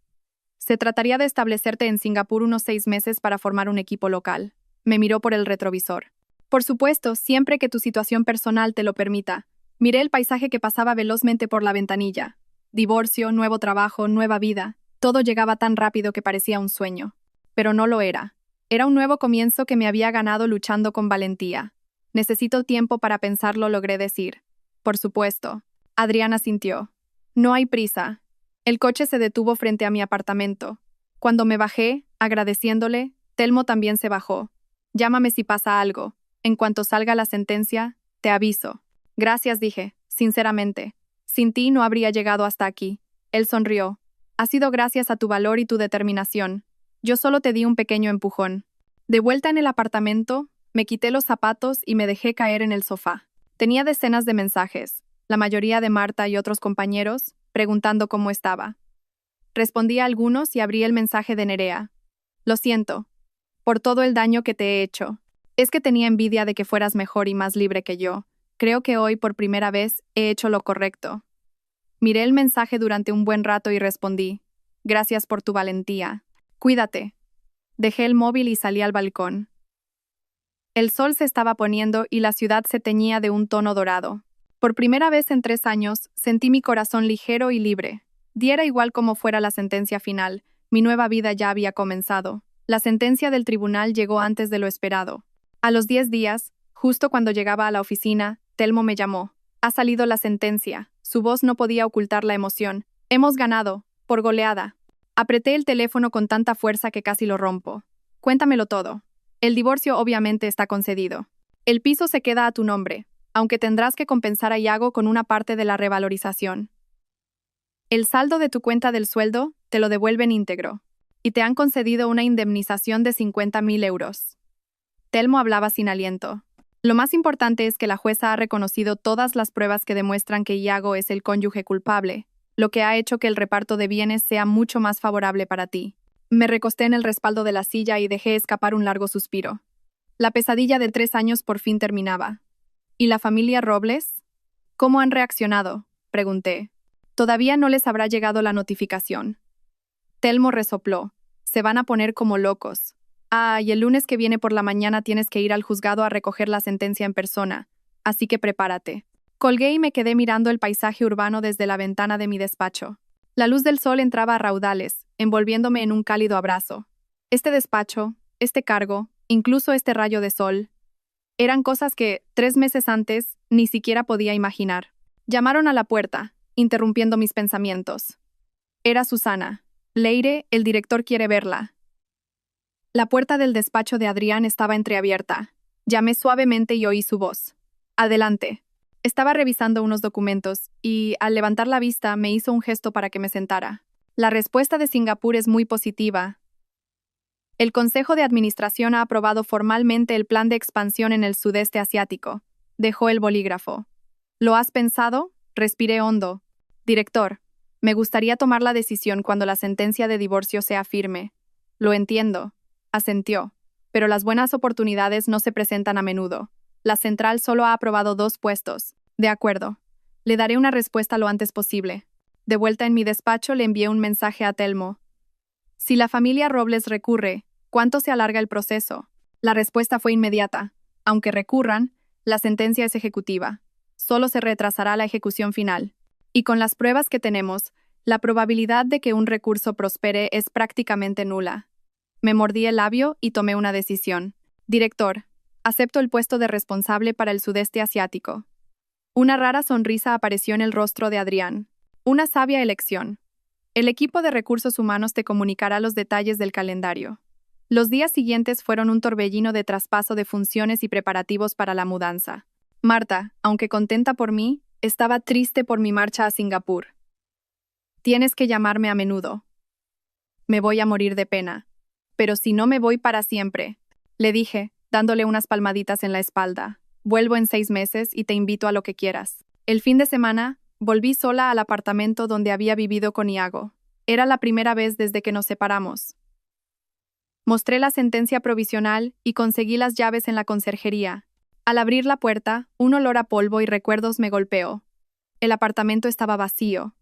Se trataría de establecerte en Singapur unos 6 meses para formar un equipo local. Me miró por el retrovisor. Por supuesto, siempre que tu situación personal te lo permita. Miré el paisaje que pasaba velozmente por la ventanilla. Divorcio, nuevo trabajo, nueva vida. Todo llegaba tan rápido que parecía un sueño. Pero no lo era. Era un nuevo comienzo que me había ganado luchando con valentía. «Necesito tiempo para pensarlo», logré decir. «Por supuesto». Adrián asintió. «No hay prisa». El coche se detuvo frente a mi apartamento. Cuando me bajé, agradeciéndole, Telmo también se bajó. «Llámame si pasa algo. En cuanto salga la sentencia, te aviso». «Gracias», dije, sinceramente. «Sin ti no habría llegado hasta aquí». Él sonrió. «Ha sido gracias a tu valor y tu determinación. Yo solo te di un pequeño empujón». De vuelta en el apartamento, me quité los zapatos y me dejé caer en el sofá. Tenía decenas de mensajes, la mayoría de Marta y otros compañeros, preguntando cómo estaba. Respondí a algunos y abrí el mensaje de Nerea. «Lo siento, por todo el daño que te he hecho. Es que tenía envidia de que fueras mejor y más libre que yo. Creo que hoy, por primera vez, he hecho lo correcto». Miré el mensaje durante un buen rato y respondí: «Gracias por tu valentía. Cuídate». Dejé el móvil y salí al balcón. El sol se estaba poniendo y la ciudad se teñía de un tono dorado. Por primera vez en 3 años, sentí mi corazón ligero y libre. Diera igual como fuera la sentencia final, mi nueva vida ya había comenzado. La sentencia del tribunal llegó antes de lo esperado. A los 10 días, justo cuando llegaba a la oficina, Telmo me llamó. Ha salido la sentencia. Su voz no podía ocultar la emoción. Hemos ganado, por goleada. Apreté el teléfono con tanta fuerza que casi lo rompo. Cuéntamelo todo. El divorcio obviamente está concedido. El piso se queda a tu nombre, aunque tendrás que compensar a Iago con una parte de la revalorización. El saldo de tu cuenta del sueldo te lo devuelven íntegro, y te han concedido una indemnización de 50.000 euros. Telmo hablaba sin aliento. Lo más importante es que la jueza ha reconocido todas las pruebas que demuestran que Iago es el cónyuge culpable, lo que ha hecho que el reparto de bienes sea mucho más favorable para ti. Me recosté en el respaldo de la silla y dejé escapar un largo suspiro. La pesadilla de 3 años por fin terminaba. ¿Y la familia Robles? ¿Cómo han reaccionado?, pregunté. Todavía no les habrá llegado la notificación. Telmo resopló. Se van a poner como locos. Y el lunes que viene por la mañana tienes que ir al juzgado a recoger la sentencia en persona, así que prepárate. Colgué y me quedé mirando el paisaje urbano desde la ventana de mi despacho. La luz del sol entraba a raudales, envolviéndome en un cálido abrazo. Este despacho, este cargo, incluso este rayo de sol, eran cosas que, 3 meses antes, ni siquiera podía imaginar. Llamaron a la puerta, interrumpiendo mis pensamientos. Era Susana. Leire, el director quiere verla. La puerta del despacho de Adrián estaba entreabierta. Llamé suavemente y oí su voz. Adelante. Estaba revisando unos documentos y, al levantar la vista, me hizo un gesto para que me sentara. La respuesta de Singapur es muy positiva. El Consejo de Administración ha aprobado formalmente el plan de expansión en el sudeste asiático. Dejó el bolígrafo. ¿Lo has pensado? Respiré hondo. Director, me gustaría tomar la decisión cuando la sentencia de divorcio sea firme. Lo entiendo. Asintió. Pero las buenas oportunidades no se presentan a menudo. La central solo ha aprobado 2 puestos. De acuerdo. Le daré una respuesta lo antes posible. De vuelta en mi despacho le envié un mensaje a Telmo. Si la familia Robles recurre, ¿cuánto se alarga el proceso? La respuesta fue inmediata. Aunque recurran, la sentencia es ejecutiva. Solo se retrasará la ejecución final. Y con las pruebas que tenemos, la probabilidad de que un recurso prospere es prácticamente nula. Me mordí el labio y tomé una decisión. Director, acepto el puesto de responsable para el sudeste asiático. Una rara sonrisa apareció en el rostro de Adrián. Una sabia elección. El equipo de recursos humanos te comunicará los detalles del calendario. Los días siguientes fueron un torbellino de traspaso de funciones y preparativos para la mudanza. Marta, aunque contenta por mí, estaba triste por mi marcha a Singapur. Tienes que llamarme a menudo. Me voy a morir de pena. Pero si no me voy para siempre, le dije, dándole unas palmaditas en la espalda. Vuelvo en 6 meses y te invito a lo que quieras. El fin de semana, volví sola al apartamento donde había vivido con Iago. Era la primera vez desde que nos separamos. Mostré la sentencia provisional y conseguí las llaves en la conserjería. Al abrir la puerta, un olor a polvo y recuerdos me golpeó. El apartamento estaba vacío.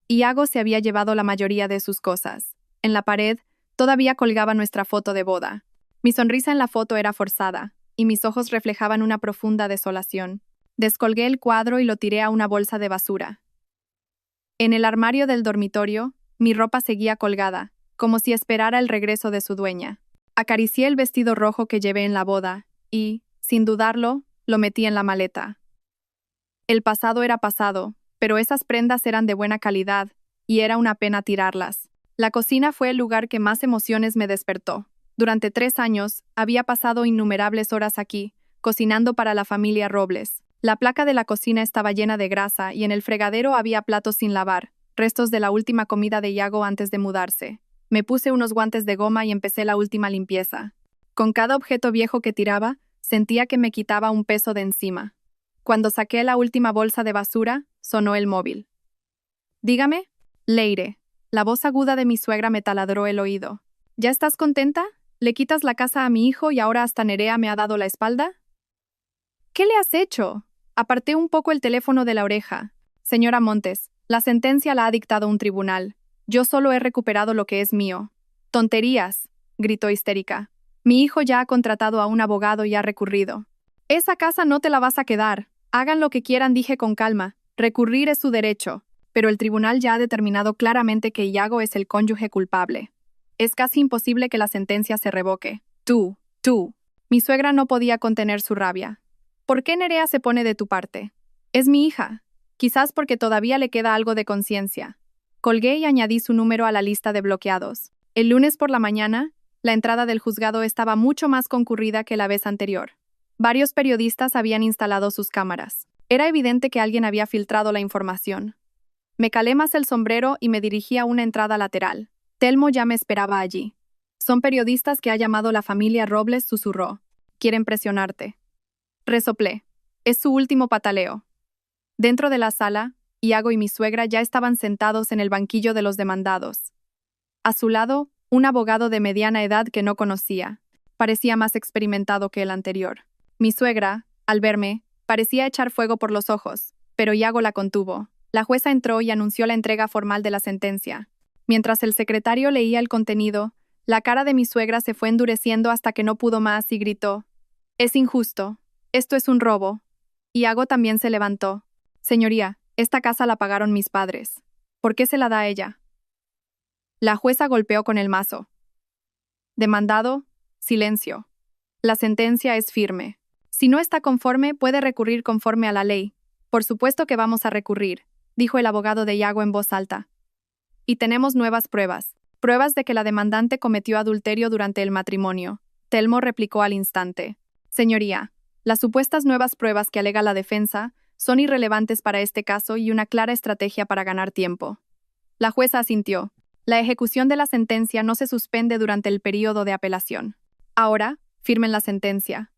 Iago se había llevado la mayoría de sus cosas. En la pared, todavía colgaba nuestra foto de boda. Mi sonrisa en la foto era forzada, y mis ojos reflejaban una profunda desolación. Descolgué el cuadro y lo tiré a una bolsa de basura. En el armario del dormitorio, mi ropa seguía colgada, como si esperara el regreso de su dueña. Acaricié el vestido rojo que llevé en la boda, y, sin dudarlo, lo metí en la maleta. El pasado era pasado, pero esas prendas eran de buena calidad, y era una pena tirarlas. La cocina fue el lugar que más emociones me despertó. Durante 3 años, había pasado innumerables horas aquí, cocinando para la familia Robles. La placa de la cocina estaba llena de grasa y en el fregadero había platos sin lavar, restos de la última comida de Iago antes de mudarse. Me puse unos guantes de goma y empecé la última limpieza. Con cada objeto viejo que tiraba, sentía que me quitaba un peso de encima. Cuando saqué la última bolsa de basura, sonó el móvil. Dígame, Leire. La voz aguda de mi suegra me taladró el oído. ¿Ya estás contenta? ¿Le quitas la casa a mi hijo y ahora hasta Nerea me ha dado la espalda? ¿Qué le has hecho? Aparté un poco el teléfono de la oreja. Señora Montes, la sentencia la ha dictado un tribunal. Yo solo he recuperado lo que es mío. Tonterías, gritó histérica. Mi hijo ya ha contratado a un abogado y ha recurrido. Esa casa no te la vas a quedar. Hagan lo que quieran, dije con calma. Recurrir es su derecho. Pero el tribunal ya ha determinado claramente que Iago es el cónyuge culpable. Es casi imposible que la sentencia se revoque. Tú. Mi suegra no podía contener su rabia. ¿Por qué Nerea se pone de tu parte? Es mi hija. Quizás porque todavía le queda algo de conciencia. Colgué y añadí su número a la lista de bloqueados. El lunes por la mañana, la entrada del juzgado estaba mucho más concurrida que la vez anterior. Varios periodistas habían instalado sus cámaras. Era evidente que alguien había filtrado la información. Me calé más el sombrero y me dirigí a una entrada lateral. Telmo ya me esperaba allí. Son periodistas que ha llamado la familia Robles, susurró. Quieren presionarte. Resoplé. Es su último pataleo. Dentro de la sala, Iago y mi suegra ya estaban sentados en el banquillo de los demandados. A su lado, un abogado de mediana edad que no conocía. Parecía más experimentado que el anterior. Mi suegra, al verme, parecía echar fuego por los ojos, pero Iago la contuvo. La jueza entró y anunció la entrega formal de la sentencia. Mientras el secretario leía el contenido, la cara de mi suegra se fue endureciendo hasta que no pudo más y gritó: «Es injusto. Esto es un robo». Iago también se levantó. «Señoría, esta casa la pagaron mis padres. ¿Por qué se la da a ella?». La jueza golpeó con el mazo. «Demandado, silencio. La sentencia es firme. Si no está conforme, puede recurrir conforme a la ley». «Por supuesto que vamos a recurrir», dijo el abogado de Iago en voz alta. «Y tenemos nuevas pruebas. Pruebas de que la demandante cometió adulterio durante el matrimonio». Telmo replicó al instante. «Señoría, las supuestas nuevas pruebas que alega la defensa son irrelevantes para este caso y una clara estrategia para ganar tiempo». La jueza asintió. La ejecución de la sentencia no se suspende durante el período de apelación. Ahora, firmen la sentencia.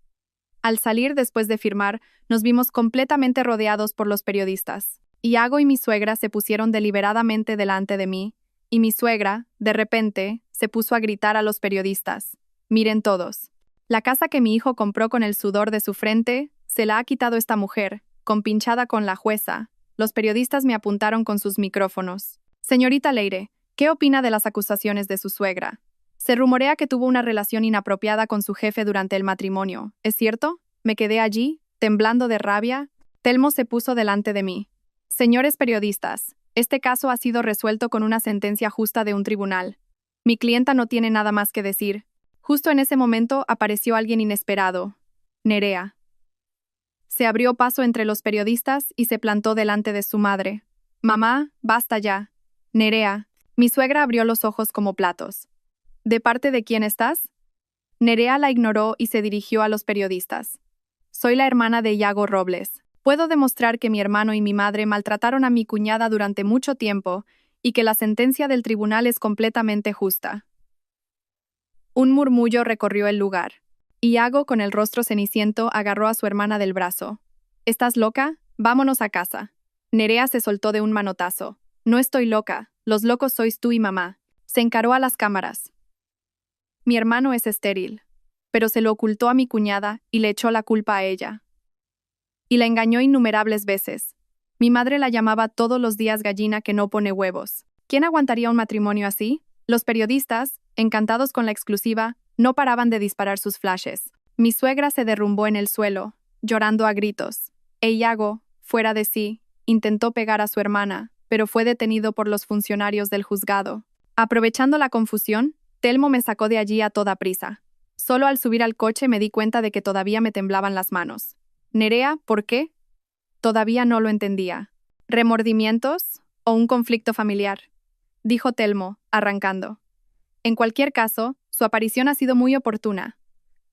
Al salir después de firmar, nos vimos completamente rodeados por los periodistas. Iago y mi suegra se pusieron deliberadamente delante de mí, y mi suegra, de repente, se puso a gritar a los periodistas: «Miren todos. La casa que mi hijo compró con el sudor de su frente, se la ha quitado esta mujer, compinchada con la jueza». Los periodistas me apuntaron con sus micrófonos. «Señorita Leire, ¿qué opina de las acusaciones de su suegra? Se rumorea que tuvo una relación inapropiada con su jefe durante el matrimonio. ¿Es cierto?». Me quedé allí, temblando de rabia. Telmo se puso delante de mí. «Señores periodistas, este caso ha sido resuelto con una sentencia justa de un tribunal. Mi clienta no tiene nada más que decir». Justo en ese momento apareció alguien inesperado. Nerea. Se abrió paso entre los periodistas y se plantó delante de su madre. «Mamá, basta ya». «Nerea». Mi suegra abrió los ojos como platos. «¿De parte de quién estás?». Nerea la ignoró y se dirigió a los periodistas. «Soy la hermana de Iago Robles. Puedo demostrar que mi hermano y mi madre maltrataron a mi cuñada durante mucho tiempo y que la sentencia del tribunal es completamente justa». Un murmullo recorrió el lugar. Iago, con el rostro ceniciento, agarró a su hermana del brazo. «¿Estás loca? Vámonos a casa». Nerea se soltó de un manotazo. «No estoy loca. Los locos sois tú y mamá». Se encaró a las cámaras. «Mi hermano es estéril, pero se lo ocultó a mi cuñada y le echó la culpa a ella. Y la engañó innumerables veces. Mi madre la llamaba todos los días gallina que no pone huevos. ¿Quién aguantaría un matrimonio así?». Los periodistas, encantados con la exclusiva, no paraban de disparar sus flashes. Mi suegra se derrumbó en el suelo, llorando a gritos. Iago, fuera de sí, intentó pegar a su hermana, pero fue detenido por los funcionarios del juzgado. Aprovechando la confusión, Telmo me sacó de allí a toda prisa. Solo al subir al coche me di cuenta de que todavía me temblaban las manos. «Nerea, ¿por qué?». Todavía no lo entendía. «¿Remordimientos o un conflicto familiar?», dijo Telmo, arrancando. «En cualquier caso, su aparición ha sido muy oportuna.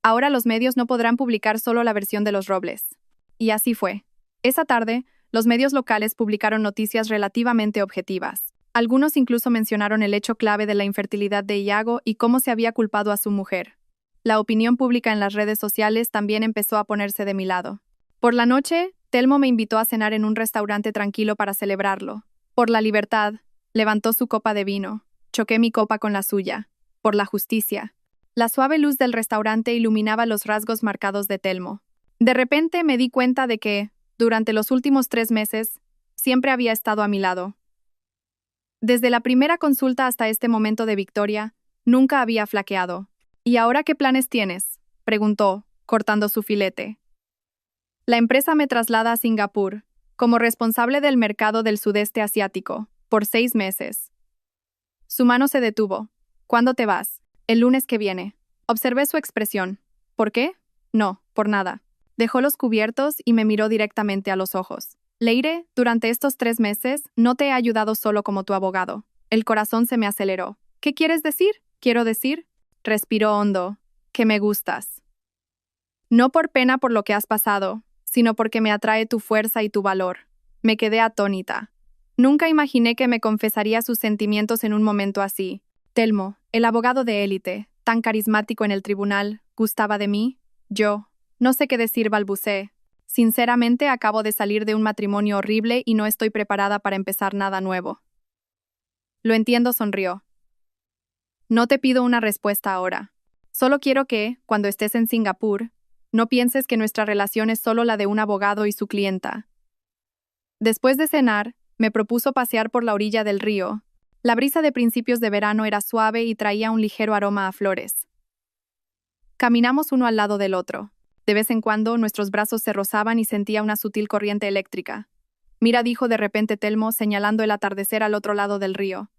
Ahora los medios no podrán publicar solo la versión de los Robles». Y así fue. Esa tarde, los medios locales publicaron noticias relativamente objetivas. Algunos incluso mencionaron el hecho clave de la infertilidad de Iago y cómo se había culpado a su mujer. La opinión pública en las redes sociales también empezó a ponerse de mi lado. Por la noche, Telmo me invitó a cenar en un restaurante tranquilo para celebrarlo. Por la libertad, levantó su copa de vino. Choqué mi copa con la suya. Por la justicia. La suave luz del restaurante iluminaba los rasgos marcados de Telmo. De repente me di cuenta de que, durante los últimos 3 meses, siempre había estado a mi lado. Desde la primera consulta hasta este momento de victoria, nunca había flaqueado. ¿Y ahora qué planes tienes?, preguntó, cortando su filete. La empresa me traslada a Singapur, como responsable del mercado del sudeste asiático, por 6 meses. Su mano se detuvo. ¿Cuándo te vas? El lunes que viene. Observé su expresión. ¿Por qué? No, por nada. Dejó los cubiertos y me miró directamente a los ojos. Leire, durante estos 3 meses no te he ayudado solo como tu abogado. El corazón se me aceleró. ¿Qué quieres decir? Quiero decir, respiró hondo, que me gustas. No por pena por lo que has pasado, sino porque me atrae tu fuerza y tu valor. Me quedé atónita. Nunca imaginé que me confesaría sus sentimientos en un momento así. Telmo, el abogado de élite, tan carismático en el tribunal, ¿gustaba de mí? Yo. No sé qué decir, balbuceé. Sinceramente, acabo de salir de un matrimonio horrible y no estoy preparada para empezar nada nuevo. Lo entiendo, sonrió. No te pido una respuesta ahora. Solo quiero que, cuando estés en Singapur, no pienses que nuestra relación es solo la de un abogado y su clienta. Después de cenar, me propuso pasear por la orilla del río. La brisa de principios de verano era suave y traía un ligero aroma a flores. Caminamos uno al lado del otro. De vez en cuando, nuestros brazos se rozaban y sentía una sutil corriente eléctrica. Mira, dijo de repente Telmo, señalando el atardecer al otro lado del río.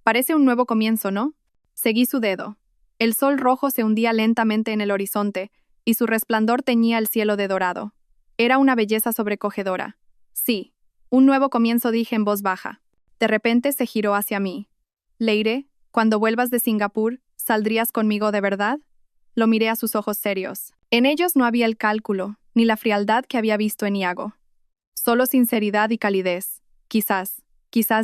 Parece un nuevo comienzo, ¿no? Seguí su dedo. El sol rojo se hundía lentamente en el horizonte, y su resplandor teñía el cielo de dorado. Era una belleza sobrecogedora. Sí, un nuevo comienzo, dije en voz baja. De repente se giró hacia mí. Leire, cuando vuelvas de Singapur, ¿saldrías conmigo de verdad? Lo miré a sus ojos serios. En ellos no había el cálculo, ni la frialdad que había visto en Iago. Solo sinceridad y calidez. Quizás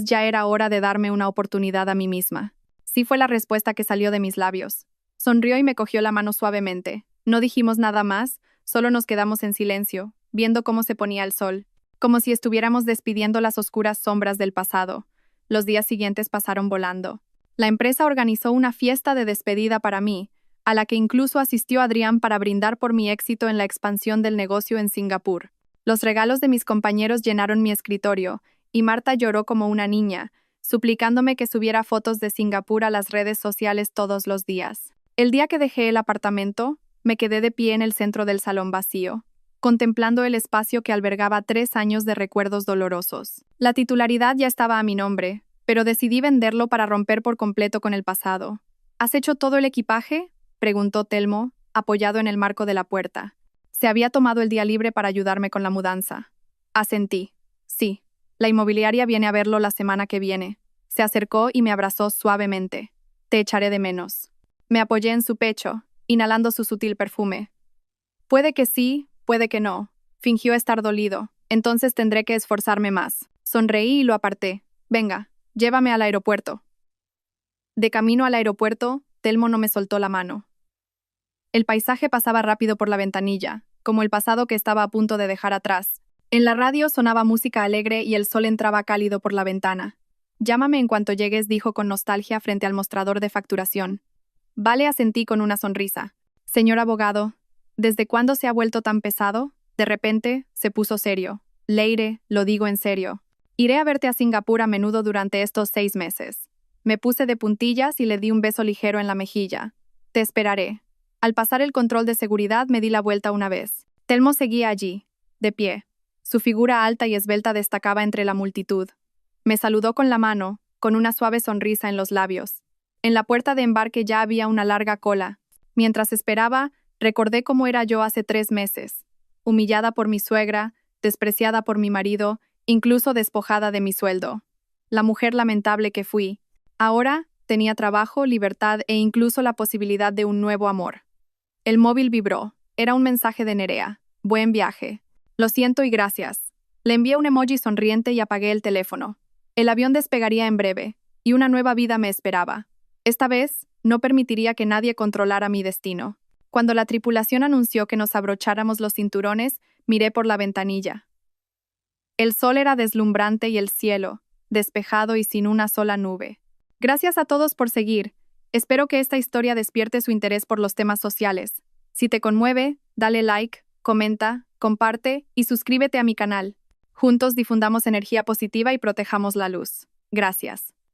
ya era hora de darme una oportunidad a mí misma. Sí, fue la respuesta que salió de mis labios. Sonrió y me cogió la mano suavemente. No dijimos nada más, solo nos quedamos en silencio, viendo cómo se ponía el sol, como si estuviéramos despidiendo las oscuras sombras del pasado. Los días siguientes pasaron volando. La empresa organizó una fiesta de despedida para mí, a la que incluso asistió Adrián para brindar por mi éxito en la expansión del negocio en Singapur. Los regalos de mis compañeros llenaron mi escritorio, y Marta lloró como una niña, suplicándome que subiera fotos de Singapur a las redes sociales todos los días. El día que dejé el apartamento, me quedé de pie en el centro del salón vacío, contemplando el espacio que albergaba 3 años de recuerdos dolorosos. La titularidad ya estaba a mi nombre, pero decidí venderlo para romper por completo con el pasado. ¿Has hecho todo el equipaje?, preguntó Telmo, apoyado en el marco de la puerta. Se había tomado el día libre para ayudarme con la mudanza. Asentí. Sí, la inmobiliaria viene a verlo la semana que viene. Se acercó y me abrazó suavemente. Te echaré de menos. Me apoyé en su pecho, inhalando su sutil perfume. Puede que sí, puede que no. Fingió estar dolido. Entonces tendré que esforzarme más. Sonreí y lo aparté. Venga, llévame al aeropuerto. De camino al aeropuerto, Telmo no me soltó la mano. El paisaje pasaba rápido por la ventanilla, como el pasado que estaba a punto de dejar atrás. En la radio sonaba música alegre y el sol entraba cálido por la ventana. Llámame en cuanto llegues, dijo con nostalgia frente al mostrador de facturación. Vale, asentí con una sonrisa. Señor abogado, ¿desde cuándo se ha vuelto tan pesado? De repente, se puso serio. Leire, lo digo en serio. Iré a verte a Singapur a menudo durante estos 6 meses. Me puse de puntillas y le di un beso ligero en la mejilla. Te esperaré. Al pasar el control de seguridad me di la vuelta una vez. Telmo seguía allí, de pie. Su figura alta y esbelta destacaba entre la multitud. Me saludó con la mano, con una suave sonrisa en los labios. En la puerta de embarque ya había una larga cola. Mientras esperaba, recordé cómo era yo hace 3 meses. Humillada por mi suegra, despreciada por mi marido, incluso despojada de mi sueldo. La mujer lamentable que fui. Ahora tenía trabajo, libertad e incluso la posibilidad de un nuevo amor. El móvil vibró. Era un mensaje de Nerea. Buen viaje. Lo siento y gracias. Le envié un emoji sonriente y apagué el teléfono. El avión despegaría en breve, y una nueva vida me esperaba. Esta vez, no permitiría que nadie controlara mi destino. Cuando la tripulación anunció que nos abrocháramos los cinturones, miré por la ventanilla. El sol era deslumbrante y el cielo, despejado y sin una sola nube. Gracias a todos por seguir. Espero que esta historia despierte su interés por los temas sociales. Si te conmueve, dale like, comenta, comparte y suscríbete a mi canal. Juntos difundamos energía positiva y protejamos la luz. Gracias.